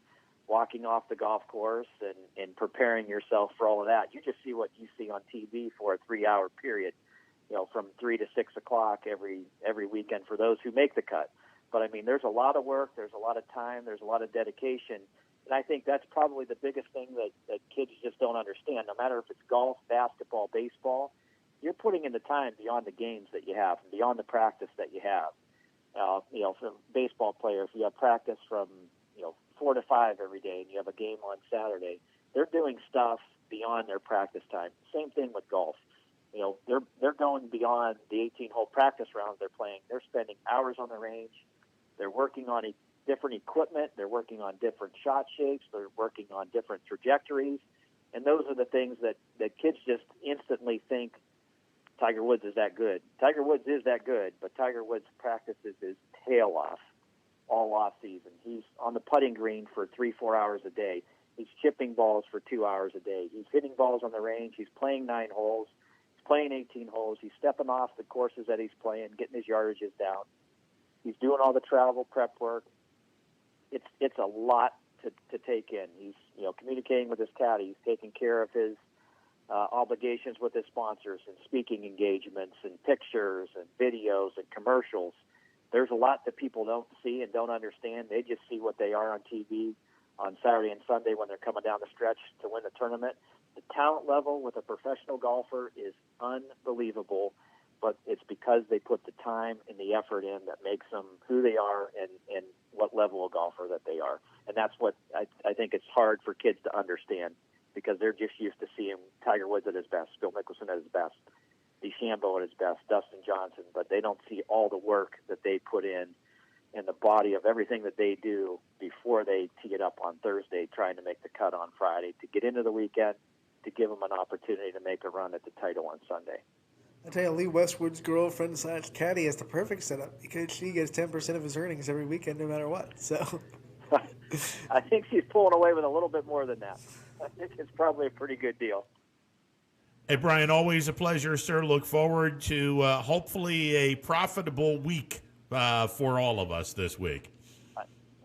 walking off the golf course and preparing yourself for all of that. You just see what you see on TV for a 3-hour period, from 3 to 6 o'clock every weekend for those who make the cut. But, I mean, there's a lot of work, there's a lot of time, there's a lot of dedication. And I think that's probably the biggest thing that kids just don't understand. No matter if it's golf, basketball, baseball, you're putting in the time beyond the games that you have and beyond the practice that you have. For a baseball player, if you have practice from, 4 to 5 every day and you have a game on Saturday, they're doing stuff beyond their practice time. Same thing with golf. They're going beyond the 18-hole practice rounds they're playing. They're spending hours on the range. They're working on different equipment. They're working on different shot shapes. They're working on different trajectories. And those are the things that kids just instantly think Tiger Woods is that good. Tiger Woods is that good, but Tiger Woods practices his tail off all off season. He's on the putting green for 3-4 hours a day. He's chipping balls for 2 hours a day. He's hitting balls on the range. He's playing 9 holes. He's playing 18 holes. He's stepping off the courses that he's playing, getting his yardages down. He's doing all the travel prep work. It's a lot to take in. He's communicating with his caddy. He's taking care of his obligations with his sponsors and speaking engagements and pictures and videos and commercials. There's a lot that people don't see and don't understand. They just see what they are on TV on Saturday and Sunday when they're coming down the stretch to win the tournament. The talent level with a professional golfer is unbelievable, but it's because they put the time and the effort in that makes them who they are and what level of golfer that they are. And that's what I think it's hard for kids to understand, because they're just used to seeing Tiger Woods at his best, Bill Mickelson at his best, DeChambeau at his best, Dustin Johnson, but they don't see all the work that they put in the body of everything that they do before they tee it up on Thursday, trying to make the cut on Friday, to get into the weekend, to give them an opportunity to make a run at the title on Sunday. I tell you, Lee Westwood's girlfriend / caddy has the perfect setup, because she gets 10% of his earnings every weekend, no matter what. So I think she's pulling away with a little bit more than that. I think it's probably a pretty good deal. Hey, Brian, always a pleasure, sir. Look forward to hopefully a profitable week for all of us this week.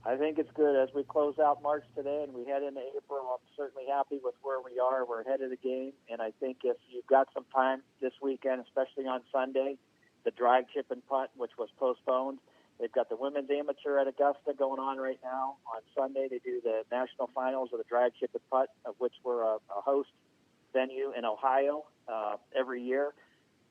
I think it's good. As we close out March today and we head into April, I'm certainly happy with where we are. We're ahead of the game, and I think if you've got some time this weekend, especially on Sunday, the drag, chip, and putt, which was postponed, they've got the women's amateur at Augusta going on right now. On Sunday, they do the national finals of the drag, chip, and putt, of which we're a host venue in Ohio every year.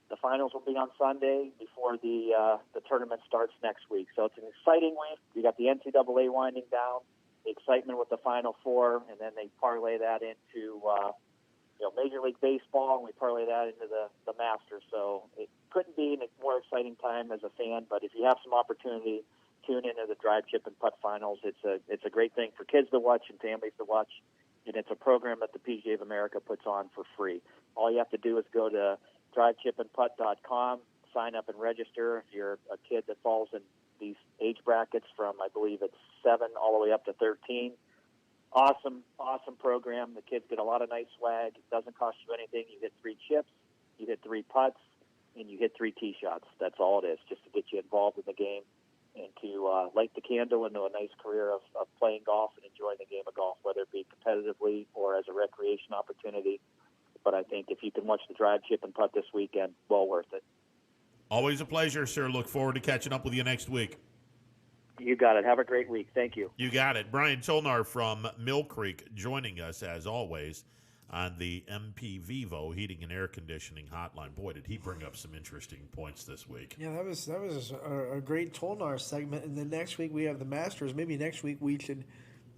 The finals will be on Sunday before the tournament starts next week. So it's an exciting week. You got the NCAA winding down, the excitement with the Final Four, and then they parlay that into Major League Baseball, and we parlay that into the Masters. So it couldn't be a more exciting time as a fan. But if you have some opportunity, tune into the drive, chip, and putt finals. It's a great thing for kids to watch and families to watch. And it's a program that the PGA of America puts on for free. All you have to do is go to drivechipandputt.com, sign up and register if you're a kid that falls in these age brackets from, I believe it's 7 all the way up to 13. Awesome program. The kids get a lot of nice swag. It doesn't cost you anything. You hit 3 chips, you hit 3 putts, and you hit 3 tee shots. That's all it is, just to get you involved in the game and to light the candle into a nice career of playing golf and enjoying the game of golf, whether it be competitively or as a recreation opportunity. But I think if you can watch the drive, chip, and putt this weekend, well worth it. Always a pleasure, sir. Look forward to catching up with you next week. You got it. Have a great week. Thank you. You got it. Brian Tolnar from Mill Creek joining us, as always. on the MP Vivo Heating and Air Conditioning Hotline. Boy, did he bring up some interesting points this week. Yeah, that was a great Tolnar segment. And then next week we have the Masters. Maybe next week we should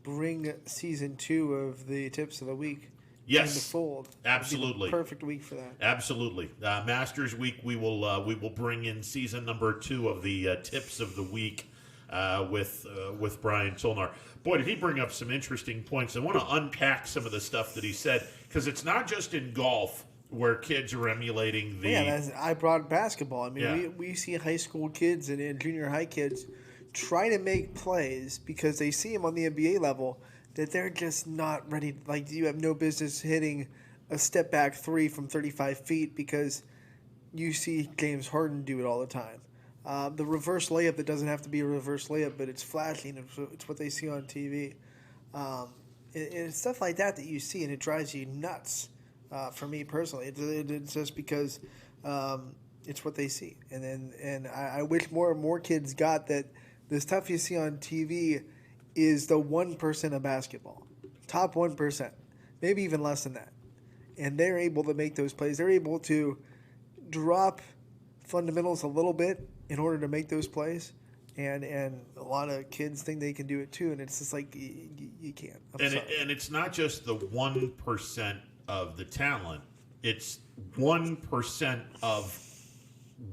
bring season 2 of the Tips of the Week in the fold. Absolutely. Perfect week for that. Absolutely. Masters Week, we will bring in season number 2 of the Tips of the Week with Brian Tolnar. Boy, did he bring up some interesting points. I want to unpack some of the stuff that he said, because it's not just in golf where kids are emulating the... Yeah, I brought basketball. I mean, we see high school kids and junior high kids try to make plays because they see them on the NBA level that they're just not ready. Like, you have no business hitting a step-back 3 from 35 feet because you see James Harden do it all the time. The reverse layup that doesn't have to be a reverse layup, but it's flashing. It's what they see on TV. It's stuff like that you see, and it drives you nuts. For me personally, it's just because it's what they see. And I wish more kids got that. The stuff you see on TV is the 1% of basketball, top 1%, maybe even less than that. And they're able to make those plays. They're able to drop fundamentals a little bit in order to make those plays, and a lot of kids think they can do it too, and it's just like you can't. And it's not just the 1% of the talent; it's 1% of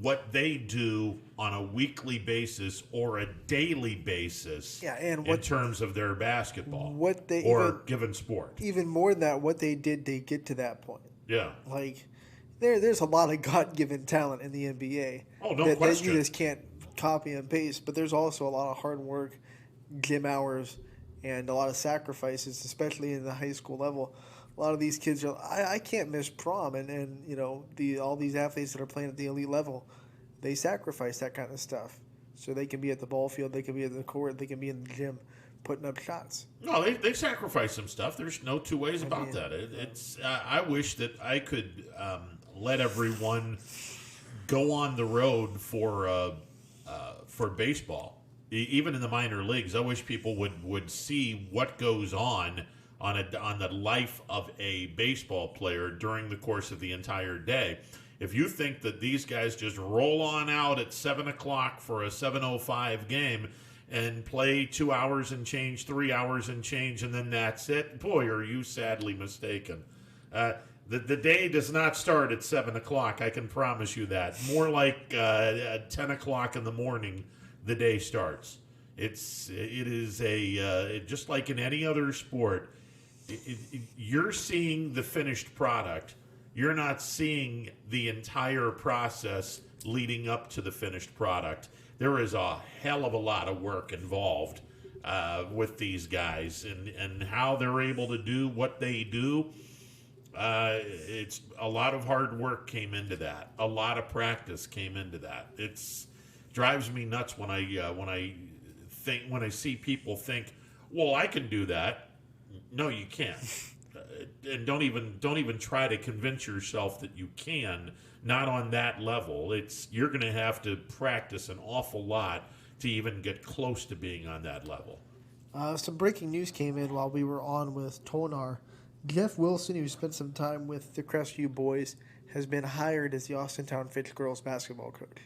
what they do on a weekly basis or a daily basis. Yeah, and in terms of their basketball, given sport, even more than that, what they did to get to that point. Yeah, like. There's a lot of God-given talent in the NBA that you just can't copy and paste. But there's also a lot of hard work, gym hours, and a lot of sacrifices, especially in the high school level. A lot of these kids are. I can't miss prom, and you know all these athletes that are playing at the elite level, they sacrifice that kind of stuff so they can be at the ball field, they can be at the court, they can be in the gym, putting up shots. No, they sacrifice some stuff. There's no two ways about that. It's I wish that I could. Let everyone go on the road for baseball, even in the minor leagues. I wish people would see what goes on the life of a baseball player during the course of the entire day. If you think that these guys just roll on out at 7 o'clock for a 7:05 game and play 2 hours and change, 3 hours and change, and then that's it, boy, are you sadly mistaken. The day does not start at 7 o'clock, I can promise you that. More like at 10 o'clock in the morning, the day starts. It is just like in any other sport, you're seeing the finished product. You're not seeing the entire process leading up to the finished product. There is a hell of a lot of work involved with these guys and how they're able to do what they do. It's a lot of hard work came into that. A lot of practice came into that. It's drives me nuts when I see people think, well, I can do that. No, you can't. And don't even try to convince yourself that you can. Not on that level. You're going to have to practice an awful lot to even get close to being on that level. Some breaking news came in while we were on with Tonar. Jeff Wilson, who spent some time with the Crestview boys, has been hired as the Austintown Fitch girls basketball coach.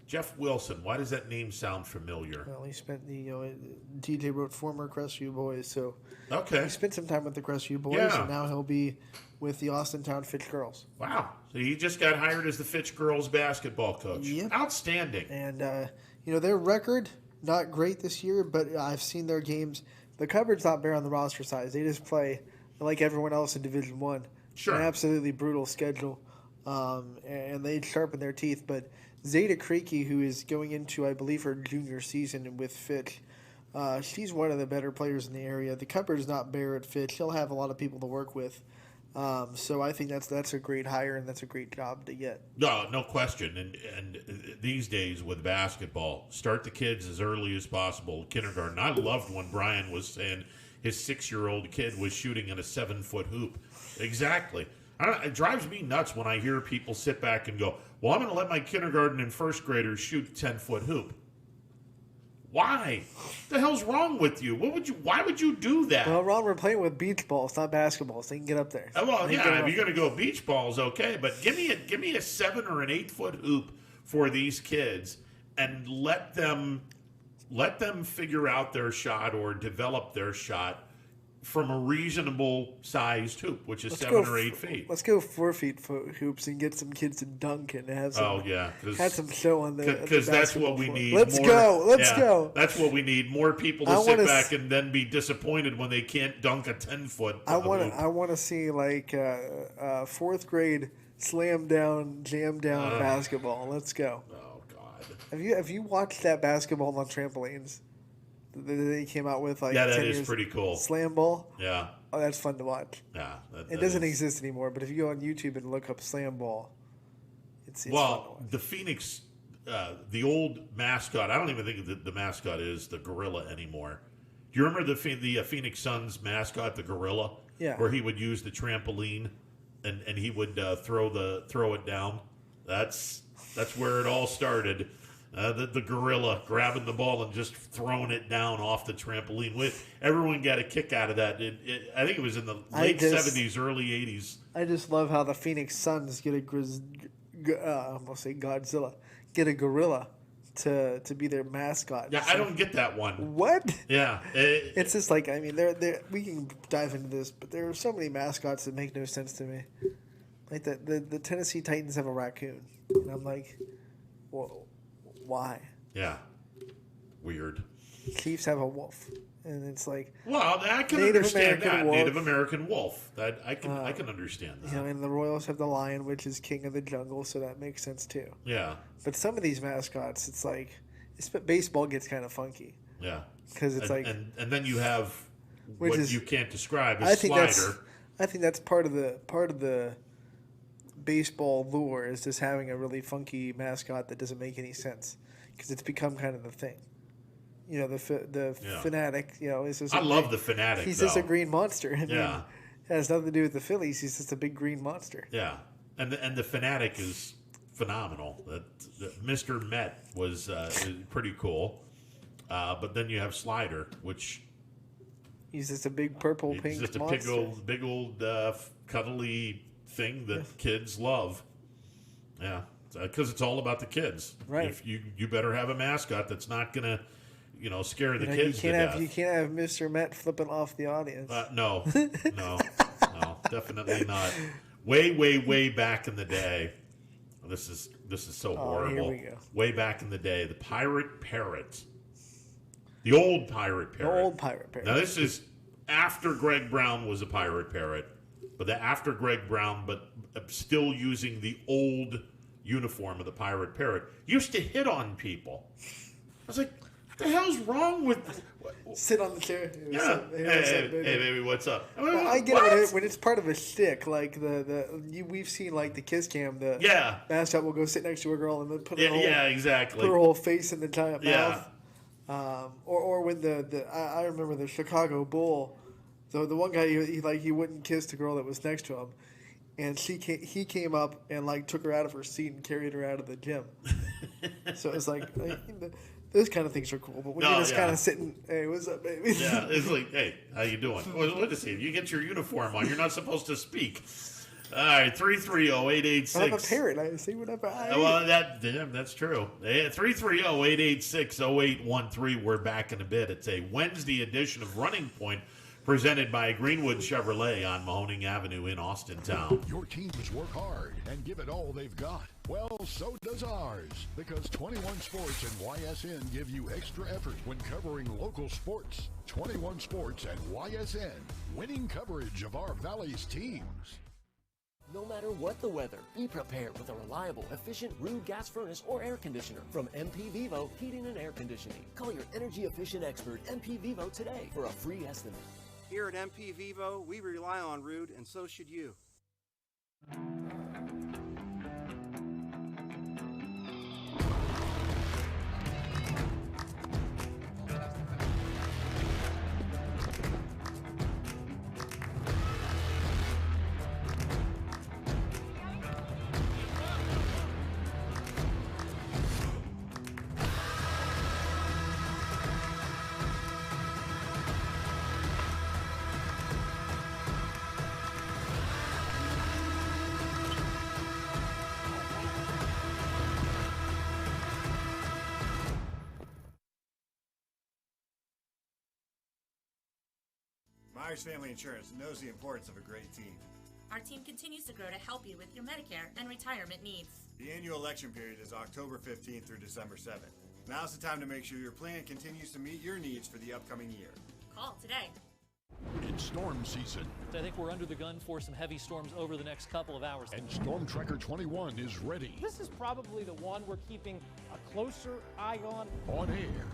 Jeff Wilson, why does that name sound familiar? Well, he spent DJ wrote former Crestview boys, so okay. He spent some time with the Crestview boys, and now he'll be with the Austintown Fitch girls. Wow! So he just got hired as the Fitch girls basketball coach. Yep. Outstanding. And their record not great this year, but I've seen their games. The cupboard's not bare on the roster size. They just play like everyone else in Division I. Sure. An absolutely brutal schedule, and they sharpen their teeth. But Zeta Creaky, who is going into, I believe, her junior season with Fitch, she's one of the better players in the area. The cupboard's not bare at Fitch. She'll have a lot of people to work with. So I think that's a great hire, and that's a great job to get. No question. And these days with basketball, start the kids as early as possible. Kindergarten. I loved when Brian was saying his 6-year-old kid was shooting in a 7-foot hoop. Exactly. It drives me nuts when I hear people sit back and go, well, I'm going to let my kindergarten and first graders shoot 10-foot hoop. Why? What the hell's wrong with you? Why would you do that? Well, Ron, we're playing with beach balls, not basketballs. They can get up there. Well, yeah, if you're going to go beach balls, okay, but give me a 7 or an 8 foot hoop for these kids and let them figure out their shot or develop their shot from a reasonable sized hoop, which is 7 or 8 feet. Let's go 4 feet hoops and get some kids to dunk and have some. Have some show on the. Because that's what we need. Let's go. That's what we need. More people to sit back and then be disappointed when they can't dunk a 10-foot. I want to see like 4th grade jam down basketball. Let's go. Oh God. Have you watched that basketball on trampolines? They came out with like that 10 is years pretty cool. Slam ball. Yeah. Oh, that's fun to watch. Yeah. It doesn't exist anymore, but if you go on YouTube and look up slam ball, it's fun to watch. The Phoenix, the old mascot. I don't even think the mascot is the gorilla anymore. Do you remember the Phoenix Suns mascot, the gorilla? Yeah. Where he would use the trampoline and he would throw it down. That's where it all started. The gorilla grabbing the ball and just throwing it down off the trampoline. Everyone got a kick out of that. I think it was in the late 70s, early 80s. I just love how the Phoenix Suns get almost say Godzilla, get a gorilla to be their mascot. Yeah, I don't get that one. What? Yeah. It's just like, I mean, we can dive into this, but there are so many mascots that make no sense to me. Like the Tennessee Titans have a raccoon. And I'm like, whoa. Why? Yeah. Weird. Chiefs have a wolf. And it's like... Well, I can understand that. Native American wolf. I can understand that. You know, and the Royals have the lion, which is king of the jungle, so that makes sense too. Yeah. But some of these mascots, it's like... baseball gets kind of funky. Yeah. Because it's like... And then you have what you can't describe as slider. I think that's part of the baseball lure is just having a really funky mascot that doesn't make any sense because it's become kind of the thing. You know, the Fanatic. You know, is just I love the Fanatic. He's just a green monster. I mean, yeah, it has nothing to do with the Phillies. He's just a big green monster. Yeah, and the Fanatic is phenomenal. That Mr. Met was pretty cool, but then you have Slider, which he's just a big pink monster. He's just a big old cuddly thing that kids love. Yeah, because it's all about the kids. Right. If you better have a mascot that's not gonna, scare the kids to death. You can't have Mr. Met flipping off the audience. No, definitely not. Way back in the day. This is so horrible. Here we go. Way back in the day, the Pirate Parrot. The old Pirate Parrot. The old Pirate Parrot. Now this is after Greg Brown was a Pirate Parrot. But after Greg Brown, but still using the old uniform of the Pirate Parrot, used to hit on people. I was like, what the hell's wrong with... Sit on the chair. Yeah. Hey, baby, what's up? Well, I get it when it's part of a shtick. Like we've seen like the Kiss Cam. The mascot will go sit next to a girl and then put her whole face in the giant mouth. Or when I remember the Chicago Bull. So the one guy he wouldn't kiss the girl that was next to him, and he came up and like took her out of her seat and carried her out of the gym. So it's like those kind of things are cool. But when you're just kind of sitting, hey, what's up, baby? Yeah, it's like, hey, how you doing? Well, let us see. If you get your uniform on, you're not supposed to speak. All right, 330-886. I'm a parrot. I say whatever I Well, that's true. 330-886-0813. We're back in a bit. It's a Wednesday edition of Running Point, presented by Greenwood Chevrolet on Mahoning Avenue in Austintown. Your teams work hard and give it all they've got. Well, so does ours, because 21 Sports and YSN give you extra effort when covering local sports. 21 Sports and YSN, winning coverage of our Valley's teams. No matter what the weather, be prepared with a reliable, efficient Rude gas furnace or air conditioner from MP Vivo Heating and Air Conditioning. Call your energy-efficient expert, MP Vivo, today for a free estimate. Here at MP Vivo, we rely on Rude, and so should you. Myers Family Insurance knows the importance of a great team. Our team continues to grow to help you with your Medicare and retirement needs. The annual election period is October 15th through December 7th. Now's the time to make sure your plan continues to meet your needs for the upcoming year. Call today. It's storm season. I think we're under the gun for some heavy storms over the next couple of hours. And Storm Tracker 21 is ready. This is probably the one we're keeping a closer eye on. On air.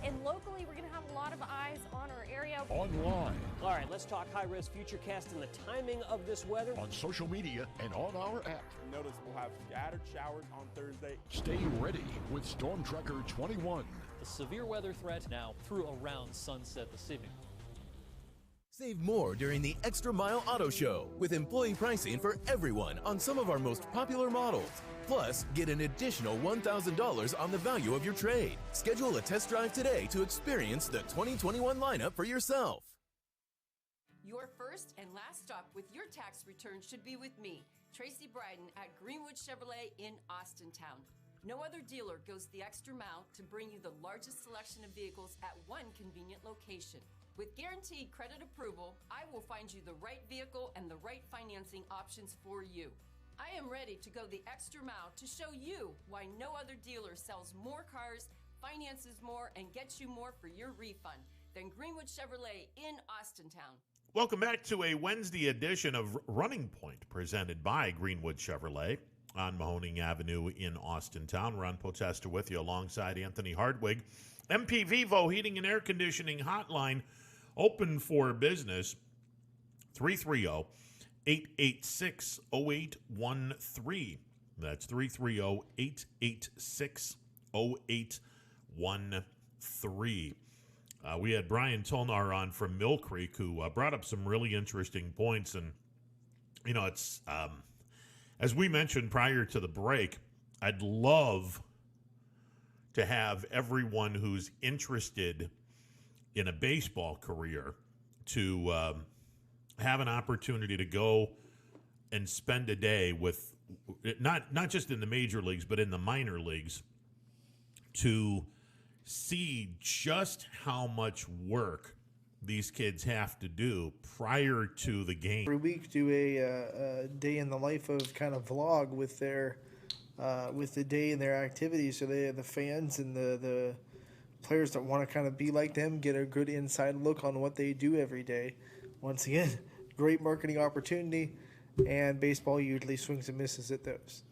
And locally, we're going to have a lot of eyes on our area. Online. All right, let's talk high-risk futurecast and the timing of this weather. On social media and on our app. Notice we'll have scattered showers on Thursday. Stay ready with Storm Tracker 21. The severe weather threat now through around sunset this evening. Save more during the Extra Mile Auto Show with employee pricing for everyone on some of our most popular models. Plus, get an additional $1,000 on the value of your trade. Schedule a test drive today to experience the 2021 lineup for yourself. Your first and last stop with your tax return should be with me, Tracy Bryden at Greenwood Chevrolet in Austintown. No other dealer goes the extra mile to bring you the largest selection of vehicles at one convenient location. With guaranteed credit approval, I will find you the right vehicle and the right financing options for you. I am ready to go the extra mile to show you why no other dealer sells more cars, finances more, and gets you more for your refund than Greenwood Chevrolet in Austintown. Welcome back to a Wednesday edition of Running Point, presented by Greenwood Chevrolet on Mahoning Avenue in Austintown. Ron Potesta with you alongside Anthony Hardwig. MP Vivo Heating and Air Conditioning Hotline open for business, 330-886-0813. That's 330-886-0813. We had Brian Tolnar on from Mill Creek, who brought up some really interesting points. And, you know, it's, as we mentioned prior to the break, I'd love to have everyone who's interested in a baseball career to have an opportunity to go and spend a day with, not just in the major leagues, but in the minor leagues, to see just how much work these kids have to do prior to the game. Every week do a day in the life of kind of vlog with their with the day and their activities, so the fans and the players that want to kind of be like them get a good inside look on what they do every day. Once again, great marketing opportunity, and baseball usually swings and misses at those.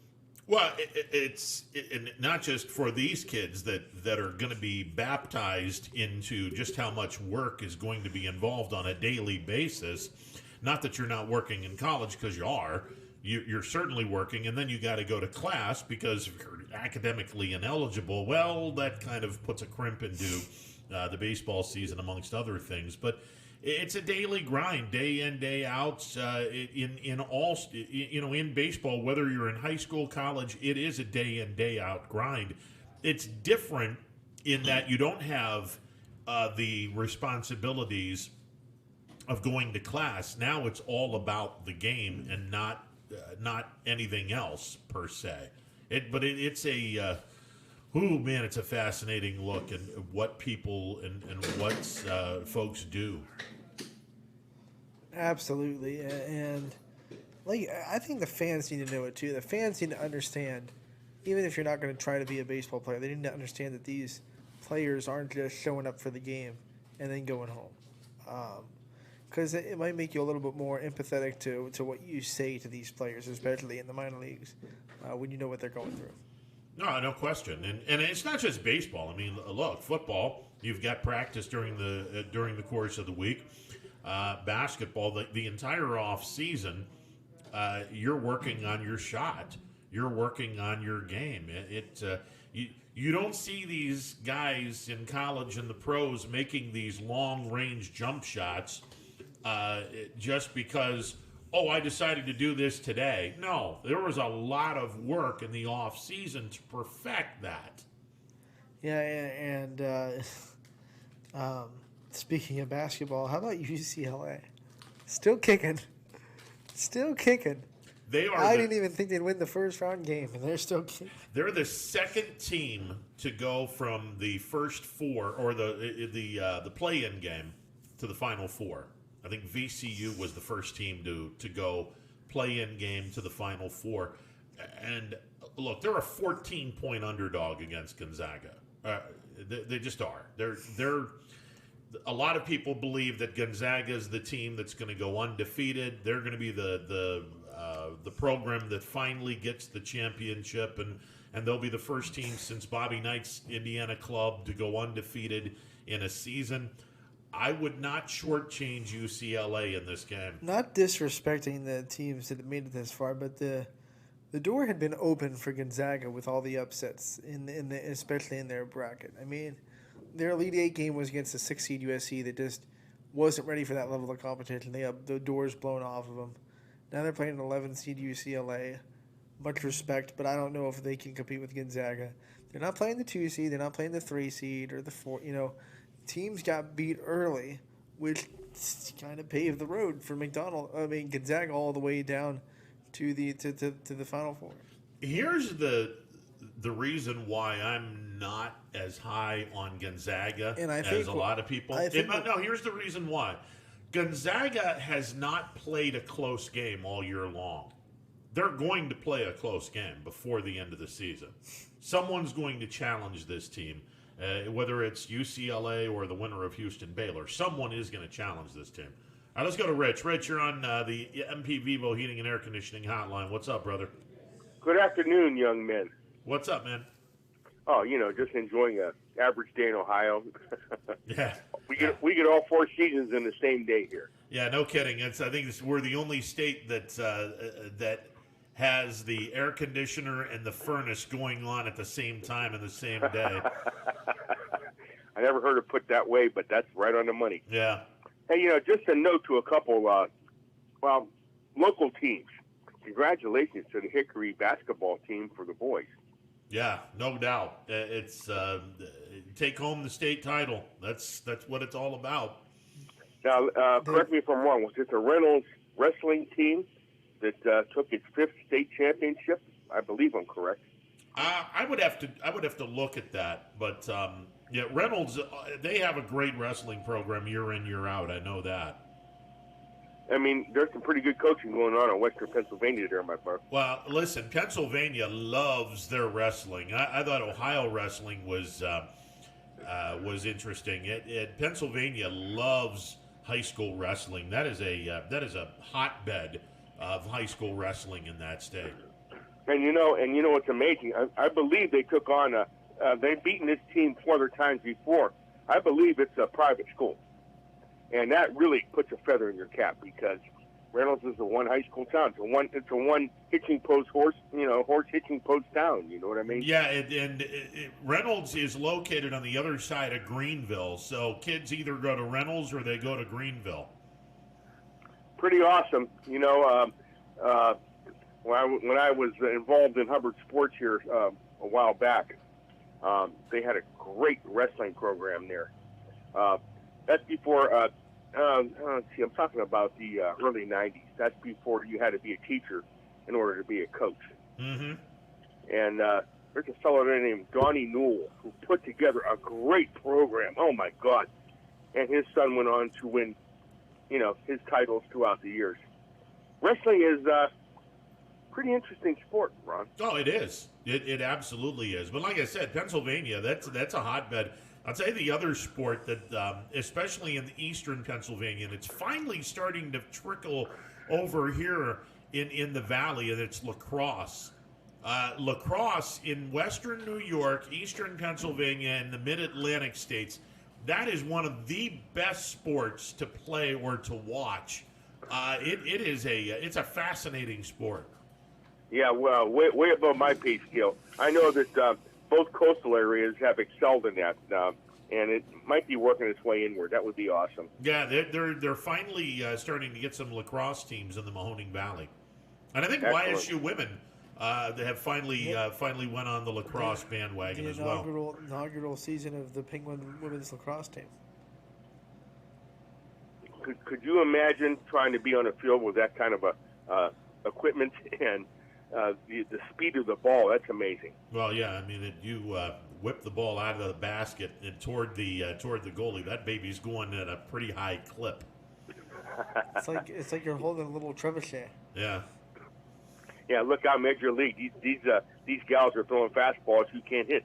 Well, it's not just for these kids that are going to be baptized into just how much work is going to be involved on a daily basis. Not that you're not working in college, because you are. You're certainly working, and then you got to go to class because if you're academically ineligible, well, that kind of puts a crimp into the baseball season, amongst other things. But it's a daily grind, day in, day out. In all, in baseball, whether you're in high school, college, it is a day in, day out grind. It's different in that you don't have the responsibilities of going to class. Now it's all about the game and not anything else per se. It's a it's a fascinating look at what people and what folks do. Absolutely, and I think the fans need to know it too. The fans need to understand, even if you're not going to try to be a baseball player, they need to understand that these players aren't just showing up for the game and then going home. Because it might make you a little bit more empathetic to what you say to these players, especially in the minor leagues, when you know what they're going through. No question, and it's not just baseball. I mean, look, football. You've got practice during the course of the week. Basketball, the entire off season, you're working on your shot. You're working on your game. You don't see these guys in college and the pros making these long range jump shots. Just because, I decided to do this today. No, there was a lot of work in the off season to perfect that. Yeah, and speaking of basketball, how about UCLA? Still kicking. They are. I didn't even think they'd win the first round game, and they're still kicking. They're the second team to go from the first four, or the play-in game, to the Final Four. I think VCU was the first team to go play-in game to the Final Four. And look, they're a 14-point underdog against Gonzaga. They just are. They're. A lot of people believe that Gonzaga is the team that's going to go undefeated. They're going to be the program that finally gets the championship, and they'll be the first team since Bobby Knight's Indiana club to go undefeated in a season. I would not shortchange UCLA in this game. Not disrespecting the teams that have made it this far, but the door had been open for Gonzaga with all the upsets especially in their bracket. I mean, their Elite Eight game was against the 6 seed USC that just wasn't ready for that level of competition. They had the doors blown off of them. Now they're playing an 11 seed UCLA. Much respect, but I don't know if they can compete with Gonzaga. They're not playing the 2 seed. They're not playing the 3 seed or the 4. Teams got beat early, which kind of paved the road for Gonzaga all the way down to the Final Four. Here's the reason why I'm not as high on Gonzaga as a lot of people. Here's the reason why. Gonzaga has not played a close game all year long. They're going to play a close game before the end of the season. Someone's going to challenge this team, whether it's UCLA or the winner of Houston-Baylor. Someone is going to challenge this team. All right, let's go to Rich. Rich, you're on the MP Vivo Heating and Air Conditioning Hotline. What's up, brother? Good afternoon, young men. What's up, man? Oh, just enjoying an average day in Ohio. Yeah. We get all 4 seasons in the same day here. Yeah, no kidding. I think we're the only state that has the air conditioner and the furnace going on at the same time in the same day. I never heard it put that way, but that's right on the money. Yeah. Hey, just a note to a couple, local teams. Congratulations to the Hickory basketball team for the boys. Yeah, no doubt. It's take home the state title. That's what it's all about. Now, correct me if I'm wrong. Was this a Reynolds wrestling team that took its 5th state championship? I believe I'm correct. I would have to look at that, but yeah, Reynolds. They have a great wrestling program year in, year out. I know that. I mean, there's some pretty good coaching going on in Western Pennsylvania there, my friend. Well, listen, Pennsylvania loves their wrestling. I thought Ohio wrestling was interesting. Pennsylvania loves high school wrestling. That is a hotbed of high school wrestling in that state. And you know what's amazing? I believe they took on they've beaten this team 4 other times before. I believe it's a private school. And that really puts a feather in your cap because Reynolds is a one high school town. It's a one hitching post horse hitching post town. You know what I mean? Yeah, and Reynolds is located on the other side of Greenville. So kids either go to Reynolds or they go to Greenville. Pretty awesome. When I was involved in Hubbard Sports here a while back, they had a great wrestling program there. That's before, I'm talking about the early 90s. That's before you had to be a teacher in order to be a coach. Mm-hmm. And there's a fellow there named Donnie Newell who put together a great program. Oh, my God. And his son went on to win, his titles throughout the years. Wrestling is pretty interesting sport, Ron. Oh, it is. It absolutely is. But like I said, Pennsylvania, that's a hotbed. I'll tell you the other sport that, especially in the eastern Pennsylvania, and it's finally starting to trickle over here in the valley, and it's lacrosse. Lacrosse in western New York, eastern Pennsylvania, and the mid-Atlantic states, that is one of the best sports to play or to watch. It's a fascinating sport. Yeah, well, way above my pay scale. I know that both coastal areas have excelled in that, and it might be working its way inward. That would be awesome. Yeah, they're finally starting to get some lacrosse teams in the Mahoning Valley, and I think excellent. YSU women they have finally went on the lacrosse bandwagon as well. Inaugural season of the Penguin women's lacrosse team. Could you imagine trying to be on a field with that kind of equipment and the speed of the ball? That's amazing. Well, yeah, I mean, you whip the ball out of the basket and toward the goalie. That baby's going at a pretty high clip. It's like you're holding a little trebuchet. Yeah. Yeah, look out, Major League. These gals are throwing fastballs you can't hit.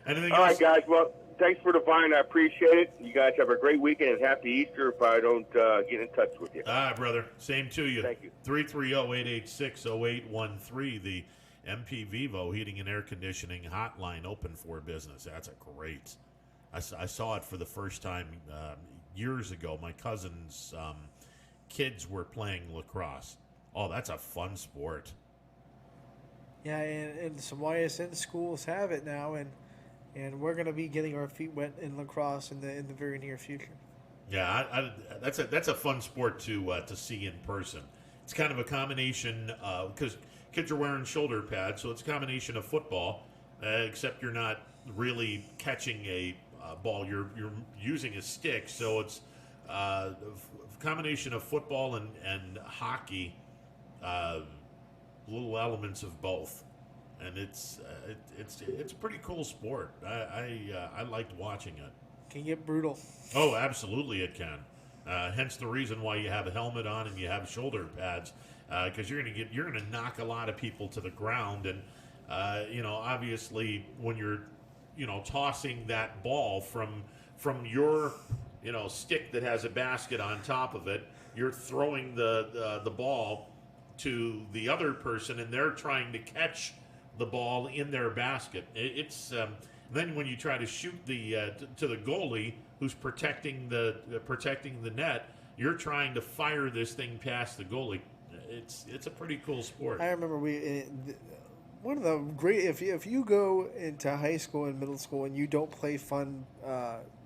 Anything All else? right, guys. Well, thanks for the vine. I appreciate it. You guys have a great weekend and happy Easter if I don't get in touch with you. All right, brother. Same to you. Thank you. 330-886-0813, the MP Vivo Heating and Air Conditioning hotline open for business. That's a great. I saw it for the first time years ago. My cousin's kids were playing lacrosse. Oh, that's a fun sport. Yeah, and some YSN schools have it now, and we're going to be getting our feet wet in lacrosse in the very near future. Yeah, that's a fun sport to see in person. It's kind of a combination because kids are wearing shoulder pads, so it's a combination of football, except you're not really catching a ball. You're using a stick, so it's a combination of football and hockey. Little elements of both, and it's a pretty cool sport. I liked watching it. Can get brutal. Oh, absolutely it can. Hence the reason why you have a helmet on and you have shoulder pads, because you're gonna knock a lot of people to the ground, and obviously when you're tossing that ball from your stick that has a basket on top of it, you're throwing the ball to the other person, and they're trying to catch the ball in their basket. It's then when you try to shoot to the goalie who's protecting the net, you're trying to fire this thing past the goalie. It's a pretty cool sport. I remember one of the great if you go into high school and middle school and you don't play fun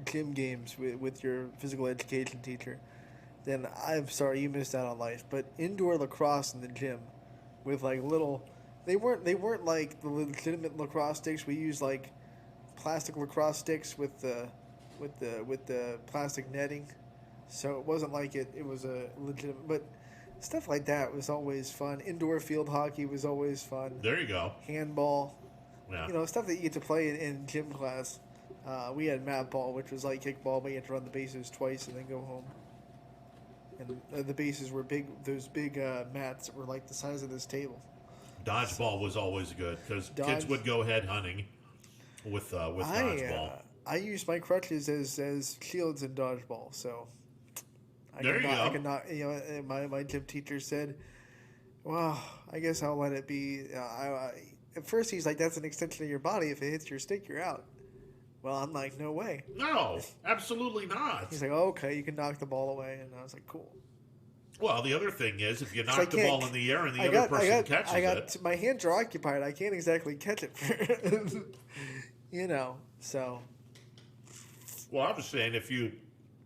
gym games with your physical education teacher, then I'm sorry, you missed out on life. But indoor lacrosse in the gym with like little, they weren't like the legitimate lacrosse sticks. We used like plastic lacrosse sticks with the plastic netting, so it wasn't like it was a legitimate. But stuff like that was always fun. Indoor field hockey was always fun. There you go. Handball, yeah. Stuff that you get to play in gym class. We had mat ball, which was like kickball, but you had to run the bases twice and then go home. And the bases were big; those big mats that were like the size of this table. Dodgeball was always good because kids would go head hunting with dodgeball. I used my crutches as shields in dodgeball, so I could not. My gym teacher said, "Well, I guess I'll let it be." At first, he's like, "That's an extension of your body. If it hits your stick, you're out." Well, I'm like, no way. No, absolutely not. He's like, oh, okay, you can knock the ball away. And I was like, cool. Well, the other thing is, if you knock the ball in the air and the other person catches it. My hands are occupied. I can't exactly catch it. So. Well, I was saying if you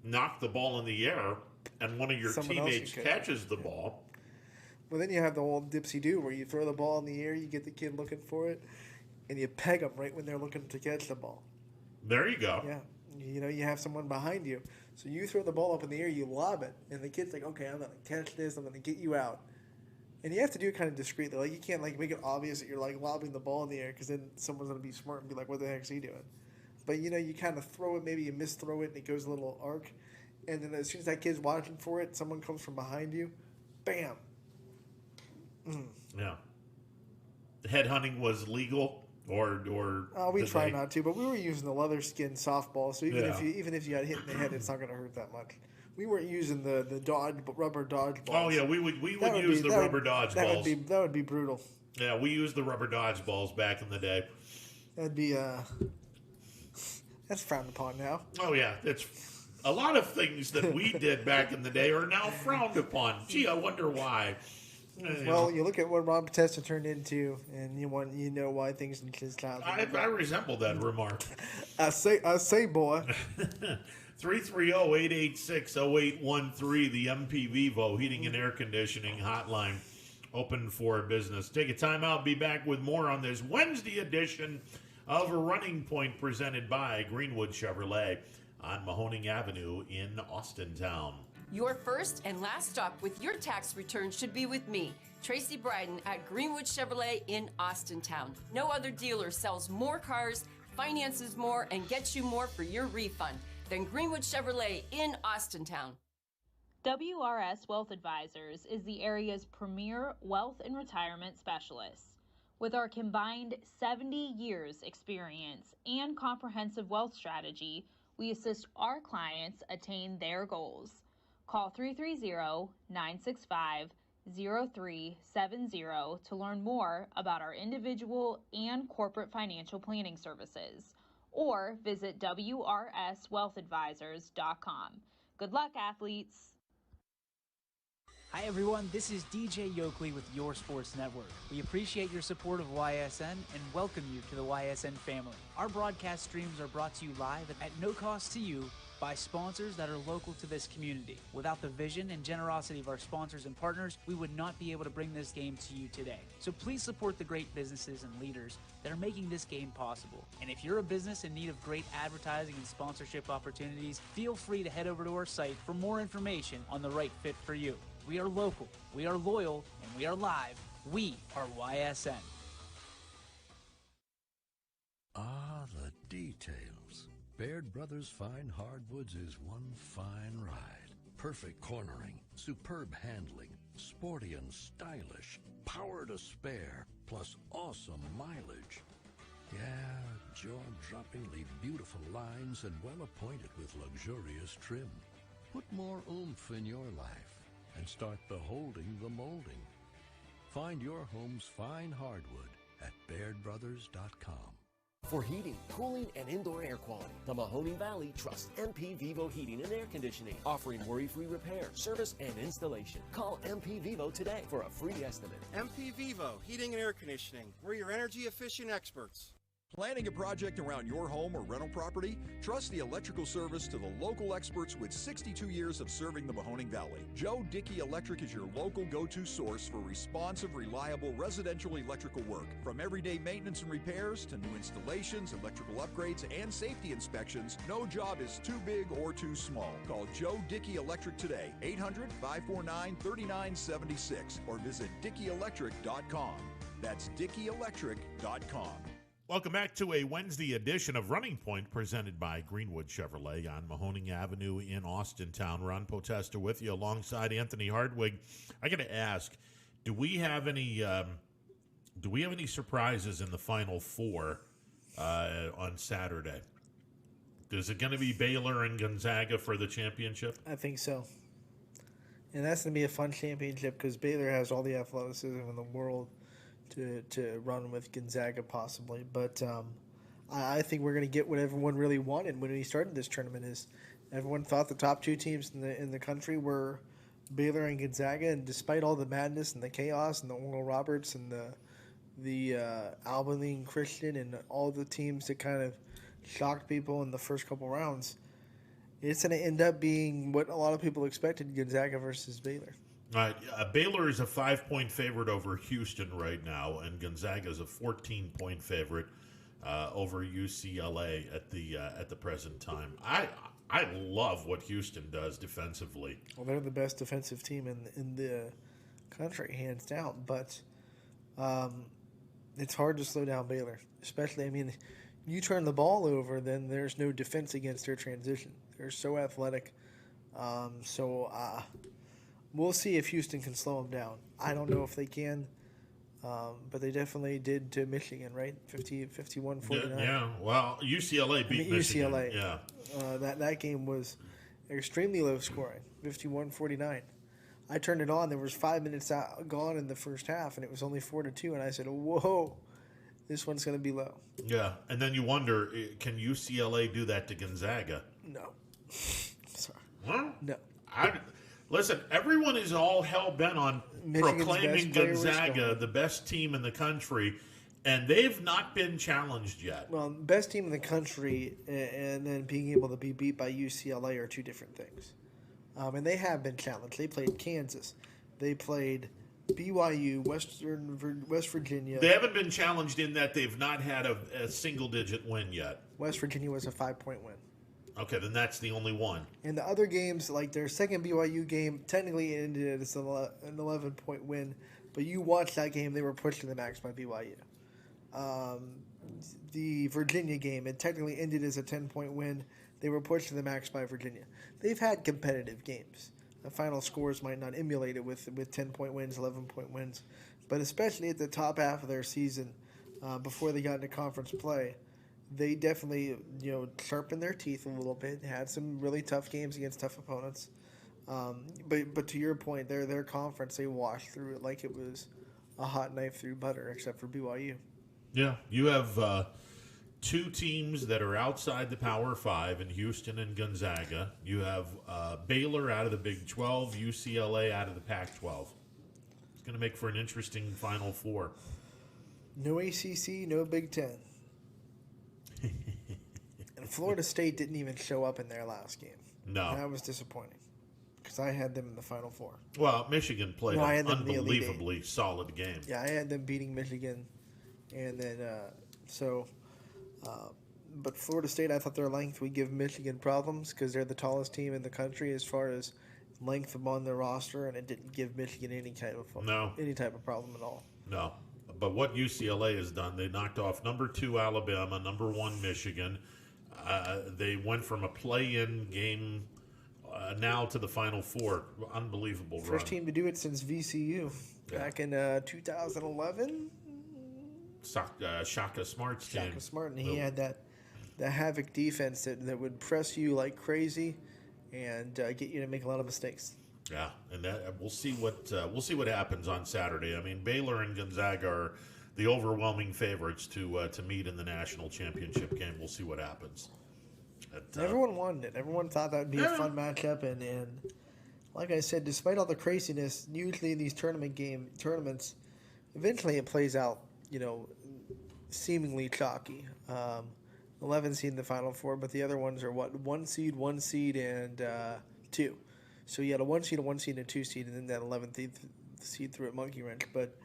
knock the ball in the air and one of your teammates catches the ball. Well, then you have the old dipsy-do where you throw the ball in the air, you get the kid looking for it, and you peg them right when they're looking to catch the ball. There you go. Yeah. You have someone behind you. So you throw the ball up in the air, you lob it, and the kid's like, okay, I'm going to catch this, I'm going to get you out. And you have to do it kind of discreetly. Like, you can't, like, make it obvious that you're, like, lobbing the ball in the air because then someone's going to be smart and be like, what the heck's he doing? But, you kind of throw it, maybe you misthrow it, and it goes a little arc. And then as soon as that kid's watching for it, someone comes from behind you, bam. Yeah. Head hunting was legal? Or we try not to, but we were using the leather skin softball, so even if you got hit in the head, it's not going to hurt that much. We weren't using the rubber dodgeballs. Oh yeah, we would use the rubber dodgeballs. That would be brutal. Yeah, we used the rubber dodgeballs back in the day. That'd be that's frowned upon now. Oh yeah, it's a lot of things that we did back in the day are now frowned upon. Gee, I wonder why. Well, you look at what Ron Potesta turned into, and you know why things in his childhood. I resemble that remark. I say, boy. 330-886-0813, the MP Vivo Heating and Air Conditioning hotline, open for business. Take a time out. Be back with more on this Wednesday edition of Running Point, presented by Greenwood Chevrolet on Mahoning Avenue in Austintown. Your first and last stop with your tax return should be with me, Tracy Bryden at Greenwood Chevrolet in Austintown. No other dealer sells more cars, finances more, and gets you more for your refund. than Greenwood Chevrolet in Austintown. WRS Wealth Advisors is the area's premier wealth and retirement specialist. With our combined 70 years experience and comprehensive wealth strategy, we assist our clients attain their goals. Call 330-965-0370 to learn more about our individual and corporate financial planning services, or visit WRSWealthAdvisors.com. Good luck, athletes. Hi everyone, this is DJ Yoakley with Your Sports Network. We appreciate your support of YSN and welcome you to the YSN family. Our broadcast streams are brought to you live at no cost to you by sponsors that are local to this community. Without the vision and generosity of our sponsors and partners, we would not be able to bring this game to you today. So please support the great businesses and leaders that are making this game possible. And if you're a business in need of great advertising and sponsorship opportunities, feel free to head over to our site for more information on the right fit for you. We are local, we are loyal, and we are live. We are YSN. Ah, the details. Baird Brothers Fine Hardwoods is one fine ride. Perfect cornering, superb handling, sporty and stylish, power to spare, plus awesome mileage. Yeah, jaw-droppingly beautiful lines and well appointed with luxurious trim. Put more oomph in your life and start beholding the molding. Find your home's fine hardwood at BairdBrothers.com. For heating, cooling, and indoor air quality, the Mahoning Valley trusts MP Vivo Heating and Air Conditioning, offering worry-free repair, service, and installation. Call MP Vivo today for a free estimate. MP Vivo Heating and Air Conditioning. We're your energy-efficient experts. Planning a project around your home or rental property? Trust the electrical service to the local experts with 62 years of serving the Mahoning Valley. Joe Dickey Electric is your local go-to source for responsive, reliable residential electrical work. From everyday maintenance and repairs to new installations, electrical upgrades, and safety inspections, no job is too big or too small. Call Joe Dickey Electric today, 800-549-3976, or visit DickeyElectric.com. That's DickeyElectric.com. Welcome back to a Wednesday edition of Running Point presented by Greenwood Chevrolet on Mahoning Avenue in Austintown. Ron Potesta with you alongside Anthony Hardwig. I got to ask, do we have any surprises in the Final Four on Saturday? Is it going to be Baylor and Gonzaga for the championship? I think so. And that's going to be a fun championship because Baylor has all the athleticism in the world to run with Gonzaga possibly. But I think we're going to get what everyone really wanted when we started this tournament. Is everyone thought the top two teams in the country were Baylor and Gonzaga, and despite all the madness and the chaos and the Oral Roberts and the Abilene Christian and all the teams that kind of shocked people in the first couple rounds, it's going to end up being what a lot of people expected, Gonzaga versus Baylor. Baylor is a 5-point favorite over Houston right now, and Gonzaga is a 14-point favorite over UCLA at the present time. I love what Houston does defensively. Well, they're the best defensive team in the country, hands down. But it's hard to slow down Baylor, especially. I mean, you turn the ball over, then there's no defense against their transition. They're so athletic. We'll see if Houston can slow them down. I don't know if they can, but they definitely did to Michigan, right? 51-49. Yeah, well, UCLA beat Michigan. UCLA. Yeah. That game was extremely low scoring, 51-49. I turned it on. There was 5 minutes gone in the first half, and it was only 4-2. And I said, whoa, this one's going to be low. Yeah, and then you wonder, can UCLA do that to Gonzaga? No. Sorry. Huh? No. Listen, everyone is all hell-bent on Michigan's proclaiming Gonzaga the best team in the country, and they've not been challenged yet. Well, best team in the country and then being able to be beat by UCLA are two different things. And they have been challenged. They played Kansas. They played BYU, West Virginia. They haven't been challenged in that they've not had a single-digit win yet. West Virginia was a 5-point win. Okay, then that's the only one. And the other games, like their second BYU game, technically ended as an 11-point win. But you watch that game, they were pushed to the max by BYU. The Virginia game, it technically ended as a 10-point win. They were pushed to the max by Virginia. They've had competitive games. The final scores might not emulate it with 10-point wins, 11-point wins, but especially at the top half of their season, before they got into conference play, they definitely sharpened their teeth a little bit. Had some really tough games against tough opponents. But to your point, their conference, they washed through it like it was a hot knife through butter, except for BYU. Yeah, you have two teams that are outside the Power 5 in Houston and Gonzaga. You have Baylor out of the Big 12, UCLA out of the Pac-12. It's going to make for an interesting Final Four. No ACC, no Big Ten. And Florida State didn't even show up in their last game. No. And that was disappointing because I had them in the Final Four. Well, Michigan played an unbelievably solid game. Yeah, I had them beating Michigan. And then, but Florida State, I thought their length would give Michigan problems because they're the tallest team in the country as far as length on their roster, and it didn't give Michigan any type of problem at all. No. But what UCLA has done, they knocked off number 2 Alabama, number 1 Michigan. They went from a play-in game now to the Final Four. Unbelievable run. First team to do it since VCU back in 2011. Shaka Smart's team. Shaka Smart, and he had the havoc defense that would press you like crazy and get you to make a lot of mistakes. Yeah, and that we'll see what happens on Saturday. I mean, Baylor and Gonzaga are the overwhelming favorites to meet in the national championship game. We'll see what happens. Everyone wanted it. Everyone thought that would be a fun matchup, and like I said, despite all the craziness, usually in these tournaments, eventually it plays out, seemingly chalky. 11 seed in the Final Four, but the other ones are what? 1 seed, and 2. So you had a 1 seed, and a 2 seed, and then that 11th seed threw a monkey wrench. But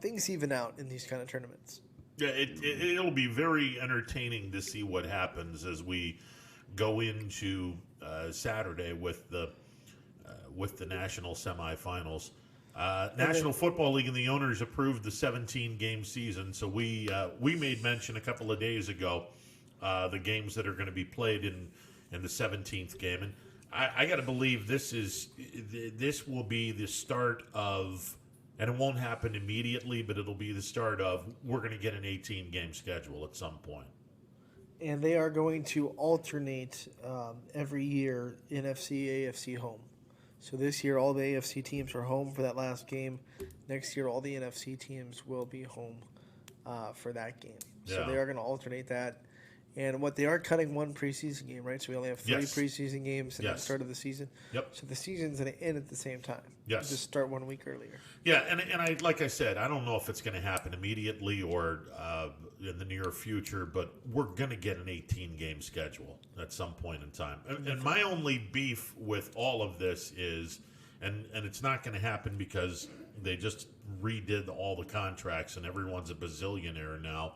things even out in these kind of tournaments. Yeah, it'll be very entertaining to see what happens as we go into Saturday with the national semifinals. National Football League and the owners approved the 17-game season, so we made mention a couple of days ago the games that are going to be played in the 17th game, and I got to believe this will be the start of, and it won't happen immediately, but it'll be the start of, we're going to get an 18-game schedule at some point. And they are going to alternate every year NFC, AFC home. So this year, all the AFC teams are home for that last game. Next year, all the NFC teams will be home for that game. Yeah. So they are going to alternate that. And what they are cutting one preseason game, right? So we only have 3 preseason games at the start of the season. Yep. So the season's going to end at the same time. Yes. Just start 1 week earlier. Yeah, and I like I said, I don't know if it's going to happen immediately or in the near future, but we're going to get an 18-game schedule at some point in time. And my only beef with all of this is, and it's not going to happen because they just redid all the contracts and everyone's a bazillionaire now.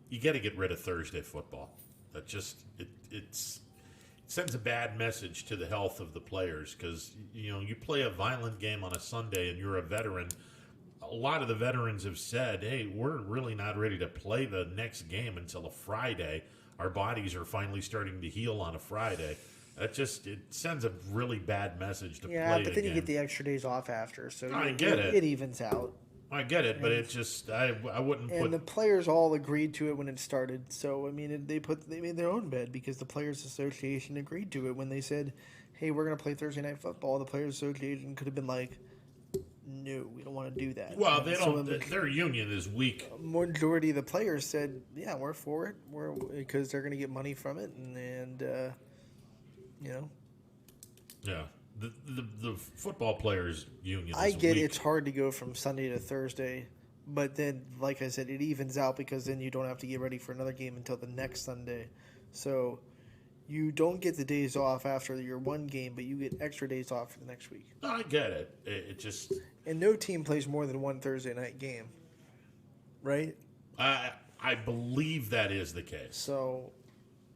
You got to get rid of Thursday football. That just it sends a bad message to the health of the players because you play a violent game on a Sunday and you're a veteran. A lot of the veterans have said, "Hey, we're really not ready to play the next game until a Friday. Our bodies are finally starting to heal on a Friday." It sends a really bad message to play. Yeah, but then you get the extra days off after, so I get it. It evens out. I get it, but it just I wouldn't put. And the players all agreed to it when it started. So I mean, they made their own bed because the Players Association agreed to it when they said, "Hey, we're going to play Thursday Night Football." The Players Association could have been like, "No, we don't want to do that." Well, they don't. Their union is weak. Majority of the players said, "Yeah, we're for it. Because they're going to get money from it, and Yeah. The football players union. I get it's hard to go from Sunday to Thursday, but then, like I said, it evens out because then you don't have to get ready for another game until the next Sunday. So you don't get the days off after your one game, but you get extra days off for the next week. I get it. It just and no team plays more than one Thursday night game, right? I believe that is the case. So,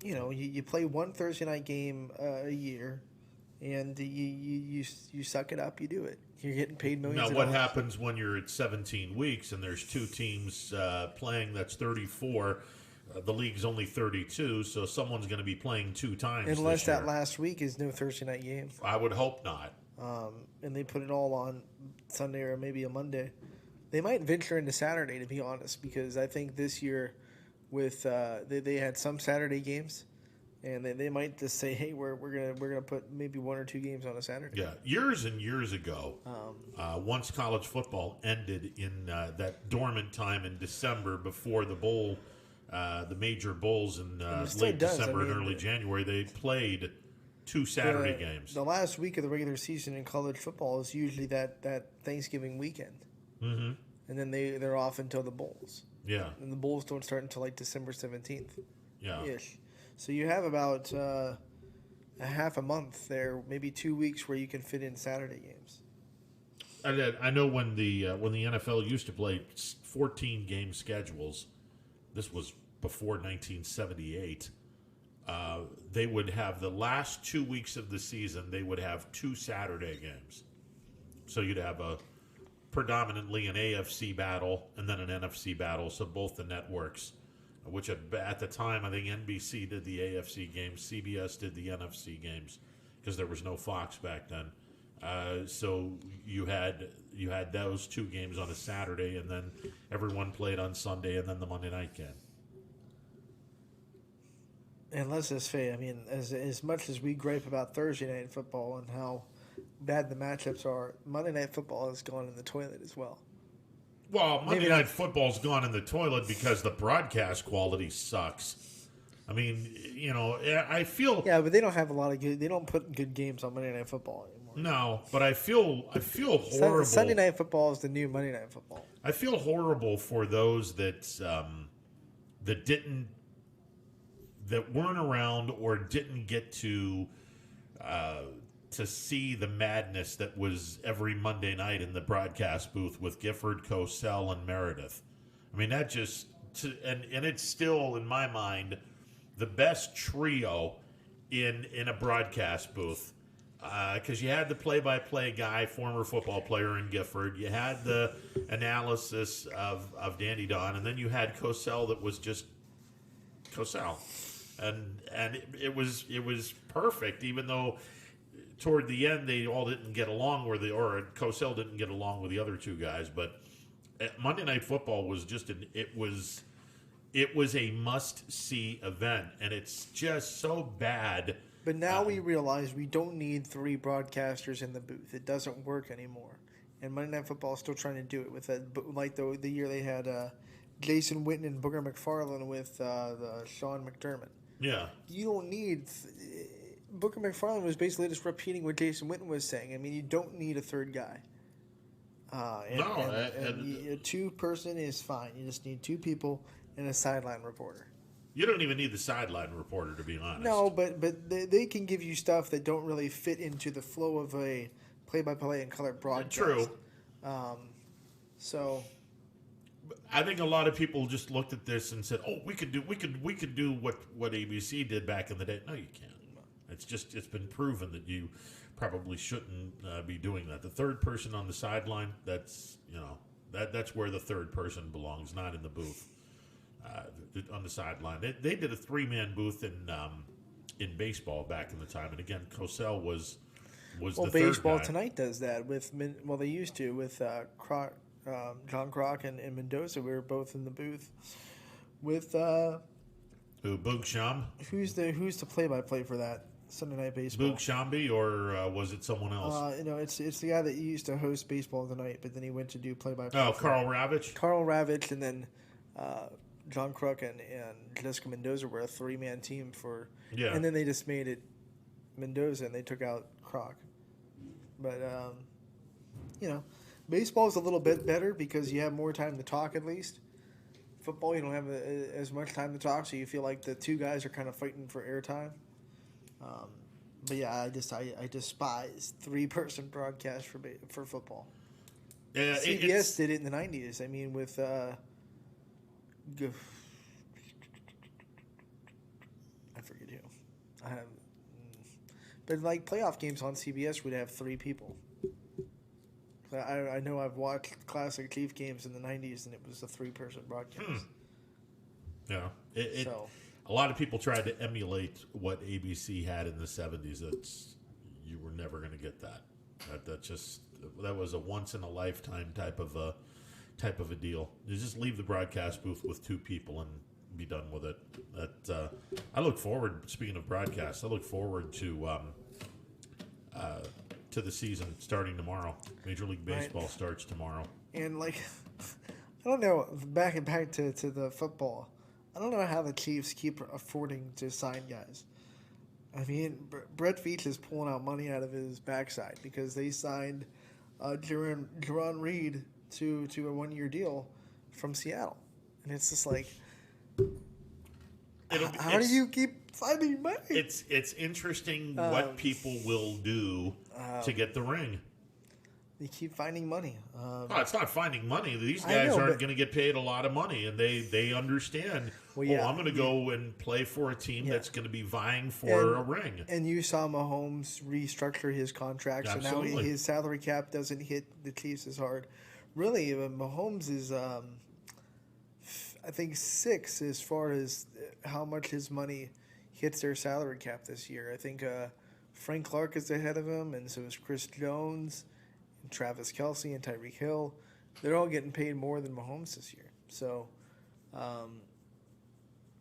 you play one Thursday night game a year. And you suck it up. You do it. You're getting paid millions. Now, what happens when you're at 17 weeks and there's 2 teams playing? That's 34. the league's only 32, so someone's going to be playing 2 times. Unless this year. that last week is no Thursday night game. I would hope not. And they put it all on Sunday or maybe a Monday. They might venture into Saturday, to be honest, because I think this year with they had some Saturday games, and they might just say, hey, we're gonna put maybe 1 or 2 games on a Saturday. Yeah, years and years ago, once college football ended in that dormant time in December before the bowl, the major bowls in late December and early January, they played 2 Saturday games. The last week of the regular season in college football is usually that Thanksgiving weekend. Mm-hmm. And then they're off until the bowls. Yeah. And the bowls don't start until like December 17th. Yeah. Ish. So you have about a half a month there, maybe 2 weeks where you can fit in Saturday games. I know when the NFL used to play 14 game schedules, this was before 1978. They would have the last 2 weeks of the season. They would have 2 Saturday games, so you'd have a predominantly an AFC battle and then an NFC battle. So both the networks, which at the time I think NBC did the AFC games, CBS did the NFC games because there was no Fox back then. So you had those 2 games on a Saturday, and then everyone played on Sunday, and then the Monday night game. And let's just say, I mean, as much as we gripe about Thursday night football and how bad the matchups are, Monday night football has gone in the toilet as well. Well, Monday night football's gone in the toilet because the broadcast quality sucks. I mean, you know, I feel... Yeah, but they don't have a lot of good... They don't put good games on Monday night football anymore. No, but I feel horrible. Sunday night football is the new Monday night football. I feel horrible for those that weren't around or didn't get to see the madness that was every Monday night in the broadcast booth with Gifford, Cosell, and Meredith. I mean, that just... And it's still, in my mind, the best trio in a broadcast booth. Because you had the play-by-play guy, former football player in Gifford. You had the analysis of Dandy Don. And then you had Cosell that was just Cosell. And it was perfect, even though toward the end they all didn't get along, or Cosell didn't get along with the other 2 guys. But Monday Night Football was just it was a must-see event, and it's just so bad. But now we realize we don't need 3 broadcasters in the booth. It doesn't work anymore. And Monday Night Football is still trying to do it with like the year they had Jason Witten and Booger McFarland with Sean McDermott. Yeah. You don't need... Booker McFarland was basically just repeating what Jason Witten was saying. I mean, you don't need a 3rd guy. A 2-person is fine. You just need 2 people and a sideline reporter. You don't even need the sideline reporter, to be honest. No, but they can give you stuff that don't really fit into the flow of a play-by-play and color broadcast. True. So I think a lot of people just looked at this and said, "Oh, we could do what ABC did back in the day." No, you can't. It's been proven that you probably shouldn't be doing that. The 3rd person on the sideline, that's where the 3rd person belongs, not in the booth. On the sideline, they did a 3-man booth in baseball back in the time, and again, Cosell was the 3rd guy. Baseball tonight does that they used to with Croc, John Croc and Mendoza. We were both in the booth with Boog Sham. Who's the play-by-play for that Sunday Night Baseball? Boog Shambi, or was it someone else? It's the guy that used to host Baseball Tonight, but then he went to do play-by-play. Oh, Carl Ravitch. Carl Ravitch, and then John Crook and Jessica Mendoza were a 3-man team for. Yeah. And then they just made it Mendoza, and they took out Croc. But baseball is a little bit better because you have more time to talk at least. Football, you don't have as much time to talk, so you feel like the 2 guys are kind of fighting for airtime. But yeah, I despise 3-person broadcast for football. Yeah, CBS did it in the 90s. I mean, with I forget who. But like playoff games on CBS would have 3 people. I know I've watched classic Chief games in the 90s, and it was a 3-person broadcast. Yeah. A lot of people tried to emulate what ABC had in the 70s. You were never going to get that. That was a once in a lifetime type of a deal. You just leave the broadcast booth with two people and be done with it. I look forward. Speaking of broadcasts, I look forward to the season starting tomorrow. Major League Baseball starts tomorrow. And I don't know. Back to the football. I don't know how the Chiefs keep affording to sign guys. I mean, Brett Veach is pulling out money out of his backside because they signed Jerron Reed to a 1-year deal from Seattle. And it's just like, how do you keep finding money? It's interesting what people will do to get the ring. They keep finding money. It's not finding money. These guys aren't going to get paid a lot of money, and they understand. I'm going to go and play for a team that's going to be vying for a ring. And you saw Mahomes restructure his contract, so now his salary cap doesn't hit the Chiefs as hard. Really, Mahomes is, I think, 6 as far as how much his money hits their salary cap this year. I think Frank Clark is ahead of him, and so is Chris Jones, and Travis Kelce, and Tyreek Hill. They're all getting paid more than Mahomes this year. So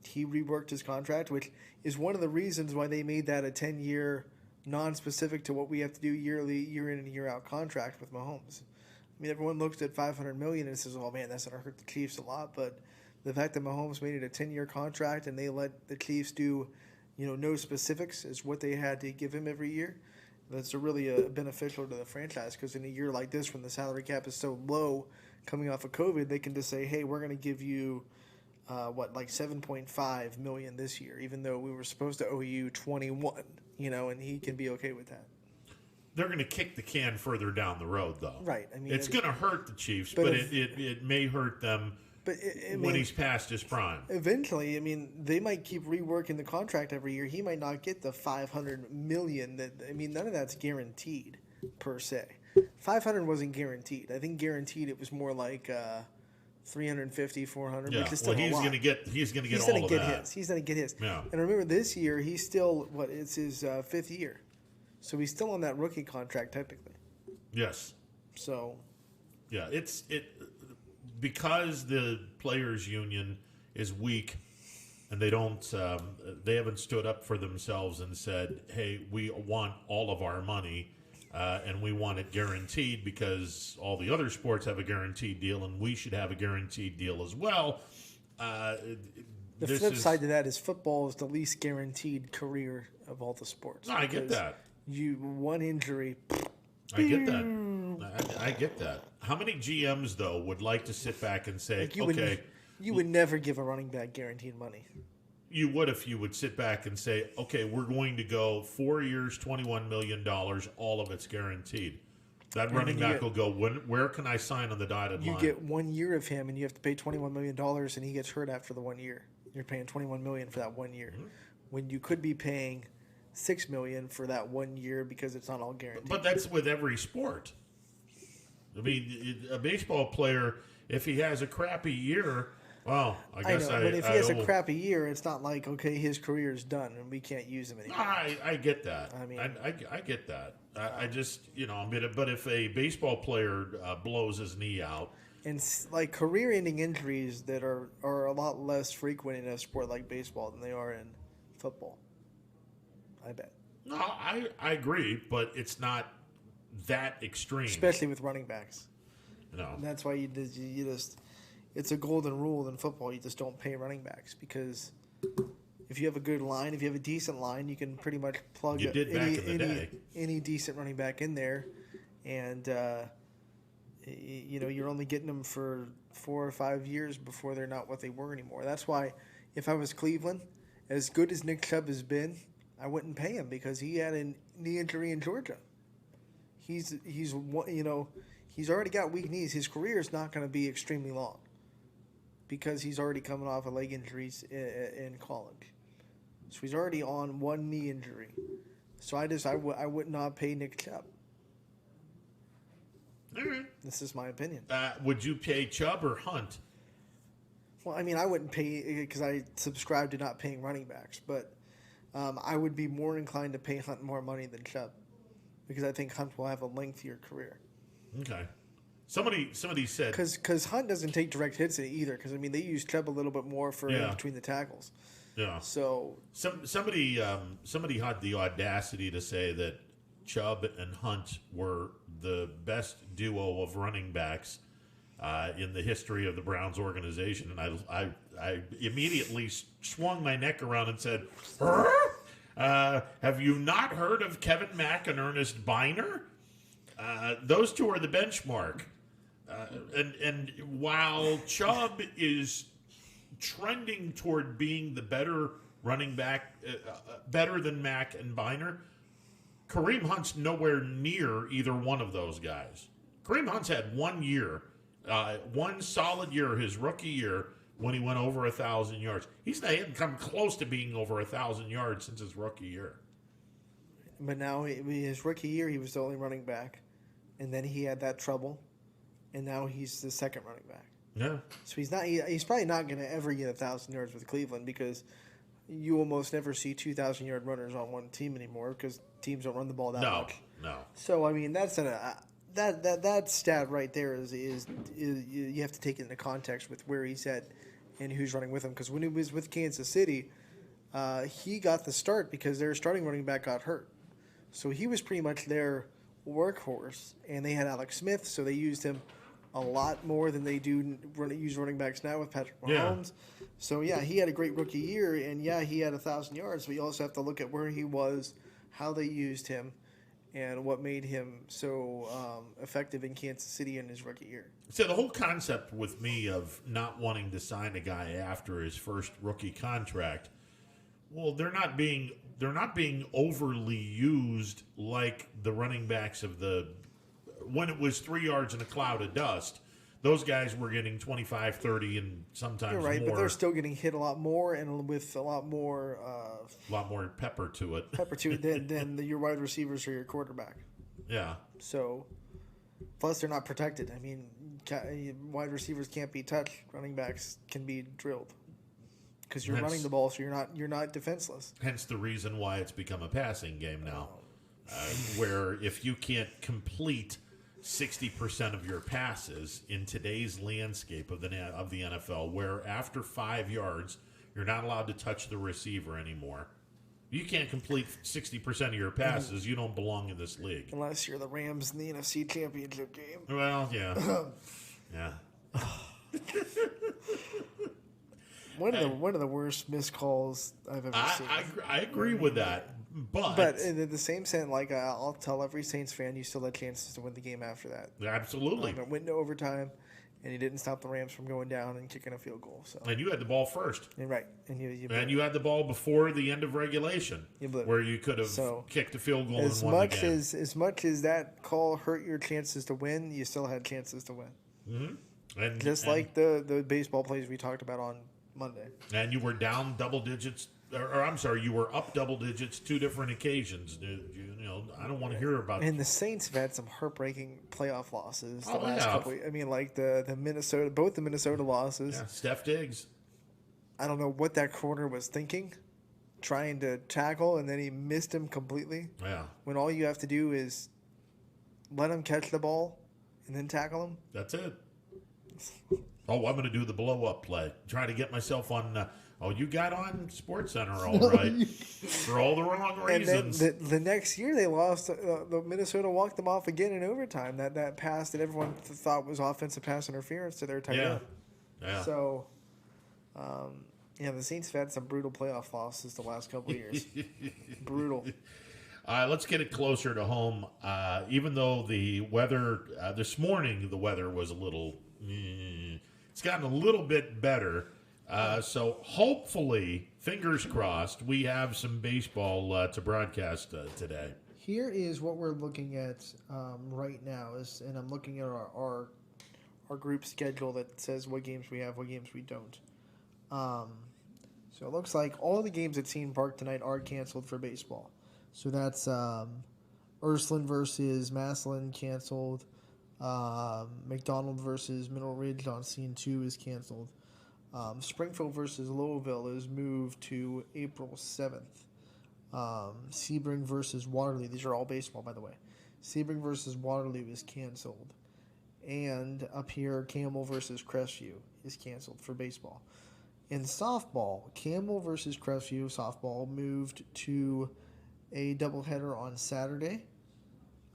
he reworked his contract, which is one of the reasons why they made that a 10-year, non-specific to what we have to do yearly, year in and year out contract with Mahomes. I mean, everyone looks at $500 million and says, "Oh man, that's going to hurt the Chiefs a lot." But the fact that Mahomes made it a 10-year contract and they let the Chiefs do, no specifics is what they had to give him every year. That's really beneficial to the franchise because in a year like this, when the salary cap is so low, coming off of COVID, they can just say, "Hey, we're going to give you $7.5 million this year, even though we were supposed to owe you 21." And he can be okay with that. They're going to kick the can further down the road, though. Right. I mean, it's going to hurt the Chiefs, but it may hurt them when he's past his prime. Eventually, I mean, they might keep reworking the contract every year. He might not get the $500 million. None of that's guaranteed per se. 500 wasn't guaranteed. I think guaranteed it was more like 350, 400. Yeah. Which is still he's going to get all of that. He's going to get his. Yeah. And remember, this year he's still it's his 5th year. So he's still on that rookie contract technically. Yes. So. Yeah, because the players' union is weak, and they haven't stood up for themselves and said, "Hey, we want all of our money, and we want it guaranteed because all the other sports have a guaranteed deal, and we should have a guaranteed deal as well." The flip side to that is football is the least guaranteed career of all the sports. No, I get that. One injury. I get that. I get that. How many GMs, though, would like to sit back and say, you would never give a running back guaranteed money. You would if you would sit back and say, okay, we're going to go 4 years, $21 million, all of it's guaranteed. That running back will go, where can I sign on the dotted line? You get 1 year of him, and you have to pay $21 million, and he gets hurt after the 1 year. You're paying $21 million for that 1 year. Mm-hmm. When you could be paying $6 million for that 1 year because it's not all guaranteed. But that's with every sport. I mean, a baseball player, if he has a crappy year, well, I guess but if he has a crappy year, it's not like, okay, his career is done and we can't use him anymore. I get that. I mean, I get that. I just, but if a baseball player blows his knee out. And like career-ending injuries that are a lot less frequent in a sport like baseball than they are in football. I bet. No, I agree, but it's not that extreme. Especially with running backs. No. And that's why you just it's a golden rule in football. You just don't pay running backs because if you have a good line, if you have a decent line, you can pretty much plug any decent running back in there, and you're only getting them for 4 or 5 years before they're not what they were anymore. That's why if I was Cleveland, as good as Nick Chubb has been, I wouldn't pay him because he had a knee injury in Georgia. He's already got weak knees. His career is not going to be extremely long because he's already coming off of leg injuries in college. So he's already on one knee injury. So I would not pay Nick Chubb. All right. This is my opinion. Would you pay Chubb or Hunt? Well, I mean, I wouldn't pay because I subscribe to not paying running backs, but I would be more inclined to pay Hunt more money than Chubb because I think Hunt will have a lengthier career. Okay. Somebody said because Hunt doesn't take direct hits either. Because I mean, they use Chubb a little bit more for in between the tackles. Yeah. So somebody had the audacity to say that Chubb and Hunt were the best duo of running backs in the history of the Browns organization, and I immediately swung my neck around and said, have you not heard of Kevin Mack and Ernest Biner? Those two are the benchmark. And while Chubb is trending toward being the better running back, better than Mack and Biner, Kareem Hunt's nowhere near either one of those guys. Kareem Hunt's had 1 year, one solid year, his rookie year, when he went over 1,000 yards. He hadn't come close to being over 1,000 yards since his rookie year. But now, his rookie year, he was the only running back, and then he had that trouble, and now he's the second running back. Yeah. So he's probably not going to ever get 1,000 yards with Cleveland because you almost never see 2,000-yard runners on one team anymore because teams don't run the ball that much. No. So I mean, that's that stat right there is you have to take it into context with where he's at and who's running with him. Because when he was with Kansas City, he got the start because their starting running back got hurt. So he was pretty much their workhorse, and they had Alex Smith, so they used him a lot more than they do use running backs now with Patrick Mahomes. Yeah. So, yeah, he had a great rookie year, and, yeah, he had 1,000 yards. But you also have to look at where he was, how they used him, and what made him so effective in Kansas City in his rookie year. So the whole concept with me of not wanting to sign a guy after his first rookie contract, well, they're not being overly used like the running backs of when it was 3 yards in a cloud of dust. Those guys were getting 25, 30, and sometimes You're right, more. But they're still getting hit a lot more and with a lot more pepper to it. than your wide receivers or your quarterback. Yeah. So, plus they're not protected. I mean, wide receivers can't be touched. Running backs can be drilled because you're running the ball, so you're not defenseless. Hence the reason why it's become a passing game now, where if you can't complete 60% of your passes in today's landscape of the NFL, where after 5 yards you're not allowed to touch the receiver anymore. You can't complete 60% of your passes. You don't belong in this league. Unless you're the Rams in the NFC Championship game. Well, yeah. Yeah. One of the worst missed calls I've ever seen. I agree with that. But in the same sense, like I'll tell every Saints fan, you still had chances to win the game after that. Absolutely. It went into overtime, and you didn't stop the Rams from going down and kicking a field goal. So. And you had the ball first. You're right. And you had the ball before the end of regulation, where you could have kicked a field goal and won the game. As much as that call hurt your chances to win, you still had chances to win. Mm-hmm. Like the baseball plays we talked about on Monday. And you were down double digits. You were up double digits 2 different occasions. I don't want to hear about. And the Saints have had some heartbreaking playoff losses the last couple. I mean, like the Minnesota, both the Minnesota losses. Yeah, Steph Diggs. I don't know what that corner was thinking, trying to tackle, and then he missed him completely. Yeah. When all you have to do is let him catch the ball and then tackle him. That's it. Oh, I'm going to do the blow-up play. Try to get myself on. You got on SportsCenter all right for all the wrong reasons. And then the next year they lost. The Minnesota walked them off again in overtime. That pass that everyone thought was offensive pass interference to their tight end. Yeah. So, the Saints have had some brutal playoff losses the last couple of years. Brutal. Let's get it closer to home. Even though the weather this morning, the weather was a little. It's gotten a little bit better. So hopefully, fingers crossed, we have some baseball to broadcast today. Here is what we're looking at right now, and I'm looking at our group schedule that says what games we have, what games we don't. So it looks like all of the games at Scene Park tonight are canceled for baseball. So that's Ursuline versus Massillon canceled. McDonald versus Mineral Ridge on Scene 2 is canceled. Springfield versus Louisville is moved to April 7th. Sebring versus Waterloo. These are all baseball, by the way. Sebring versus Waterloo is canceled. And up here, Campbell versus Crestview is canceled for baseball. In softball, Campbell versus Crestview softball moved to a doubleheader on Saturday.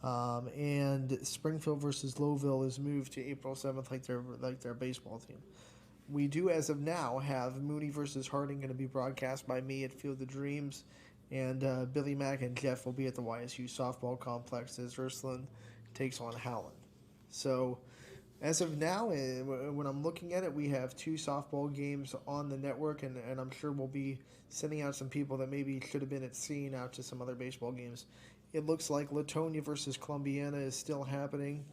And Springfield versus Louisville is moved to April 7th like their baseball team. We do, as of now, have Mooney versus Harding going to be broadcast by me at Field of Dreams. And Billy Mack and Jeff will be at the YSU softball complex as Ursuline takes on Howland. So, as of now, when I'm looking at it, we have 2 softball games on the network, and I'm sure we'll be sending out some people that maybe should have been at scene out to some other baseball games. It looks like Latonia versus Columbiana is still happening.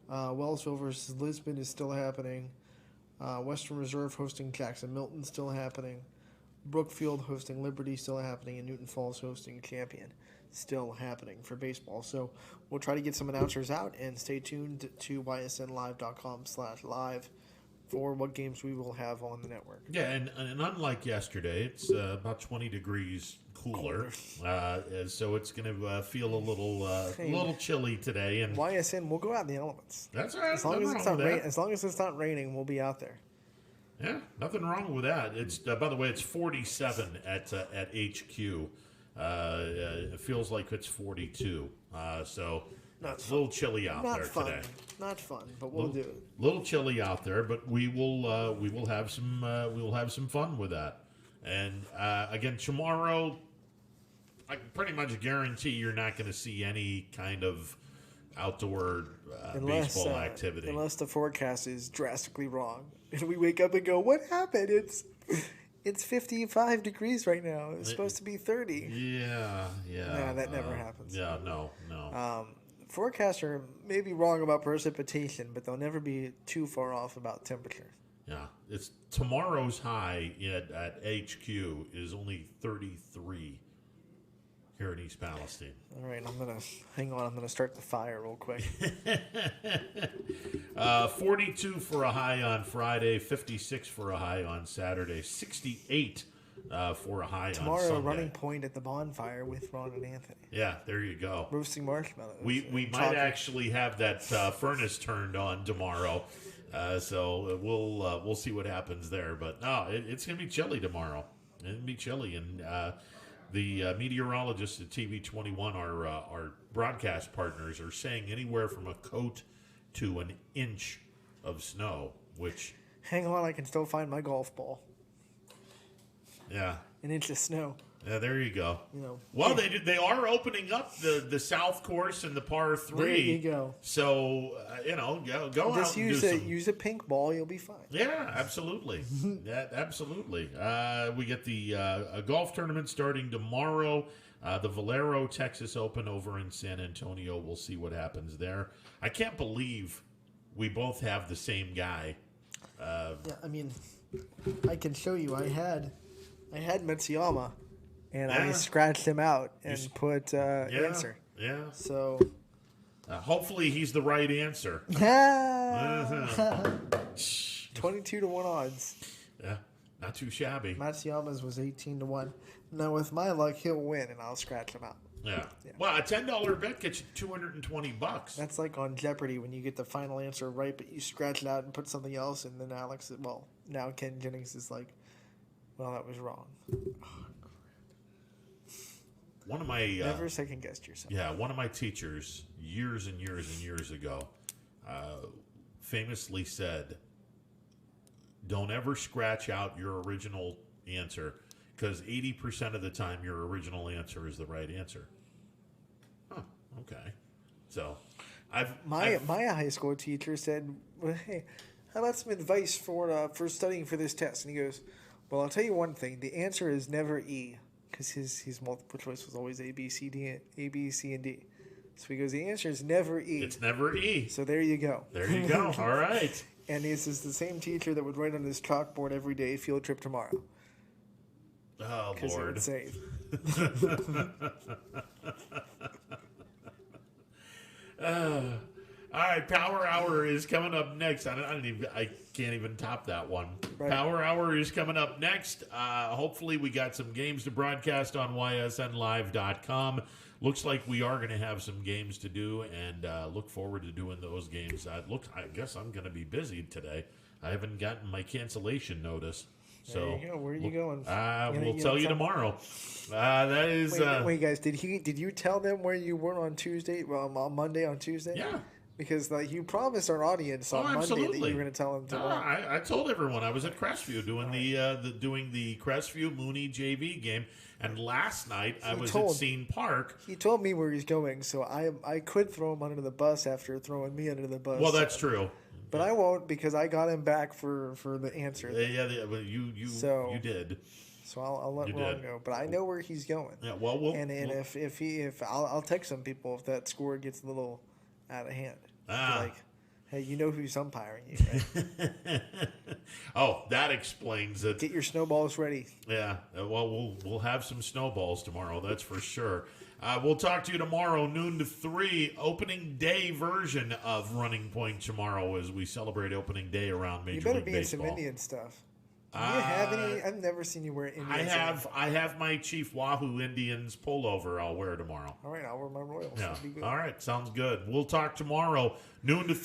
Wellsville versus Lisbon is still happening. Western Reserve hosting Jackson Milton still happening. Brookfield hosting Liberty still happening, and Newton Falls hosting Champion still happening for baseball. So we'll try to get some announcers out, and stay tuned to ysnlive.com/live for what games we will have on the network. Yeah, and unlike yesterday, it's about 20 degrees cooler. So it's going to feel a little chilly today. And YSN, we'll go out in the elements. That's all right. As long as it's not raining, we'll be out there. Yeah, nothing wrong with that. It's by the way, it's 47 at HQ. It feels like it's 42. So it's a little chilly out there today. Not fun, but we'll do it. A little chilly out there, but we will have some fun with that. And again, tomorrow, I can pretty much guarantee you're not going to see any kind of outdoor baseball activity. Unless the forecast is drastically wrong. And we wake up and go, what happened? It's 55 degrees right now. It's supposed to be 30. Yeah. No, that never happens. Yeah, no. Forecaster may be wrong about precipitation, but they'll never be too far off about temperature. Yeah, it's tomorrow's high at HQ is only 33 here in East Palestine. All right, I'm going to start the fire real quick. 42 for a high on Friday, 56 for a high on Saturday, 68 for a high tomorrow, on Sunday. Running point at the bonfire with Ron and Anthony. Yeah, there you go. Roasting marshmallows. We might actually have that furnace turned on tomorrow. So we'll see what happens there. But no, it's going to be chilly tomorrow. It'll be chilly. And the meteorologists at TV21, our broadcast partners, are saying anywhere from a coat to an inch of snow, which... Hang on, I can still find my golf ball. Yeah. An inch of snow. Yeah, there you go. Well, they are opening up the South Course and the par 3. There you go. So go just out and use a pink ball, you'll be fine. Yeah, absolutely. Absolutely. We get the golf tournament starting tomorrow. The Valero Texas Open over in San Antonio. We'll see what happens there. I can't believe we both have the same guy. Yeah, I mean, I can show you. I had Matsuyama. And I scratched him out and put answer. Yeah. So hopefully he's the right answer. 22-1 odds. Yeah, not too shabby. Matsuyama's was 18-1. Now with my luck, he'll win, and I'll scratch him out. Yeah. Well, a $10 bet gets you $220. That's like on Jeopardy when you get the final answer right, but you scratch it out and put something else, and then now Ken Jennings is like, well, that was wrong. One of my never second guessed yourself. Yeah, one of my teachers years and years and years ago famously said, "Don't ever scratch out your original answer, because 80% of the time your original answer is the right answer." Huh. Okay. So, my high school teacher said, well, "Hey, how about some advice for studying for this test?" And he goes, "Well, I'll tell you one thing. The answer is never E." Because his multiple choice was always A, B, C, and D. So he goes, the answer is never E. It's never E. So there you go. There you go. All right. And this is the same teacher that would write on his chalkboard every day, field trip tomorrow. Oh, Lord. Because it would save. All right, Power Hour is coming up next. I can't even top that one. Right. Power Hour is coming up next. Hopefully we got some games to broadcast on ysnlive.com. Looks like we are going to have some games to do, and look forward to doing those games. I guess I'm going to be busy today. I haven't gotten my cancellation notice. So there you go. Where are you going? We'll tell you tomorrow. That is. Wait, guys. Did you tell them where you were on Tuesday? Well, on Monday, on Tuesday. Yeah. Because you promised our audience on Monday that you were going to tell them tomorrow. I told everyone I was at Crestview doing the Crestview Mooney JV game, and last night I was at Scene Park. He told me where he's going, so I could throw him under the bus after throwing me under the bus. Well, that's true. But I won't, because I got him back for the answer. Yeah, you did. So I'll let Ron know. But I know where he's going. Yeah, well, if I'll text some people if that score gets a little out of hand. Like, hey, you know who's umpiring you, right? Oh, that explains it. Get your snowballs ready. Yeah, well, we'll have some snowballs tomorrow, that's for sure. We'll talk to you tomorrow, noon to 3, opening day version of Running Point tomorrow as we celebrate opening day around Major League Baseball. You better be in some Indian stuff. Do you have any? I've never seen you wear Indian. I have my Chief Wahoo Indians pullover I'll wear tomorrow. All right, I'll wear my Royals. Yeah. All right, sounds good. We'll talk tomorrow, noon to 3.